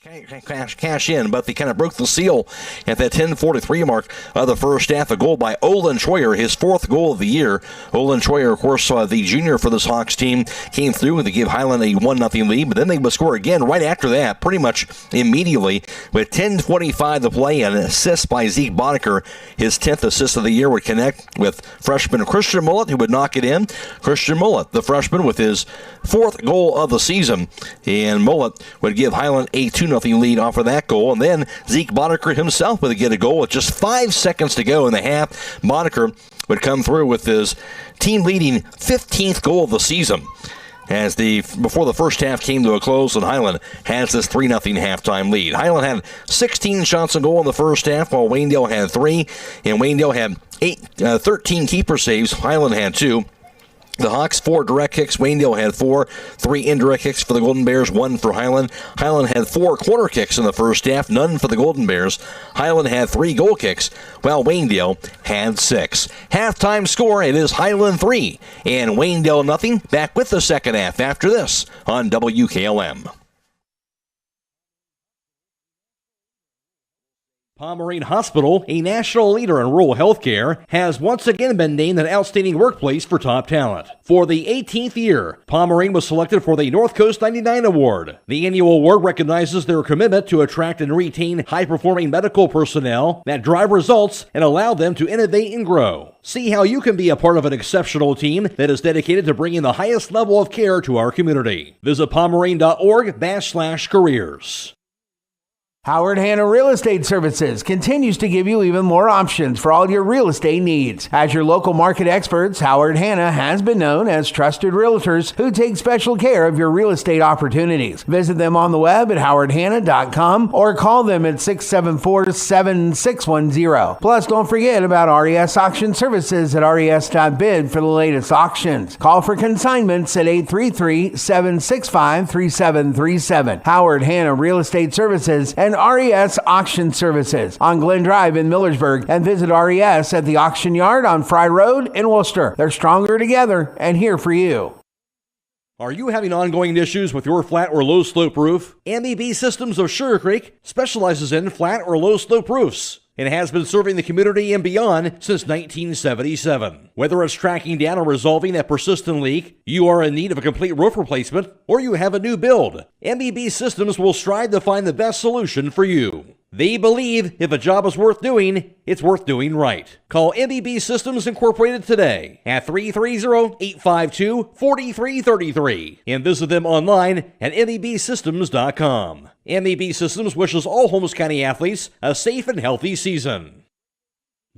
Cash in, but they kind of broke the seal at that 10:43 mark of the first half. A goal by Olin Troyer, his fourth goal of the year. Olin Troyer, of course, the junior for this Hawks team, came through and they gave Hiland a 1-0 lead, but then they would score again right after that, pretty much immediately, with 10:25 to play, and an assist by Zeke Boddicker. His 10th assist of the year would connect with freshman Christian Mullett, who would knock it in. Christian Mullett, the freshman, with his fourth goal of the season, and Mullett would give Hiland a 2-0 lead off of that goal, and then Zeke Boddicker himself would get a goal with just 5 seconds to go in the half. Boddicker would come through with his team-leading 15th goal of the season before the first half came to a close, and Hiland has this 3-0 halftime lead. Hiland had 16 shots on goal in the first half, while Waynedale had 3, and Waynedale had 13 keeper saves. Hiland had 2. The Hawks, 4 direct kicks. Waynedale had 4. 3 indirect kicks for the Golden Bears, 1 for Hiland. Hiland had 4 corner kicks in the first half, none for the Golden Bears. Hiland had 3 goal kicks, while Waynedale had 6. Halftime score, it is Hiland 3 and Waynedale nothing. Back with the second half after this on WKLM. Pomerene Hospital, a national leader in rural healthcare, has once again been named an outstanding workplace for top talent. For the 18th year, Pomerene was selected for the North Coast 99 Award. The annual award recognizes their commitment to attract and retain high-performing medical personnel that drive results and allow them to innovate and grow. See how you can be a part of an exceptional team that is dedicated to bringing the highest level of care to our community. Visit pomerene.org/careers. Howard Hanna Real Estate Services continues to give you even more options for all your real estate needs. As your local market experts, Howard Hanna has been known as trusted realtors who take special care of your real estate opportunities. Visit them on the web at howardhanna.com or call them at 674-7610. Plus, don't forget about RES Auction Services at res.bid for the latest auctions. Call for consignments at 833-765-3737. Howard Hanna Real Estate Services and RES Auction Services on Glen Drive in Millersburg, and visit RES at the Auction Yard on Fry Road in Worcester. They're stronger together and here for you. Are you having ongoing issues with your flat or low slope roof? MEB Systems of Sugar Creek specializes in flat or low slope roofs and has been serving the community and beyond since 1977. Whether it's tracking down or resolving that persistent leak, you are in need of a complete roof replacement, or you have a new build, MEB Systems will strive to find the best solution for you. They believe if a job is worth doing, it's worth doing right. Call MEB Systems Incorporated today at 330-852-4333 and visit them online at mebsystems.com. MEB Systems wishes all Holmes County athletes a safe and healthy season.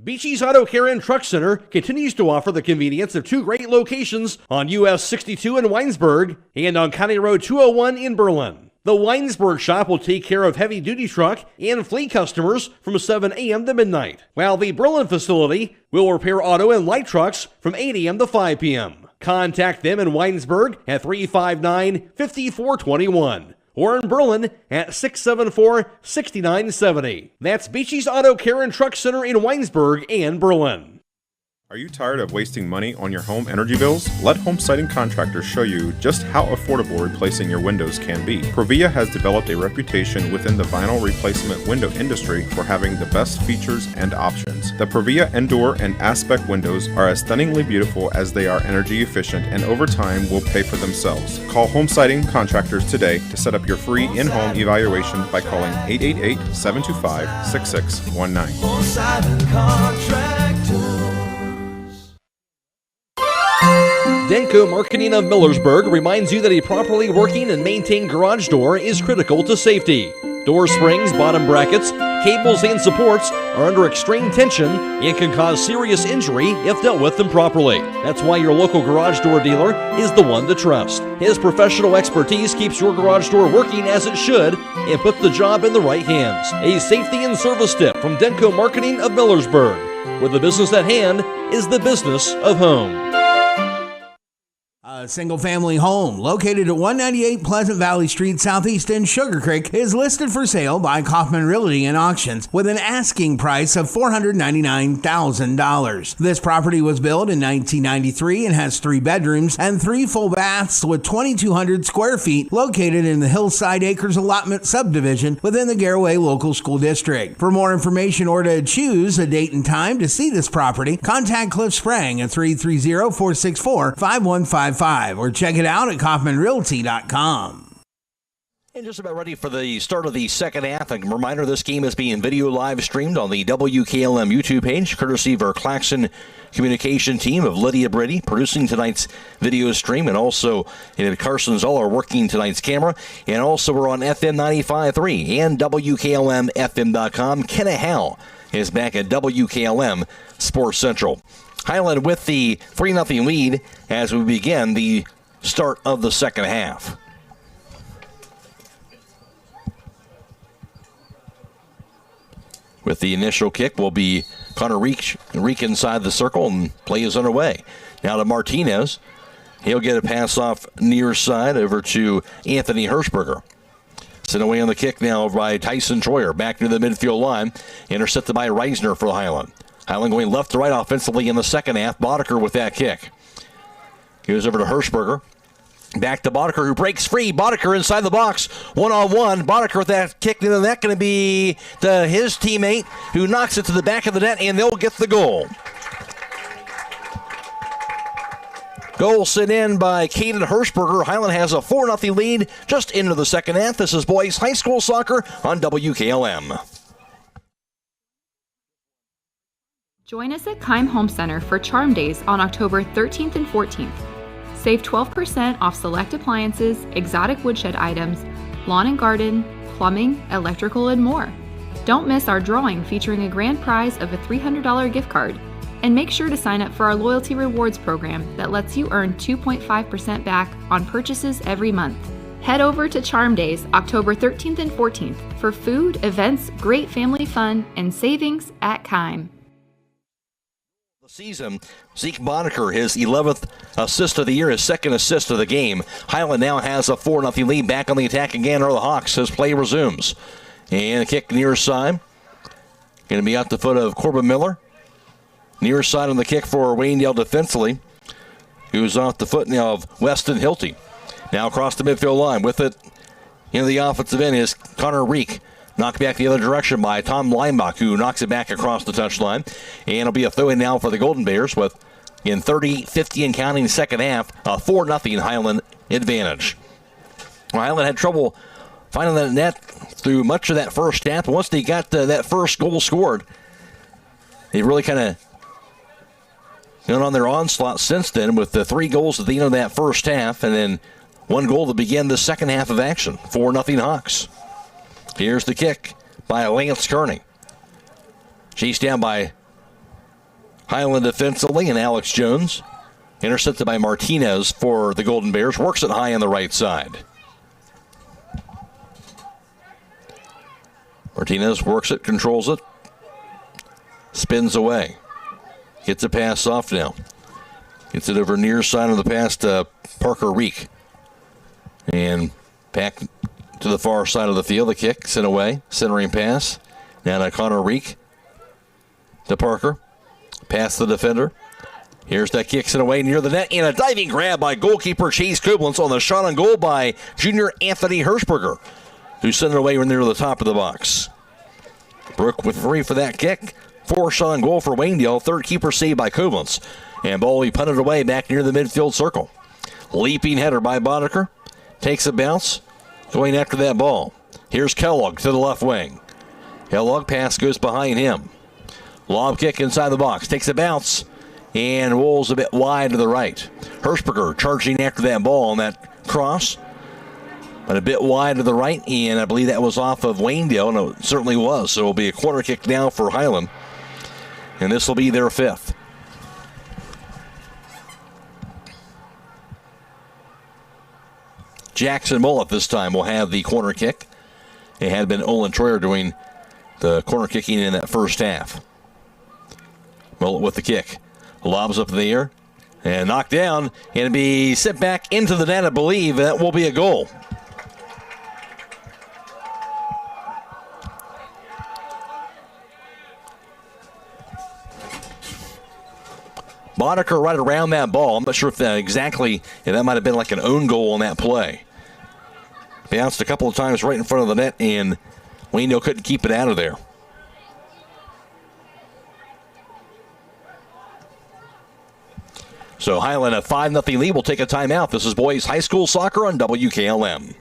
Beachy's Auto Care and Truck Center continues to offer the convenience of 2 great locations on US 62 in Winesburg and on County Road 201 in Berlin. The Winesburg shop will take care of heavy-duty truck and fleet customers from 7 a.m. to midnight, while the Berlin facility will repair auto and light trucks from 8 a.m. to 5 p.m. Contact them in Winesburg at 359-5421 or in Berlin at 674-6970. That's Beachy's Auto Care and Truck Center in Winesburg and Berlin. Are you tired of wasting money on your home energy bills? Let Home Siding Contractors show you just how affordable replacing your windows can be. Provia has developed a reputation within the vinyl replacement window industry for having the best features and options. The Provia Endure and Aspect windows are as stunningly beautiful as they are energy efficient, and over time will pay for themselves. Call Home Siding Contractors today to set up your free in-home evaluation by calling 888-725-6619. Home Siding Contractors. Denko Marketing of Millersburg reminds you that a properly working and maintained garage door is critical to safety. Door springs, bottom brackets, cables, and supports are under extreme tension and can cause serious injury if dealt with improperly. That's why your local garage door dealer is the one to trust. His professional expertise keeps your garage door working as it should and puts the job in the right hands. A safety and service tip from Denko Marketing of Millersburg, where the business at hand is the business of home. A single-family home located at 198 Pleasant Valley Street Southeast in Sugar Creek is listed for sale by Kaufman Realty and Auctions with an asking price of $499,000. This property was built in 1993 and has 3 bedrooms and 3 full baths with 2,200 square feet located in the Hillside Acres Allotment Subdivision within the Garaway Local School District. For more information or to choose a date and time to see this property, contact Cliff Sprang at 330-464-5155. Or check it out at KaufmanRealty.com. And just about ready for the start of the second half. A reminder, this game is being video live streamed on the WKLM YouTube page, courtesy of our Claxon communication team of Lydia, Brady, producing tonight's video stream, and also Carson, Zoller working tonight's camera. And also we're on FM 95.3 and WKLM-FM.com. Kenna Howell is back at WKLM Sports Central. Hiland with the 3-0 lead as we begin the start of the second half. With the initial kick will be Connor Reek inside the circle, and play is underway. Now to Martinez. He'll get a pass off near side over to Anthony Hirschberger. Sent away on the kick now by Tyson Troyer. Back near the midfield line. Intercepted by Reisner for Hiland. Hiland going left to right offensively in the second half. Boddicker with that kick. Goes over to Hirschberger. Back to Boddicker, who breaks free. Boddicker inside the box. One-on-one. Boddicker with that kick. And then that's going to be his teammate who knocks it to the back of the net, and they'll get the goal. Goal sent in by Caden Hirschberger. Hiland has a 4-0 lead just into the second half. This is boys high school soccer on WKLM. Join us at Keim Home Center for Charm Days on October 13th and 14th. Save 12% off select appliances, exotic woodshed items, lawn and garden, plumbing, electrical, and more. Don't miss our drawing featuring a grand prize of a $300 gift card. And make sure to sign up for our Loyalty Rewards program that lets you earn 2.5% back on purchases every month. Head over to Charm Days October 13th and 14th for food, events, great family fun, and savings at Keim. Season, Zeke Boddicker, his 11th assist of the year, his second assist of the game. Hiland now has a 4-0 lead. Back on the attack again are the Hawks as play resumes. And a kick near side. Going to be out the foot of Corbin Miller. Near side on the kick for Waynedale defensively, who's off the foot now of Weston Hilty. Now across the midfield line with it in the offensive end is Connor Reek. Knocked back the other direction by Tom Leinbach, who knocks it back across the touchline. And it'll be a throw-in now for the Golden Bears with, in 30, 50 and counting second half, a 4-0 Hiland advantage. Well, Hiland had trouble finding that net through much of that first half. But once they got that first goal scored, they really kind of gone on their onslaught since then with the 3 goals at the end of that first half and then 1 goal to begin the second half of action. 4-0 Hawks. Here's the kick by Lance Kearney. Chased down by Hiland defensively and Alex Jones. Intercepted by Martinez for the Golden Bears. Works it high on the right side. Martinez works it, controls it, spins away. Gets a pass off now. Gets it over near side of the pass to Parker Reek. And back to the far side of the field. The kick sent away. Centering pass. Now to Connor Reek. To Parker. Past the defender. Here's that kick sent away near the net. And a diving grab by goalkeeper Chase Kublins on the shot on goal by junior Anthony Hirschberger, who sent it away near the top of the box. Brook with 3 for that kick. 4 shot on goal for Waynedale. Third keeper saved by Kublins. And ball he punted away back near the midfield circle. Leaping header by Boddicker. Takes a bounce. Going after that ball. Here's Kellogg to the left wing. Kellogg pass goes behind him. Lob kick inside the box. Takes a bounce. And rolls a bit wide to the right. Hirschberger charging after that ball on that cross. But a bit wide to the right. And I believe that was off of Waynedale. No, it certainly was. So it'll be a corner kick now for Hiland. And this will be their 5th. Jackson Mullet this time will have the corner kick. It had been Olin Troyer doing the corner kicking in that first half. Mullet with the kick. Lobs up in the air and knocked down and be sent back into the net, I believe. That will be a goal. Boddicker right around that ball. I'm not sure if that exactly, that might have been like an own goal on that play. Bounced a couple of times right in front of the net, and Waynedale couldn't keep it out of there. So Hiland a 5-0 lead will take a timeout. This is boys high school soccer on WKLM.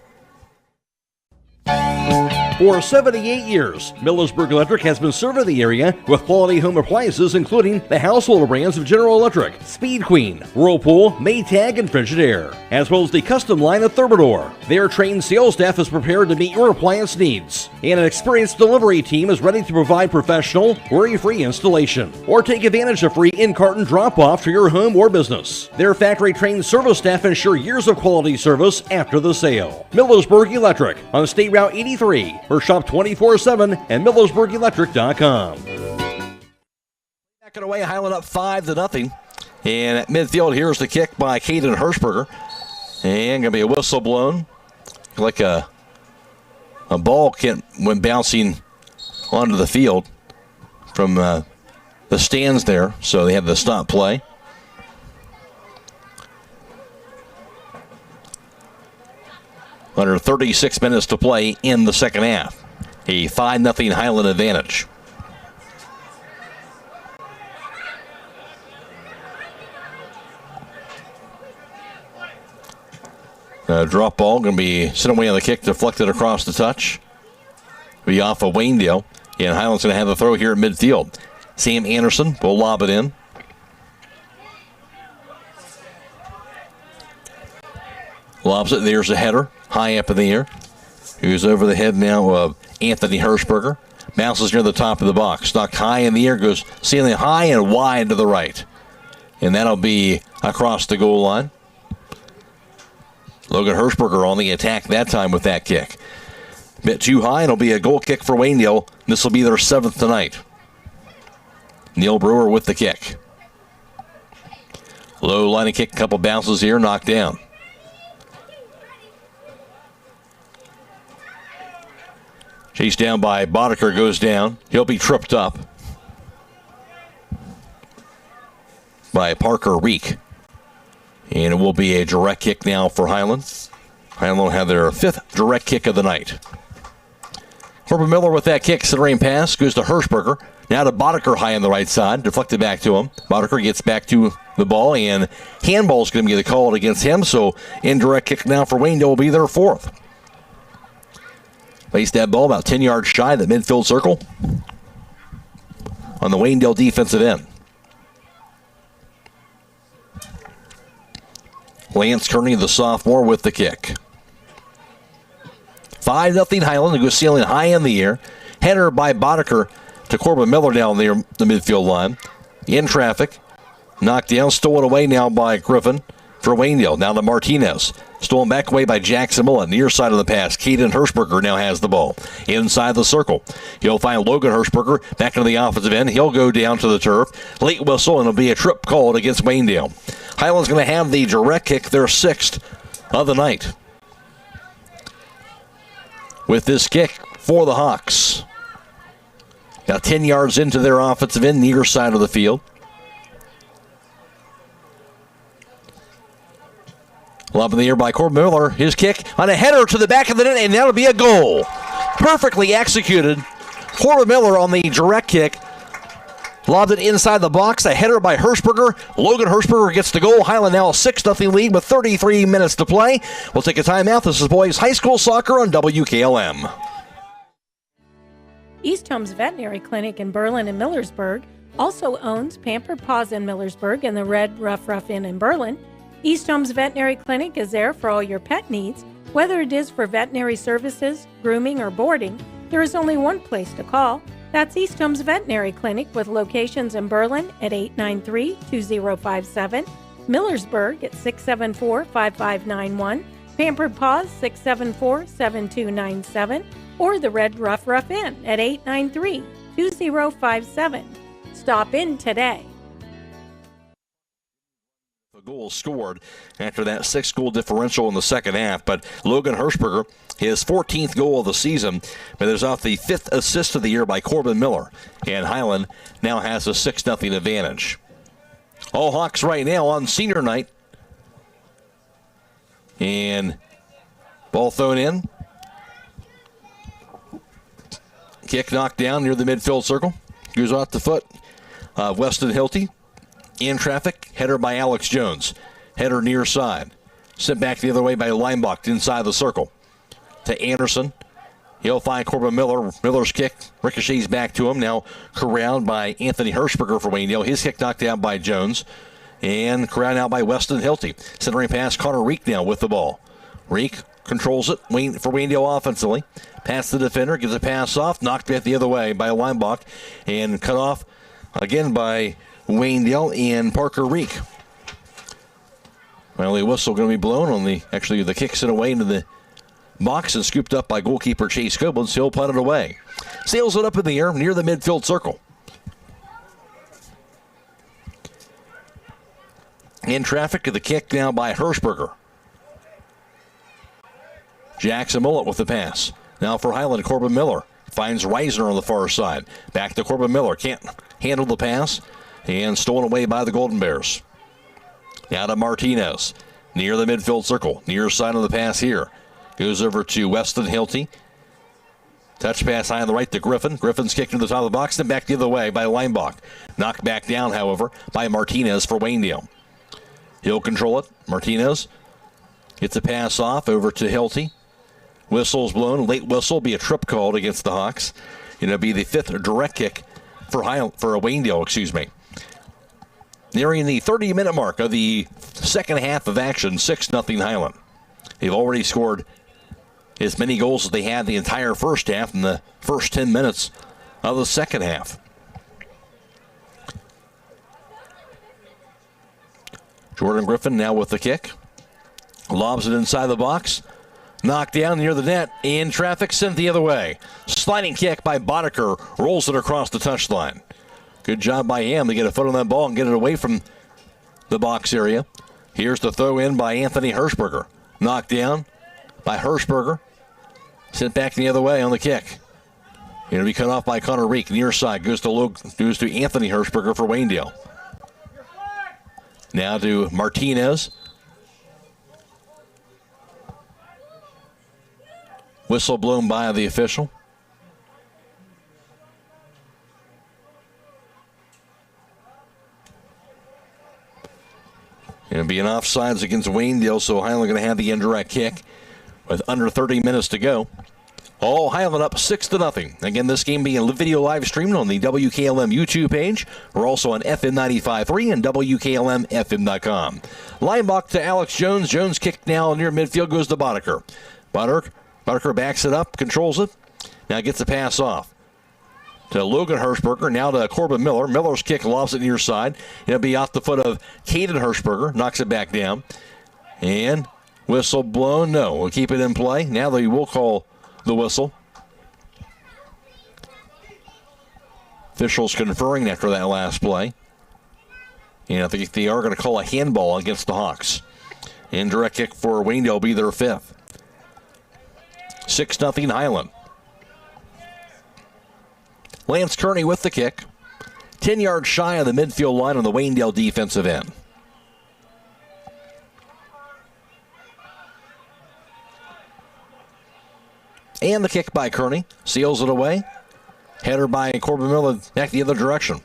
For 78 years, Millersburg Electric has been serving the area with quality home appliances, including the household brands of General Electric, Speed Queen, Whirlpool, Maytag, and Frigidaire, as well as the custom line of Thermador. Their trained sales staff is prepared to meet your appliance needs, and an experienced delivery team is ready to provide professional, worry-free installation, or take advantage of free in-carton drop-off to your home or business. Their factory-trained service staff ensure years of quality service after the sale. Millersburg Electric on State Route 83. Or shop 24/7 at MillersburgElectric.com. Back and away, Hiland up 5-0. And at midfield, here's the kick by Caden Hirschberger. And going to be a whistle blown. Like a ball went bouncing onto the field from the stands there. So they had the stop play. Under 36 minutes to play in the second half. A 5-0 Hiland advantage. Drop ball going to be sent away on the kick, deflected across the touch. Be off of Waynedale. And Hiland's going to have the throw here at midfield. Sam Anderson will lob it in. Lobs it. There's a header. High up in the air. Who's over the head now of Anthony Hirschberger. Bounces near the top of the box. Knocked high in the air. Goes sailing high and wide to the right. And that'll be across the goal line. Logan Hirschberger on the attack that time with that kick. Bit too high. It'll be a goal kick for Waynedale. This will be their 7th tonight. Neil Brewer with the kick. Low line of kick. Couple bounces here. Knocked down. Chased down by Boddicker, goes down. He'll be tripped up by Parker Reek. And it will be a direct kick now for Hiland. Hiland will have their 5th direct kick of the night. Corbin Miller with that kick, centering pass, goes to Hirschberger. Now to Boddicker high on the right side, deflected back to him. Boddicker gets back to the ball, and handball's going to be the call against him. So indirect kick now for Waynedale will be their 4th. Placed that ball about 10 yards shy of the midfield circle on the Waynedale defensive end. Lance Kearney, the sophomore, with the kick. 5-0 Hiland, who goes sailing high in the air. Header by Boddicker to Corbin Miller down near the midfield line. In traffic. Knocked down, stolen away now by Griffin for Waynedale. Now to Martinez. Stolen back away by Jackson Mullet. Near side of the pass. Caden Hirschberger now has the ball. Inside the circle. He'll find Logan Hirschberger back into the offensive end. He'll go down to the turf. Late whistle, and it'll be a trip called against Waynedale. Hiland's going to have the direct kick, their 6th of the night. With this kick for the Hawks. Now 10 yards into their offensive end, near side of the field. Lob in the air by Corbin Miller. His kick on a header to the back of the net, and that'll be a goal. Perfectly executed. Corbin Miller on the direct kick. Lobbed it inside the box. A header by Hirschberger. Logan Hirschberger gets the goal. Hiland now a 6-0 lead with 33 minutes to play. We'll take a timeout. This is boys high school soccer on WKLM. East Home's Veterinary Clinic in Berlin and Millersburg also owns Pampered Paws in Millersburg and the Red Rough Inn in Berlin. East Home's Veterinary Clinic is there for all your pet needs. Whether it is for veterinary services, grooming, or boarding, there is only one place to call. That's East Home's Veterinary Clinic with locations in Berlin at 893-2057, Millersburg at 674-5591, Pampered Paws 674-7297, or the Red Rough Inn at 893-2057. Stop in today. Goal scored after that 6-goal differential in the second half, but Logan Hirschberger, his 14th goal of the season, but there's off the 5th assist of the year by Corbin Miller, and Hiland now has a 6-0 advantage. All Hawks right now on senior night, and ball thrown in, kick knocked down near the midfield circle, goes off the foot of Weston Hilty. In traffic, header by Alex Jones. Header near side. Sent back the other way by Leinbach inside the circle. To Anderson. He'll find Corbin Miller. Miller's kick ricochets back to him. Now corralled by Anthony Hirschberger for Waynedale. His kick knocked out by Jones. And corralled out by Weston Hilty. Centering pass, Connor Reek now with the ball. Reek controls it for Waynedale offensively. Past the defender, gives a pass off. Knocked back the other way by Leinbach. And cut off again by Waynedale and Parker Reek. Well, the whistle going to be blown on the kick sent away into the box and scooped up by goalkeeper Chase Koblenz. He'll punt it away. Sails it up in the air near the midfield circle. In traffic, the kick now by Hirschberger. Jackson Mullet with the pass. Now for Hiland, Corbin Miller. Finds Reisner on the far side. Back to Corbin Miller. Can't handle the pass. And stolen away by the Golden Bears. Now to Martinez. Near the midfield circle. Near side of the pass here. Goes over to Weston Hilty. Touch pass high on the right to Griffin. Griffin's kicked to the top of the box. Then back the other way by Leinbach. Knocked back down, however, by Martinez for Waynedale. He'll control it. Martinez gets a pass off over to Hilty. Whistle's blown. Late whistle. Be a trip called against the Hawks. It'll be the 5th direct kick for Waynedale, Nearing the 30-minute mark of the second half of action, 6-0 Hiland. They've already scored as many goals as they had the entire first half in the first 10 minutes of the second half. Jordan Griffin now with the kick. Lobs it inside the box. Knocked down near the net. In traffic, sent the other way. Sliding kick by Boddicker. Rolls it across the touchline. Good job by him to get a foot on that ball and get it away from the box area. Here's the throw in by Anthony Hirschberger. Knocked down by Hirschberger. Sent back the other way on the kick. It'll be cut off by Connor Reek. Near side goes to Anthony Hirschberger for Waynedale. Now to Martinez. Whistle blown by the official. It'll be an offsides against Waynedale, so Hiland going to have the indirect kick with under 30 minutes to go. All Hiland up 6-0. Again, this game being video live streamed on the WKLM YouTube page. We're also on FM 95.3 and WKLM-FM.com. Leinbach to Alex Jones. Jones kicked now near midfield, goes to Boddicker. Boddicker backs it up, controls it. Now gets the pass off to Logan Hirschberger, now to Corbin Miller. Miller's kick lobs it near side. It'll be off the foot of Caden Hirschberger, knocks it back down. And Whistle blown? No. We'll keep it in play. Now they will call the whistle. Officials conferring after that last play. And I think they are going to call a handball against the Hawks. Indirect kick for Waynedale will be their 5th. 6-0 Hiland. Lance Kearney with the kick. 10 yards shy of the midfield line on the Waynedale defensive end. And the kick by Kearney. Seals it away. Header by Corbin Miller back the other direction.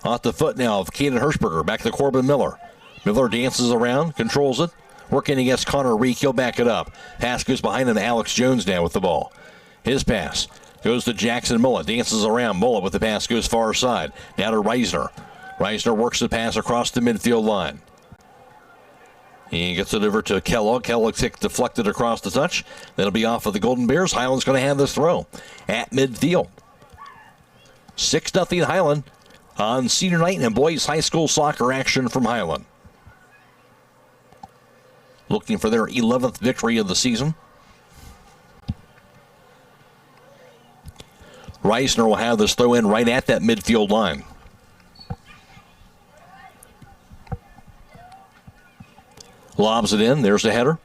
Off the foot now of Caden Hirschberger. Back to Corbin Miller. Miller dances around, controls it. Working against Connor Reek. He'll back it up. Pass goes behind him to Alex Jones now with the ball. His pass goes to Jackson Mullet. Dances around. Mullet with the pass goes far side. Now to Reisner. Reisner works the pass across the midfield line. He gets it over to Kellogg. Kellogg deflected across the touch. That'll be off of the Golden Bears. Hiland's going to have this throw at midfield. 6-0 Hiland on senior night and boys high school soccer action from Hiland. Looking for their 11th victory of the season. Reisner will have this throw in right at that midfield line. Lobs it in. There's the header.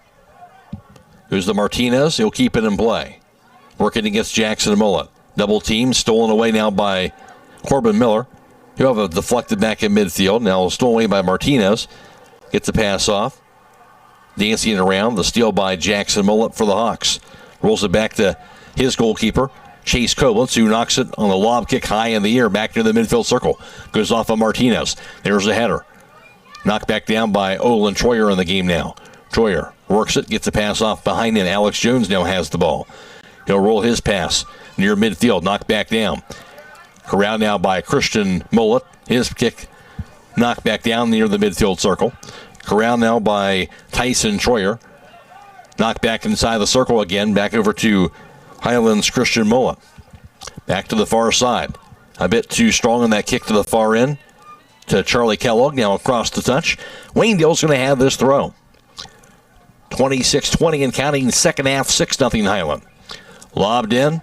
Goes to Martinez. He'll keep it in play. Working against Jackson Mullet. Double team. Stolen away now by Corbin Miller. He'll have a deflected back in midfield. Now stolen away by Martinez. Gets the pass off. Dancing around. The steal by Jackson Mullet for the Hawks. Rolls it back to his goalkeeper, Chase Koblenz, who knocks it on a lob kick high in the air back near the midfield circle. Goes off of Martinez. There's the header. Knocked back down by Olin Troyer in the game now. Troyer works it, gets the pass off behind him. Alex Jones now has the ball. He'll roll his pass near midfield, knocked back down. Corralled now by Christian Mullet. His kick knocked back down near the midfield circle. Corralled now by Tyson Troyer. Knocked back inside the circle again. Back over to Highland's Christian Mullet. Back to the far side. A bit too strong on that kick to the far end. To Charlie Kellogg, now across the touch. Waynedale's going to have this throw. 26-20 and counting, second half, 6-0 Hiland. Lobbed in.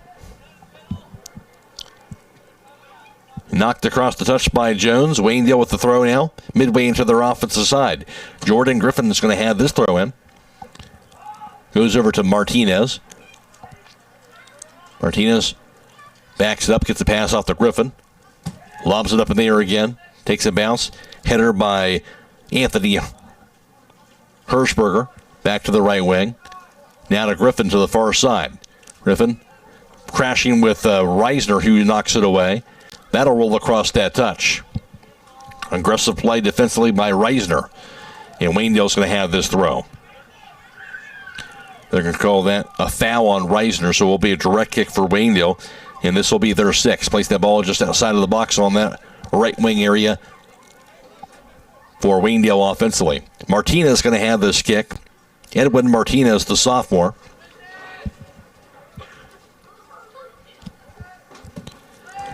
Knocked across the touch by Jones. Waynedale with the throw now, midway into their offensive side. Jordan Griffin is going to have this throw in. Goes over to Martinez. Martinez backs it up, gets the pass off to Griffin. Lobs it up in the air again. Takes a bounce. Header by Anthony Hirschberger. Back to the right wing. Now to Griffin to the far side. Griffin crashing with Reisner, who knocks it away. That'll roll across that touch. Aggressive play defensively by Reisner. And Waynedale's going to have this throw. They're going to call that a foul on Reisner, so it will be a direct kick for Waynedale. And this will be their 6th. Place that ball just outside of the box on that right wing area for Waynedale offensively. Martinez is going to have this kick. Edwin Martinez, the sophomore.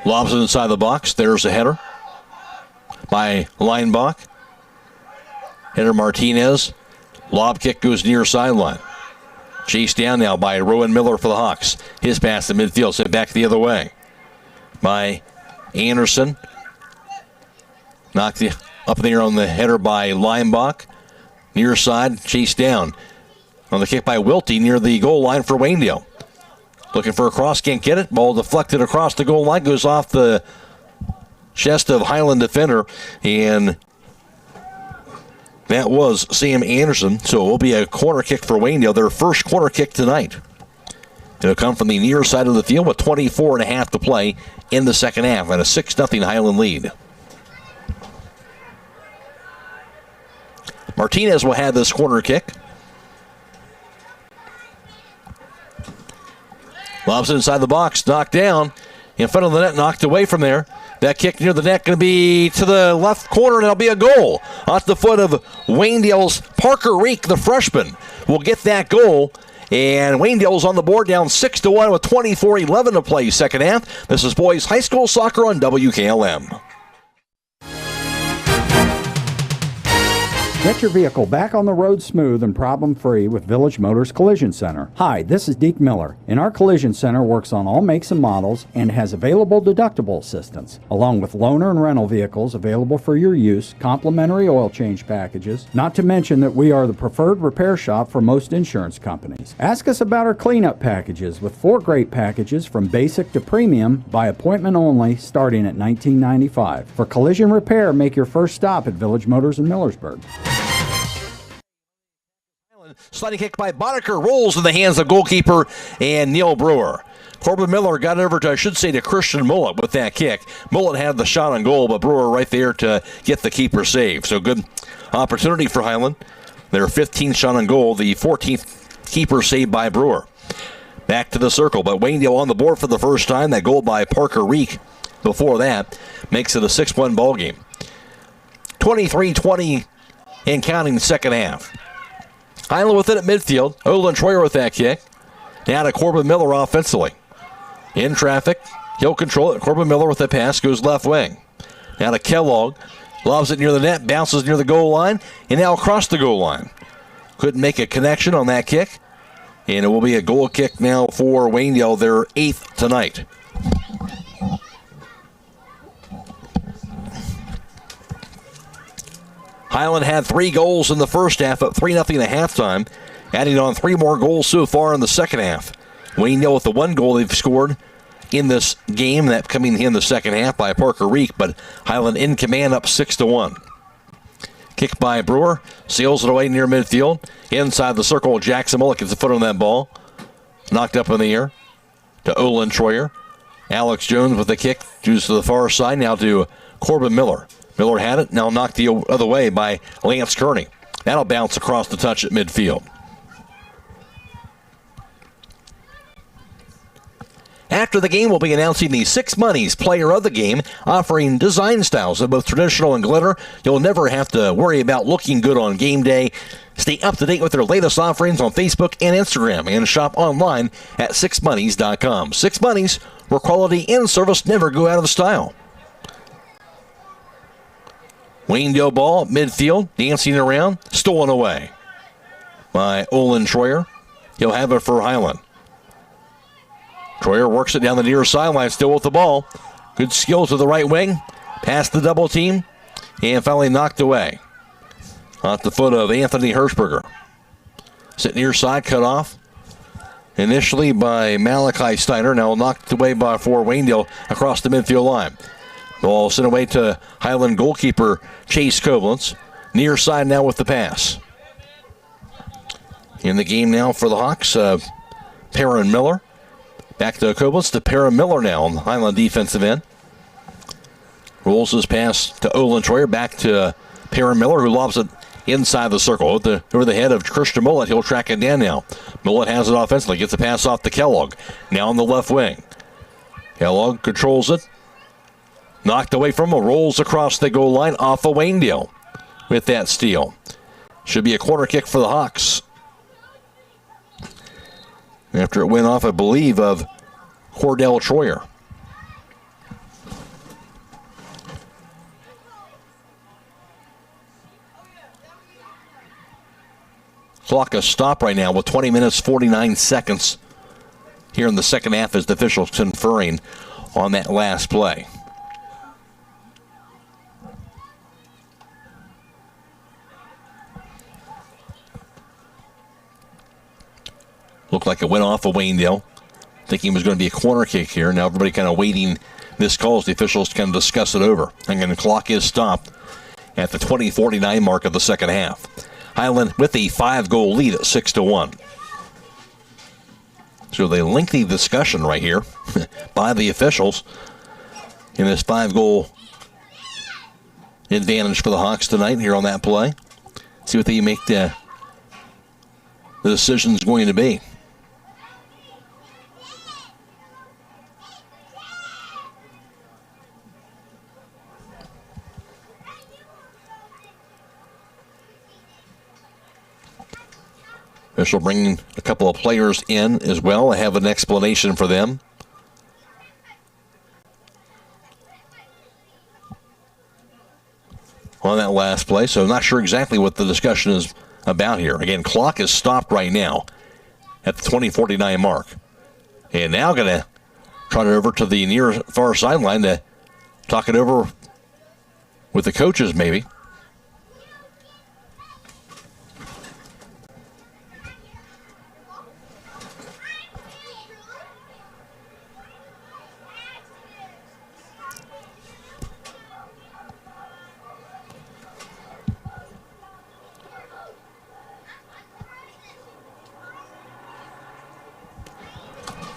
Lobs it inside the box. There's a header by Leinbach. Header Martinez. Lob kick goes near sideline. Chased down now by Rowan Miller for the Hawks. His pass to midfield, sent back the other way by Anderson. Knocked up in the air on the header by Leinbach. Near side, chased down. On the kick by Welty near the goal line for Waynedale. Looking for a cross, can't get it. Ball deflected across the goal line, goes off the chest of Hiland defender, and that was Sam Anderson. So it will be a corner kick for Waynedale, their first corner kick tonight. It'll come from the near side of the field with 24.5 to play in the second half, and a 6-0 Hiland lead. Martinez will have this corner kick. Lobs it inside the box, knocked down. In front of the net, knocked away from there. That kick near the net going to be to the left corner, and it'll be a goal. Off the foot of Waynedale's Parker Reek, the freshman, will get that goal. And Waynedale's on the board, down 6-1 with 24:11 to play second half. This is boys high school soccer on WKLM. Get your vehicle back on the road smooth and problem-free with Village Motors Collision Center. Hi, this is Deke Miller, and our Collision Center works on all makes and models and has available deductible assistance, along with loaner and rental vehicles available for your use, complimentary oil change packages, not to mention that we are the preferred repair shop for most insurance companies. Ask us about our cleanup packages with 4 great packages from basic to premium by appointment only starting at $19.95. For collision repair, make your first stop at Village Motors in Millersburg. Sliding kick by Boddicker rolls in the hands of goalkeeper and Neil Brewer. Corbin Miller got over to Christian Mullet with that kick. Mullet had the shot on goal, but Brewer right there to get the keeper save. So good opportunity for Hiland. Their 15th shot on goal, the 14th keeper saved by Brewer. Back to the circle, but Waynedale on the board for the first time. That goal by Parker Reek before that makes it a 6-1 ball game. 23-20 and counting the second half. Hiland with it at midfield. Olin Troyer with that kick. Now to Corbin Miller offensively. In traffic. He'll control it. Corbin Miller with the pass goes left wing. Now to Kellogg. Lobs it near the net. Bounces near the goal line. And now across the goal line. Couldn't make a connection on that kick. And it will be a goal kick now for Waynedale, their 8th tonight. Hiland had 3 goals in the first half, up 3-0 at halftime, adding on 3 more goals so far in the second half. Waynedale with the 1 goal they've scored in this game, that coming in the second half by Parker Reek, but Hiland in command up 6-1. Kick by Brewer, sails it away near midfield. Inside the circle, Jackson Mullet gets a foot on that ball. Knocked up in the air to Olin Troyer. Alex Jones with the kick, goes to the far side, now to Corbin Miller. Miller had it, now knocked the other way by Lance Kearney. That'll bounce across the touch at midfield. After the game, we'll be announcing the Six Monies Player of the Game, offering design styles of both traditional and glitter. You'll never have to worry about looking good on game day. Stay up to date with their latest offerings on Facebook and Instagram, and shop online at sixmonies.com. Six Monies, where quality and service never go out of style. Waynedale ball, midfield, dancing around, stolen away by Olin Troyer. He'll have it for Hiland. Troyer works it down the near sideline, still with the ball. Good skill to the right wing, past the double team, and finally knocked away. Off the foot of Anthony Hirschberger. Sit near side, cut off. Initially by Malachi Steiner, now knocked away by Waynedale across the midfield line. Ball sent away to Hiland goalkeeper Chase Koblenz. Near side now with the pass. In the game now for the Hawks, Perrin Miller. Back to Koblenz to Perrin Miller now on the Hiland defensive end. Rolls his pass to Olin Troyer. Back to Perrin Miller, who lobs it inside the circle. Over the head of Christian Mullet. He'll track it down now. Mullet has it offensively. Gets the pass off to Kellogg. Now on the left wing. Kellogg controls it. Knocked away from him, rolls across the goal line off of Waynedale with that steal. Should be a corner kick for the Hawks. After it went off, I believe, of Cordell Troyer. Clock a stop right now with 20 minutes, 49 seconds here in the second half as the officials conferring on that last play. Looked like it went off of Waynedale. Thinking it was going to be a corner kick here. Now everybody kind of waiting this call as the officials kind of discuss it over. And the clock is stopped at the 20:49 mark of the second half. Hiland with a 5-goal lead at 6-1. So the lengthy discussion right here by the officials in this 5-goal advantage for the Hawks tonight here on that play. See what they make the decision's going to be. Official bringing a couple of players in as well. I have an explanation for them. on that last play, so I'm not sure exactly what the discussion is about here. Again, clock is stopped right now at the 20:49 mark. And now going to trot it over to the near far sideline to talk it over with the coaches maybe.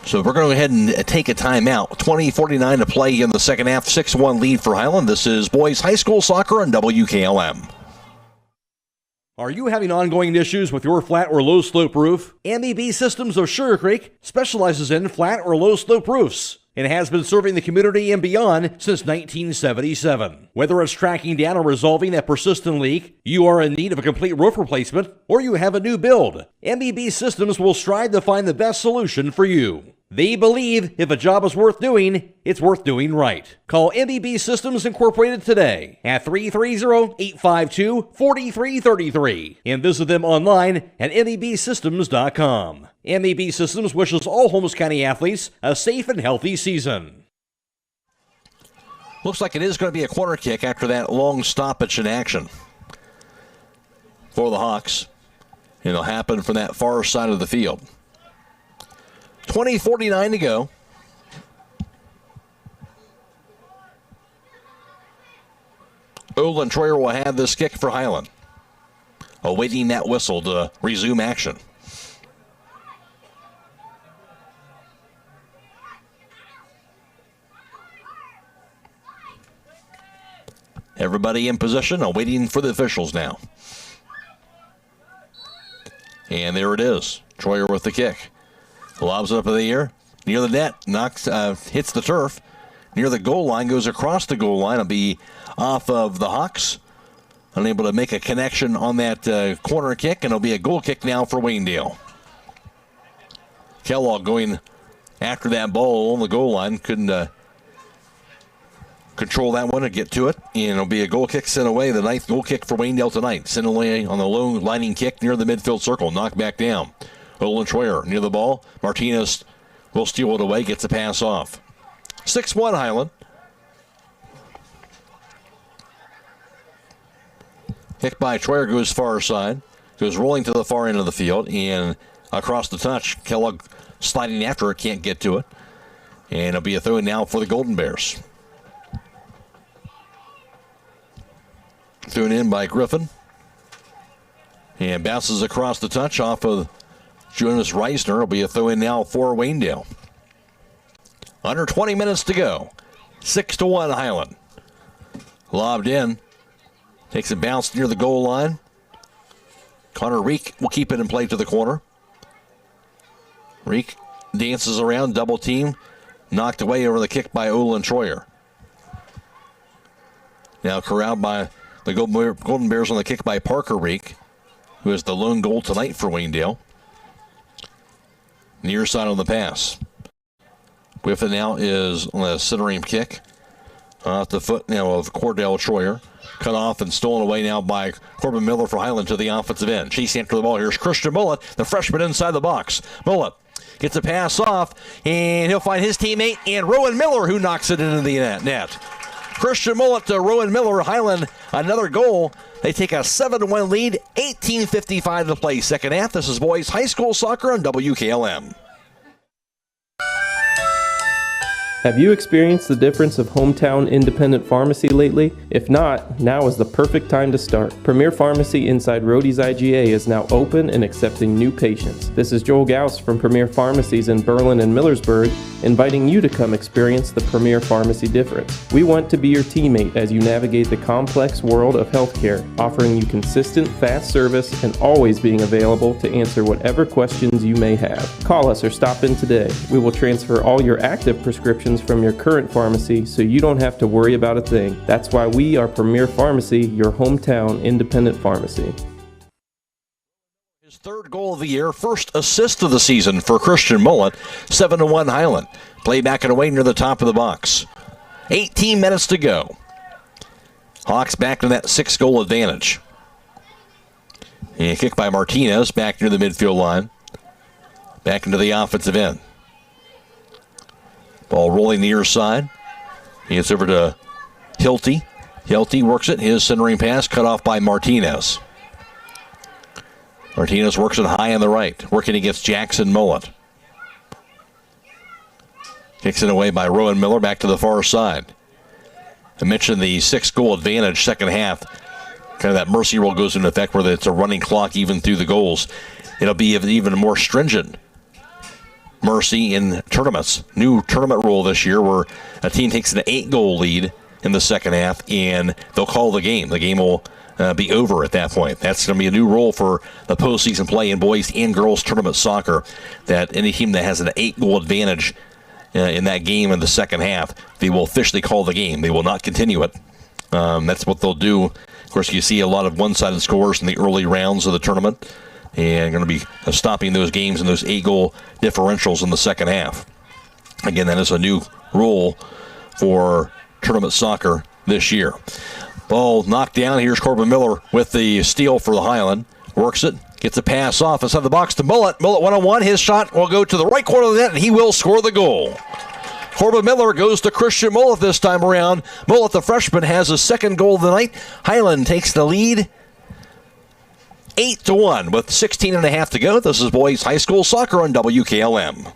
So we're going to go ahead and take a timeout. 20:49 to play in the second half. 6-1 lead for Hiland. This is boys high school soccer on WKLM. Are you having ongoing issues with your flat or low slope roof? MEB Systems of Sugar Creek specializes in flat or low slope roofs and has been serving the community and beyond since 1977. Whether it's tracking down or resolving a persistent leak, you are in need of a complete roof replacement, or you have a new build, MEB Systems will strive to find the best solution for you. They believe if a job is worth doing, it's worth doing right. Call MEB Systems Incorporated today at 330-852-4333 and visit them online at mebsystems.com. MEB Systems wishes all Holmes County athletes a safe and healthy season. Looks like it is going to be a corner kick after that long stoppage in action for the Hawks. It'll happen from that far side of the field. 20:49 to go. Olin Troyer will have this kick for Hiland, awaiting that whistle to resume action. Everybody in position, awaiting for the officials now. And there it is. Troyer with the kick. Lobs it up in the air, near the net, hits the turf, near the goal line, goes across the goal line. It'll be off of the Hawks, unable to make a connection on that corner kick, and it'll be a goal kick now for Waynedale. Kellogg going after that ball on the goal line, couldn't control that one and get to it, and it'll be a goal kick sent away, the 9th goal kick for Waynedale tonight. Sent away on the low lining kick near the midfield circle, knocked back down. Olin Troyer near the ball. Martinez will steal it away, gets a pass off. 6-1 Hiland. Kick by Troyer goes far side. Goes rolling to the far end of the field and across the touch. Kellogg sliding after it, can't get to it. And it'll be a throw in now for the Golden Bears. Thrown in by Griffin. And bounces across the touch off of Jonas Reisner. Will be a throw in now for Waynedale. Under 20 minutes to go. 6-1 Hiland. Lobbed in. Takes a bounce near the goal line. Connor Reek will keep it in play to the corner. Reek dances around, double team. Knocked away over the kick by Olin Troyer. Now corralled by the Golden Bears on the kick by Parker Reek, who has the lone goal tonight for Waynedale. Near side on the pass. With it now is on a centering kick. Off the foot now of Cordell Troyer. Cut off and stolen away now by Corbin Miller for Hiland to the offensive end. Chasing after the ball. Here's Christian Mullet, the freshman inside the box. Mullet gets a pass off, and he'll find his teammate and Rowan Miller, who knocks it into the net. Christian Mullet to Rowan Miller. Hiland, another goal. They take a 7-1 lead, 18:55 to play second half. This is boys high school soccer on WKLM. Have you experienced the difference of hometown independent pharmacy lately? If not, now is the perfect time to start. Premier Pharmacy inside Rhodey's IGA is now open and accepting new patients. This is Joel Gauss from Premier Pharmacies in Berlin and Millersburg, inviting you to come experience the Premier Pharmacy difference. We want to be your teammate as you navigate the complex world of healthcare, offering you consistent, fast service and always being available to answer whatever questions you may have. Call us or stop in today. We will transfer all your active prescriptions from your current pharmacy so you don't have to worry about a thing. That's why we are Premier Pharmacy, your hometown independent pharmacy. His third goal of the year, first assist of the season for Christian Mullet. 7-1 Hiland. Play back and away near the top of the box. 18 minutes to go. Hawks back to that 6-goal advantage. And kick by Martinez back near the midfield line. Back into the offensive end. Ball rolling near side. He gets over to Hilty. Hilty works it. His centering pass cut off by Martinez. Martinez works it high on the right, working against Jackson Mullet. Kicks it away by Rowan Miller back to the far side. I mentioned the 6-goal advantage second half. Kind of that mercy rule goes into effect where it's a running clock even through the goals. It'll be even more stringent mercy in tournaments. New tournament rule this year where a team takes an 8-goal lead in the second half and they'll call the game. The game will be over at that point. That's going to be a new rule for the postseason play in boys and girls tournament soccer, that any team that has an 8-goal advantage in that game in the second half, they will officially call the game. They will not continue it. That's what they'll do. Of course, you see a lot of one-sided scores in the early rounds of the tournament, and going to be stopping those games and those 8-goal differentials in the second half. Again, that is a new rule for tournament soccer this year. Ball knocked down. Here's Corbin Miller with the steal for the Hiland. Works it. Gets a pass off inside the box to Mullet. Mullet one-on-one. His shot will go to the right corner of the net, and he will score the goal. Corbin Miller goes to Christian Mullet this time around. Mullet, the freshman, has his second goal of the night. Hiland takes the lead 8-1 with 16.5 to go. This is boys high school soccer on WKLM.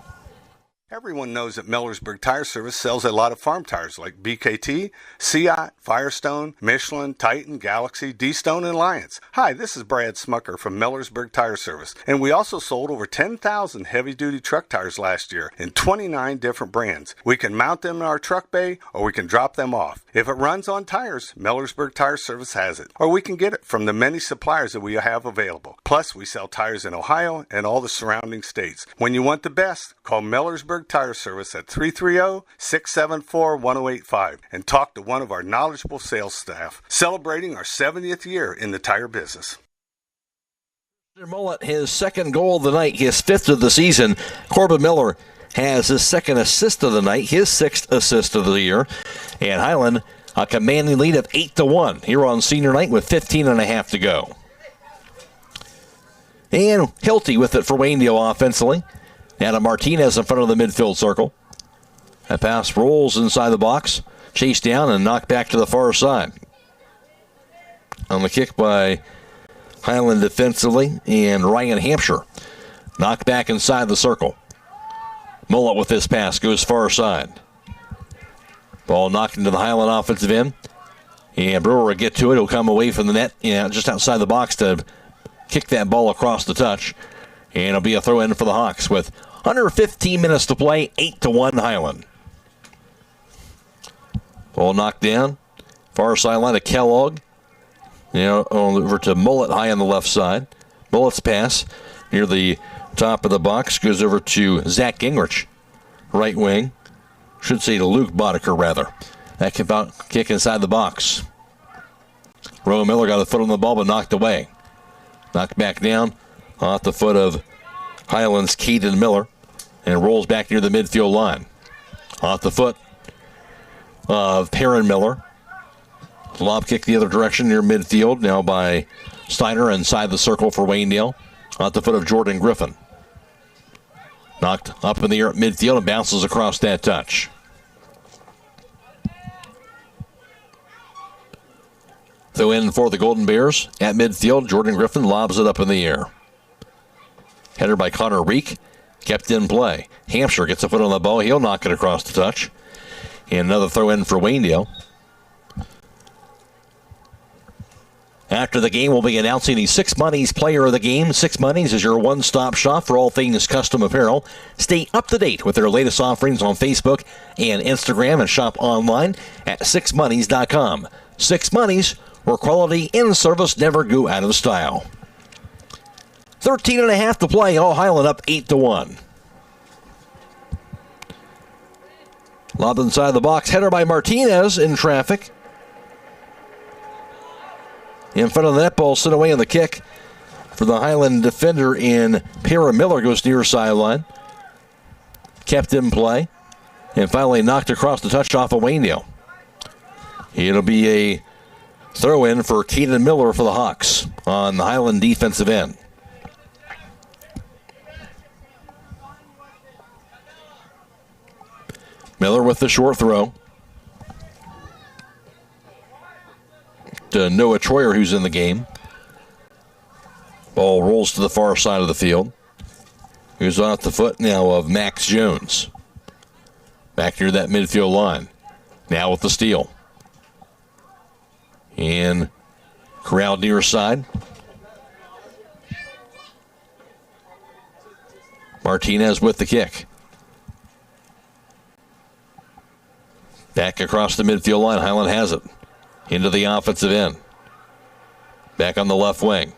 Everyone knows that Millersburg Tire Service sells a lot of farm tires like BKT, Seat, Firestone, Michelin, Titan, Galaxy, D-Stone, and Lions. Hi, this is Brad Smucker from Millersburg Tire Service, and we also sold over 10,000 heavy-duty truck tires last year in 29 different brands. We can mount them in our truck bay, or we can drop them off. If it runs on tires, Millersburg Tire Service has it, or we can get it from the many suppliers that we have available. Plus, we sell tires in Ohio and all the surrounding states. When you want the best, call Millersburg Tire Service at 330-674-1085 and talk to one of our knowledgeable sales staff, celebrating our 70th year in the tire business. Mullet, his second goal of the night, his 5th of the season. Corbin Miller has his second assist of the night, his 6th assist of the year. And Hiland, a commanding lead of 8-1 here on senior night with 15.5 to go. And Hilty with it for Waynedale offensively. Adam Martinez in front of the midfield circle. That pass rolls inside the box, chased down and knocked back to the far side. On the kick by Hiland defensively, and Ryan Hampshire knocked back inside the circle. Mullet with this pass goes far side. Ball knocked into the Hiland offensive end. And Brewer will get to it. He'll come away from the net, just outside the box to kick that ball across the touch. And it'll be a throw in for the Hawks with under 15 minutes to play, 8-1 Hiland. Ball knocked down. Far sideline to Kellogg. Over to Mullet high on the left side. Mullet's pass near the top of the box goes over to Zach Gingrich, right wing. Should say to Luke Boddicker, rather. That kick inside the box. Rowan Miller got a foot on the ball, but knocked away. Knocked back down off the foot of Highland's Caden Miller and rolls back near the midfield line. Off the foot of Perrin Miller. Lob kick the other direction near midfield, now by Steiner inside the circle for Waynedale. Off the foot of Jordan Griffin. Knocked up in the air at midfield and bounces across that touch. Throw in for the Golden Bears at midfield. Jordan Griffin lobs it up in the air. Header by Connor Reek. Kept in play. Hampshire gets a foot on the ball. He'll knock it across the touch. And another throw in for Waynedale. After the game, we'll be announcing the Six Monies Player of the Game. Six Monies is your one-stop shop for all things custom apparel. Stay up to date with their latest offerings on Facebook and Instagram, and shop online at sixmonies.com. Six Monies, where quality and service never go out of style. 13.5 to play. All Hiland up 8-1. Lob inside the box. Header by Martinez in traffic. In front of the net, ball sent away on the kick for the Hiland defender in Perrin Miller. Goes near sideline. Kept in play. And finally knocked across the touch off of Waynedale. It'll be a Throw in for Keaton Miller for the Hawks on the Hiland defensive end. Miller with the short throw to Noah Troyer, who's in the game. Ball rolls to the far side of the field. Who's off the foot now of Max Jones. Back near that midfield line. Now with the steal. And corral near side. Martinez with the kick. Back across the midfield line. Hiland has it. Into the offensive end. Back on the left wing.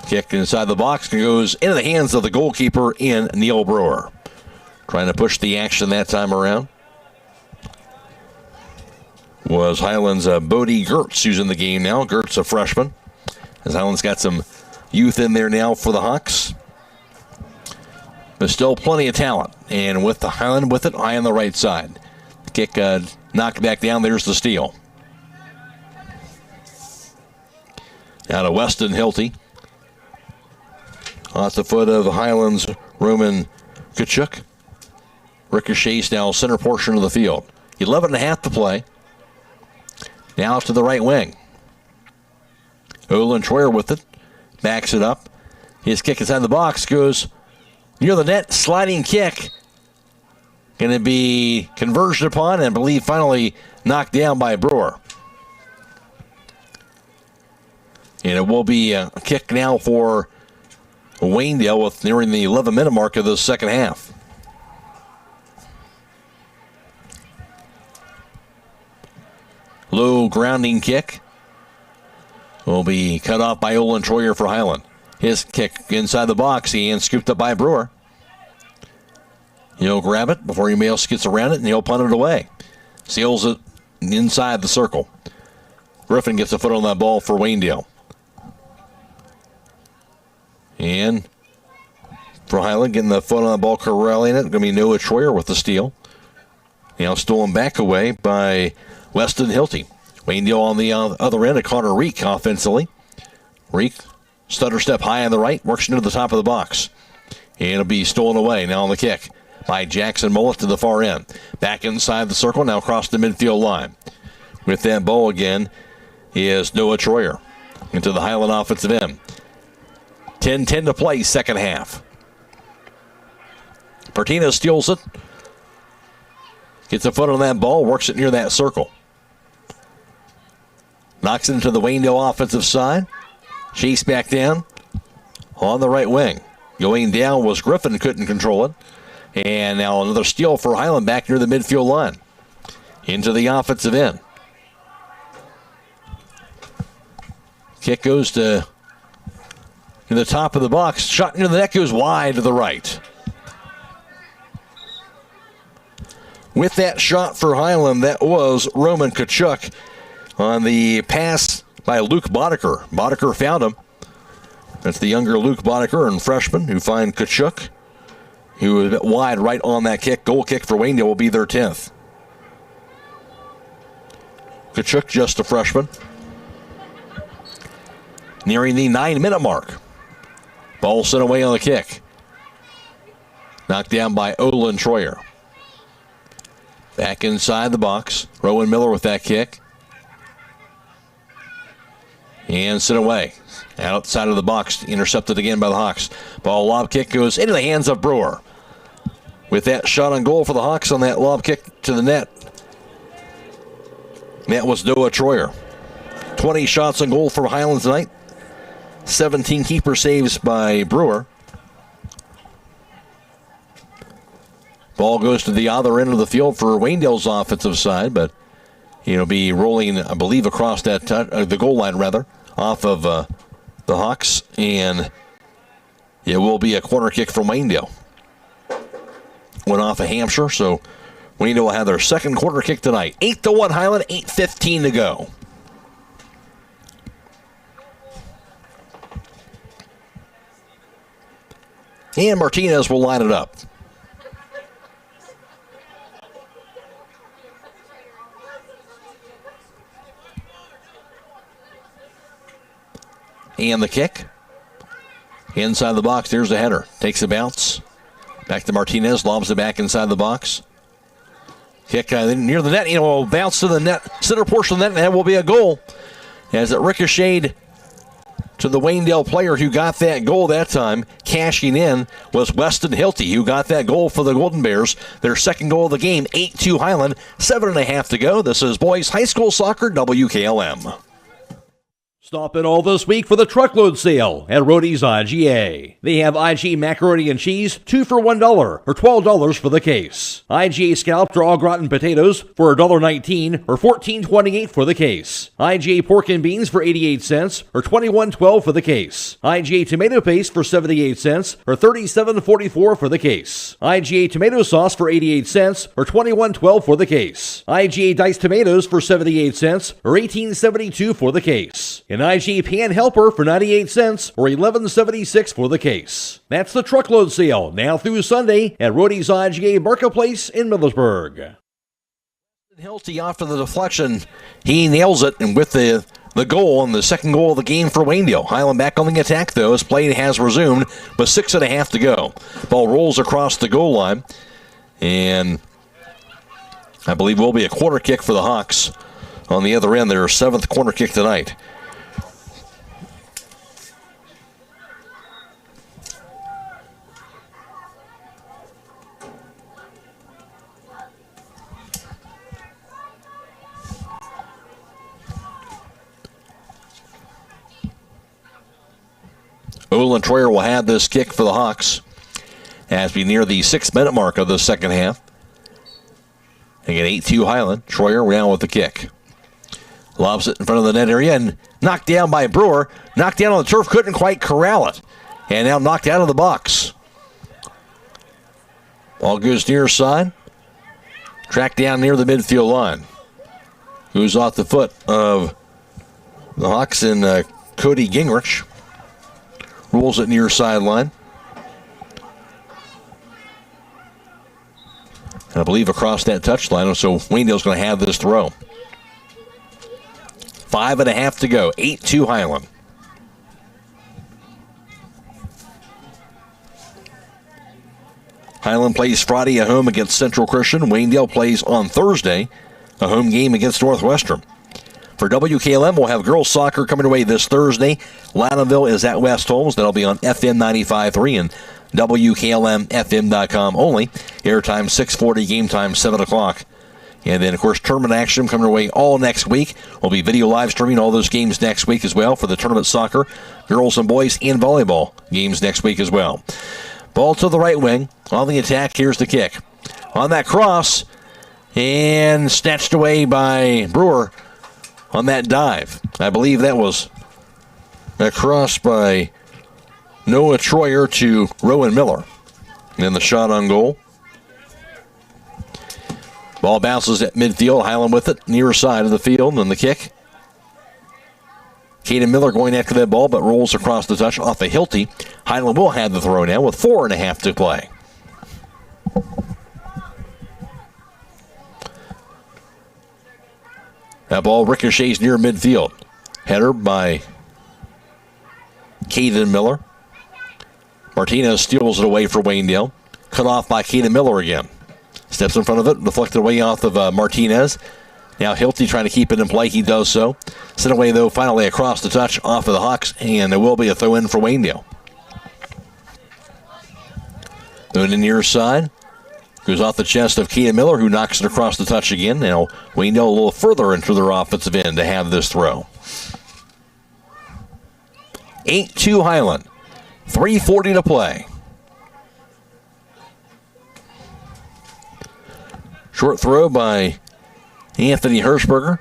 Kick inside the box and goes into the hands of the goalkeeper in Neil Brewer. Trying to push the action that time around was Hiland's Bodie Gertz, who's in the game now. Gertz, a freshman. As Hiland's got some youth in there now for the Hawks. There's still plenty of talent. And with the Hiland with it, high on the right side. Kick knocked back down. There's the steal. Out of Weston Hilty. Off the foot of Hiland's Roman Kachuk. Ricochets now center portion of the field. 11.5 to play. Now to the right wing. Olin Troyer with it. Backs it up. His kick inside the box goes near the net. Sliding kick. Going to be converged upon and I believe finally knocked down by Brewer. And it will be a kick now for Waynedale with nearing the 11-minute mark of the second half. Low grounding kick will be cut off by Olin Troyer for Hiland. His kick inside the box and scooped up by Brewer. He'll grab it before anybody else gets around it and he'll punt it away. Seals it inside the circle. Griffin gets a foot on that ball for Waynedale. And for Hiland, getting the foot on the ball, corralling it. Going to be Noah Troyer with the steal. Now stolen back away by Weston Hilty. Waynedale on the other end of Connor Reek offensively. Reek, stutter step high on the right, works into the top of the box. And it'll be stolen away now on the kick by Jackson Mullet to the far end. Back inside the circle, now across the midfield line. With that ball again is Noah Troyer into the Hiland offensive end. 10-10 to play, second half. Martinez steals it. Gets a foot on that ball, works it near that circle. Knocks it into the Waynedale offensive side. Chase back down on the right wing. Going down was Griffin, couldn't control it. And now another steal for Hiland back near the midfield line. Into the offensive end. Kick goes to the top of the box. Shot into the net goes wide to the right. With that shot for Hiland, that was Roman Kachuk on the pass by Luke Boddicker. Boddicker found him. That's the younger Luke Boddicker and freshman who find Kachuk, who was a bit wide right on that kick. Goal kick for Waynedale will be their 10th. Kachuk, just a freshman. Nearing the 9-minute mark. Ball sent away on the kick. Knocked down by Olin Troyer. Back inside the box. Rowan Miller with that kick. And sent away. Outside of the box. Intercepted again by the Hawks. Ball lob kick goes into the hands of Brewer. With that shot on goal for the Hawks on that lob kick to the net. That was Noah Troyer. 20 shots on goal for Hiland tonight. 17 keeper saves by Brewer. Ball goes to the other end of the field for Waynedale's offensive side, but he'll be rolling, I believe, across that the goal line, rather, off of the Hawks, and it will be a corner kick from Waynedale. Went off of Hampshire, so Waynedale will have their second corner kick tonight. 8-1 Hiland, 8:15 to go. And Martinez will line it up. And the kick. Inside the box, there's the header. Takes a bounce. Back to Martinez, lobs it back inside the box. Kick near the net, will bounce to the net, center portion of the net, and that will be a goal. As it ricocheted to the Waynedale player who got that goal that time. Cashing in was Weston Hilty, who got that goal for the Golden Bears. Their second goal of the game, 8-2 Hiland, 7.5 to go. This is Boys High School Soccer, WKLM. Stop in all this week for the truckload sale at Rody's IGA. They have IGA macaroni and cheese, 2 for $1 or $12 for the case. IGA scalloped or au gratin potatoes for $1.19 or $14.28 for the case. IGA pork and beans for 88 cents or $21.12 for the case. IGA tomato paste for 78 cents or $37.44 for the case. IGA tomato sauce for 88 cents or $21.12 for the case. IGA diced tomatoes for 78 cents or $18.72 for the case. An IGA pan helper for 98 cents or $11.76 for the case. That's the truckload sale now through Sunday at Rody's IGA Marketplace in Millersburg. Hilty off to the deflection. He nails it, and with the goal and the second goal of the game for Waynedale. Hiland back on the attack, though, as play has resumed, with 6.5 to go. Ball rolls across the goal line, and I believe will be a corner kick for the Hawks on the other end. Their 7th corner kick tonight. Olin Troyer will have this kick for the Hawks as we near the 6-minute mark of the second half. Again, 8-2 Hiland. Troyer now with the kick. Lobs it in front of the net area and knocked down by Brewer. Knocked down on the turf, couldn't quite corral it. And now knocked out of the box. Ball goes near side. Tracked down near the midfield line. Who's off the foot of the Hawks and Cody Gingrich. Rolls it near sideline. And I believe across that touchline, so Waynedale's going to have this throw. 5.5 to go. 8-2 Hiland. Hiland plays Friday at home against Central Christian. Waynedale plays on Thursday, a home game against Northwestern. For WKLM, we'll have girls soccer coming away this Thursday. Loudonville is at West Holmes. That'll be on FM 95.3 and WKLM-FM.com only. Airtime 6:40, game time 7 o'clock. And then, of course, tournament action coming away all next week. We'll be video live streaming all those games next week as well for the tournament soccer, girls and boys, and volleyball games next week as well. Ball to the right wing. On the attack, here's the kick. On that cross, and snatched away by Brewer. On that dive. I believe that was a cross by Noah Troyer to Rowan Miller. And then the shot on goal. Ball bounces at midfield. Hiland with it, near side of the field, and the kick. Caden Miller going after that ball, but rolls across the touch off a Hilty. Hiland will have the throw now with 4.5 to play. That ball ricochets near midfield. Header by Caden Miller. Martinez steals it away for Waynedale. Cut off by Caden Miller again. Steps in front of it, deflected away off of Martinez. Now Hilty trying to keep it in play. He does so. Sent away, though, finally across the touch off of the Hawks, and there will be a throw in for Waynedale. Thrown in the near side. Goes off the chest of Caden Miller, who knocks it across the touch again. Now Waynedale a little further into their offensive end to have this throw. 8-2 Hiland. 3:40 to play. Short throw by Anthony Hirschberger.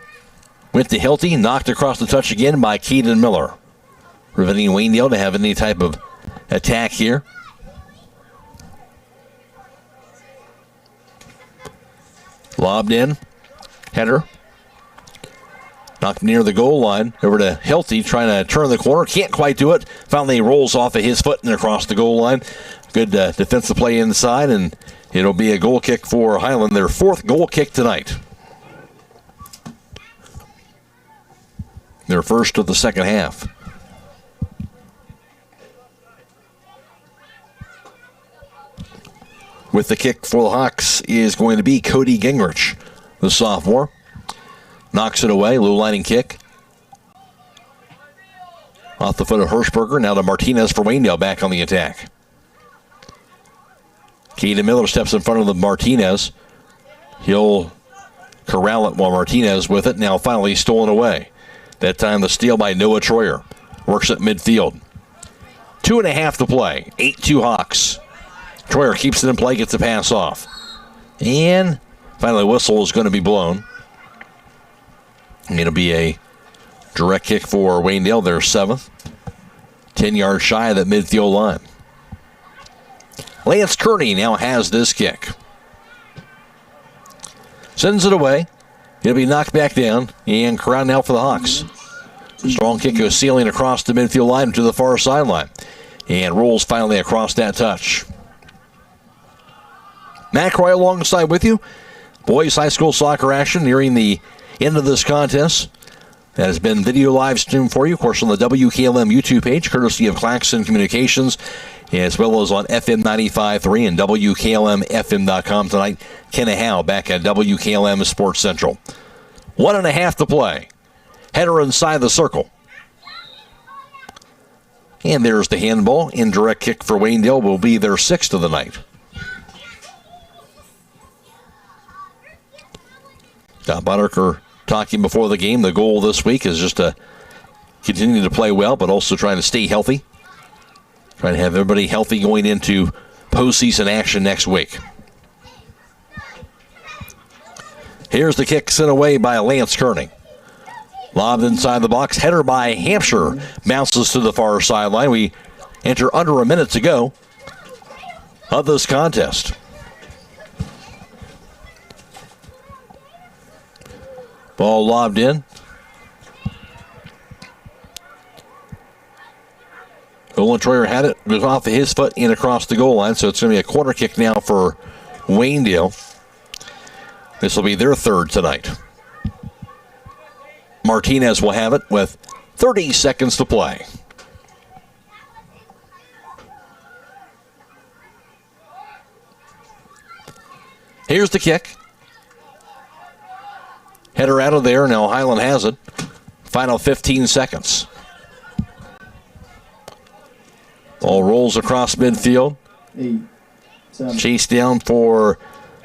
Went to Hilty, knocked across the touch again by Caden Miller. Preventing Waynedale to have any type of attack here. Lobbed in. Header. Knocked near the goal line. Over to Hilty, trying to turn the corner. Can't quite do it. Finally rolls off of his foot and across the goal line. Good defensive play inside, and it'll be a goal kick for Hiland. Their 4th goal kick tonight. Their first of the second half. with the kick for the Hawks is going to be Cody Gingrich, the sophomore. Knocks it away, low lining kick. Off the foot of Hirschberger, now to Martinez for Waynedale back on the attack. Caden Miller steps in front of the Martinez. He'll corral it while Martinez with it, now finally stolen away. That time the steal by Noah Troyer. Works at midfield. 2.5 to play. 8-2 Hawks. Troyer keeps it in play, gets the pass off. And finally, whistle is going to be blown. And it'll be a direct kick for Waynedale, their 7th. 10 yards shy of that midfield line. Lance Kearney now has this kick. Sends it away. It'll be knocked back down and corralled now for the Hawks. Strong kick goes sailing across the midfield line to the far sideline. And rolls finally across that touch. Matt Croy alongside with you. Boys high school soccer action nearing the end of this contest. That has been video live streamed for you, of course, on the WKLM YouTube page, courtesy of Claxon Communications, as well as on FM 95.3 and WKLM-FM.com tonight. Kenna Howell back at WKLM Sports Central. 1.5 to play. Header inside the circle. And there's the handball. Indirect kick for Waynedale will be their 6th of the night. Don Boddicker talking before the game. The goal this week is just to continue to play well, but also trying to stay healthy. Trying to have everybody healthy going into postseason action next week. Here's the kick sent away by Lance Kearney. Lobbed inside the box. Header by Hampshire. Bounces to the far sideline. We enter under a minute to go of this contest. Ball lobbed in. Olin Troyer had it. Goes off of his foot and across the goal line. So it's going to be a corner kick now for Waynedale. This will be their 3rd tonight. Martinez will have it with 30 seconds to play. Here's the kick. Header out of there. Now Hiland has it. Final 15 seconds. Ball rolls across midfield. 8, 7. Chase down for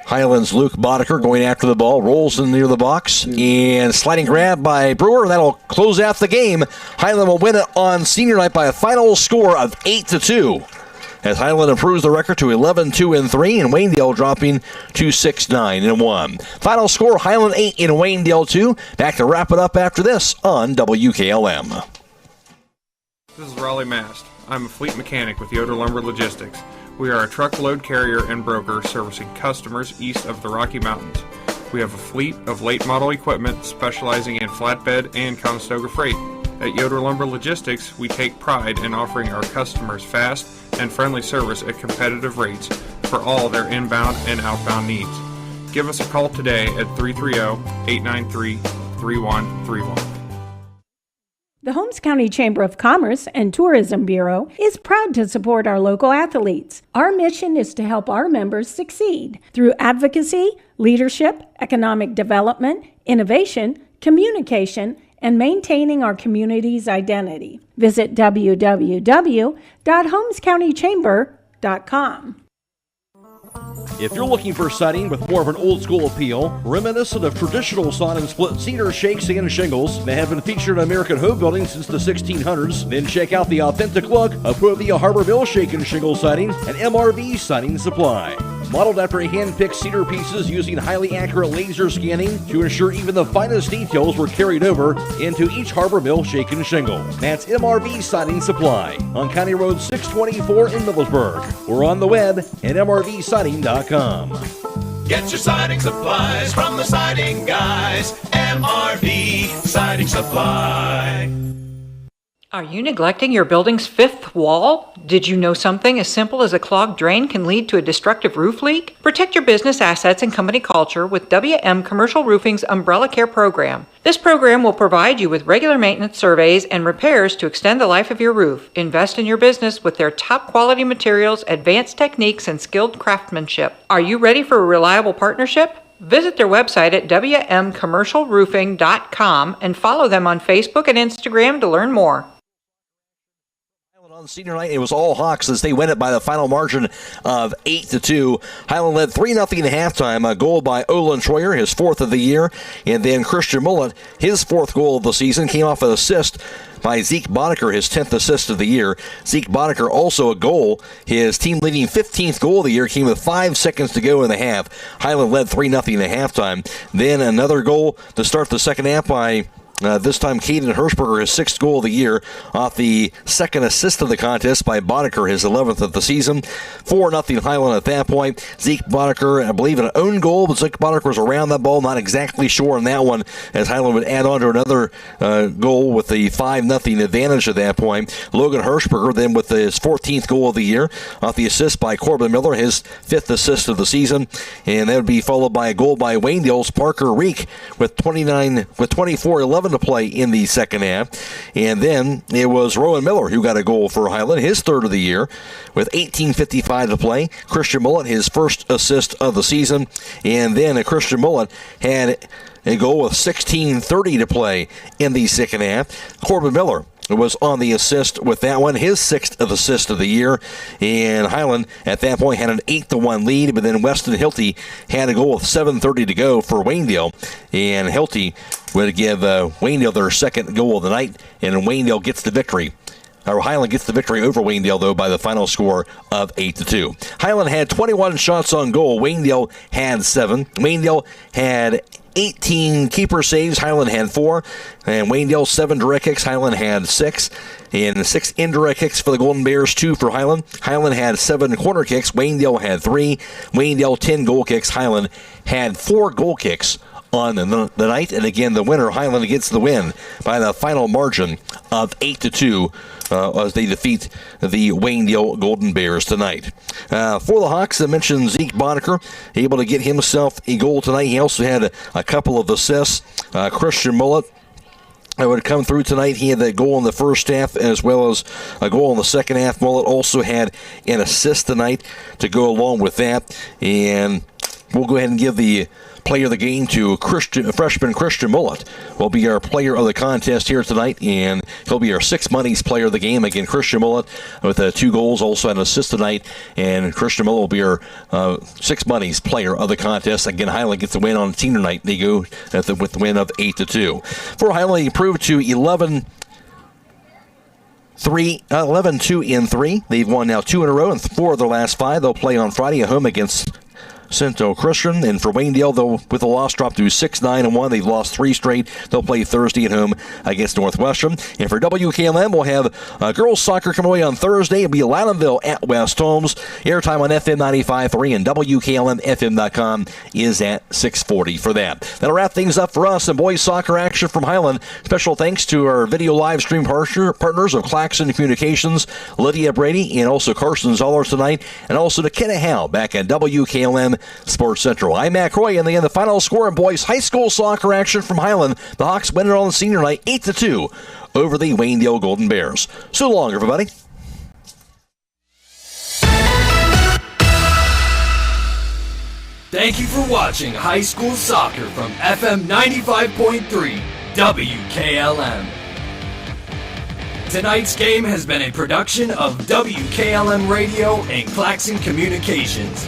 Highland's Luke Boddicker going after the ball. Rolls in near the box. And sliding grab by Brewer. That'll close out the game. Highland will win it on senior night by a final score of 8-2. As Highland improves the record to 11-2-3, and Waynedale dropping to 6-9-1. Final score: Highland 8 and Waynedale 2. Back to wrap it up after this on WKLM. This is Raleigh Mast. I'm a fleet mechanic with Yoder Lumber Logistics. We are a truckload carrier and broker servicing customers east of the Rocky Mountains. We have a fleet of late model equipment specializing in flatbed and Conestoga freight. At Yoder Lumber Logistics, we take pride in offering our customers fast and friendly service at competitive rates for all their inbound and outbound needs. Give us a call today at 330-893-3131. The Holmes County Chamber of Commerce and Tourism Bureau is proud to support our local athletes. Our mission is to help our members succeed through advocacy, leadership, economic development, innovation, communication, and maintaining our community's identity. Visit www.holmescountychamber.com. If you're looking for siding with more of an old school appeal, reminiscent of traditional sawn and split cedar shakes and shingles that have been featured in American home building since the 1600s, then check out the authentic look of Provia Harborville Shake and Shingle Siding and MRV Siding Supply. Modeled after hand-picked cedar pieces using highly accurate laser scanning to ensure even the finest details were carried over into each Harborville Shake and Shingle. That's MRV Siding Supply on County Road 624 in Millersburg, or on the web at mrvsiding.com. Get your siding supplies from the siding guys. MRV Siding Supply. Are you neglecting your building's fifth wall? Did you know something as simple as a clogged drain can lead to a destructive roof leak? Protect your business assets and company culture with WM Commercial Roofing's Umbrella Care program. This program will provide you with regular maintenance surveys and repairs to extend the life of your roof. Invest in your business with their top quality materials, advanced techniques, and skilled craftsmanship. Are you ready for a reliable partnership? Visit their website at wmcommercialroofing.com and follow them on Facebook and Instagram to learn more. On senior night, it was all Hawks as they win it by the final margin of 8-2. Hiland led 3-0 at halftime. A goal by Olin Troyer, his fourth of the year. And then Christian Mullet, his fourth goal of the season, came off an assist by Zeke Boddicker, his 10th assist of the year. Zeke Boddicker also a goal. His team-leading 15th goal of the year came with 5 seconds to go in the half. Hiland led 3-0 at halftime. Then another goal to start the second half by this time, Caden Hirschberger, his 6th goal of the year, off the second assist of the contest by Boddicker, his 11th of the season. 4-0 Hiland at that point. Zeke Boddicker, I believe, an own goal, but Zeke Boddicker was around that ball, not exactly sure on that one, as Hiland would add on to another goal with the 5-0 advantage at that point. Logan Hirschberger then with his 14th goal of the year, off the assist by Corbin Miller, his 5th assist of the season, and that would be followed by a goal by Waynedale's Parker Reek with 24-11 to play in the second half. And then it was Rowan Miller who got a goal for Hiland, his 3rd of the year, with 18:55 to play. Christian Mullet, his 1st assist of the season. And then Christian Mullet had a goal with 16:30 to play in the second half. Corbin Miller was on the assist with that one, his 6th assist of the year. And Hiland at that point had an 8-1 lead, but then Weston Hilty had a goal with 7:30 to go for Waynedale. And Hilty would give Waynedale their 2nd goal of the night, and Waynedale gets the victory. Hiland gets the victory over Waynedale, though, by the final score of 8-2. Hiland had 21 shots on goal. Waynedale had 7. Waynedale had 18 keeper saves. Hiland had 4. And Waynedale 7 direct kicks. Hiland had 6. And 6 indirect kicks for the Golden Bears, 2 for Hiland. Hiland had 7 corner kicks. Waynedale had 3. Waynedale 10 goal kicks. Hiland had 4 goal kicks on the night. And again, the winner, Hiland, gets the win by the final margin of 8-2 as they defeat the Waynedale Golden Bears tonight. For the Hawks, I mentioned Zeke Boddicker, able to get himself a goal tonight. He also had a couple of assists. Christian Mullet would come through tonight. He had that goal in the first half as well as a goal in the second half. Mullet also had an assist tonight to go along with that. And we'll go ahead and give the player of the game to freshman Christian Mullet. Will be our player of the contest here tonight, and he'll be our 6 Monies player of the game. Again, Christian Mullet with 2 goals, also an assist tonight, and Christian Mullet will be our 6 Monies player of the contest. Again, Hiland gets the win on senior night. They go with the win of 8-2. For Hiland, he improved to 11-2-3. They've won now 2 in a row and 4 of their last 5. They'll play on Friday at home against Central Christian. And for Waynedale, though, with the loss dropped to 6-9-1, they've lost 3 straight. They'll play Thursday at home against Northwestern. And for WKLM, we'll have girls soccer coming away on Thursday. It'll be Loudonville at West Holmes. Airtime on FM 95.3 and WKLM-FM.com is at 6:40 for that. That'll wrap things up for us in boys soccer action from Hiland. Special thanks to our video live stream partners of Claxon Communications, Lydia, Brady, and also Carson Zoller tonight, and also to Kenna, Howell back at WKLM Sports Central. I'm Matt Croy, and the final score in boys high school soccer action from Hiland. The Hawks win it on the senior night 8-2 over the Waynedale Golden Bears. So long, everybody. Thank you for watching high school soccer from FM 95.3 WKLM. Tonight's game has been a production of WKLM Radio and Claxon Communications.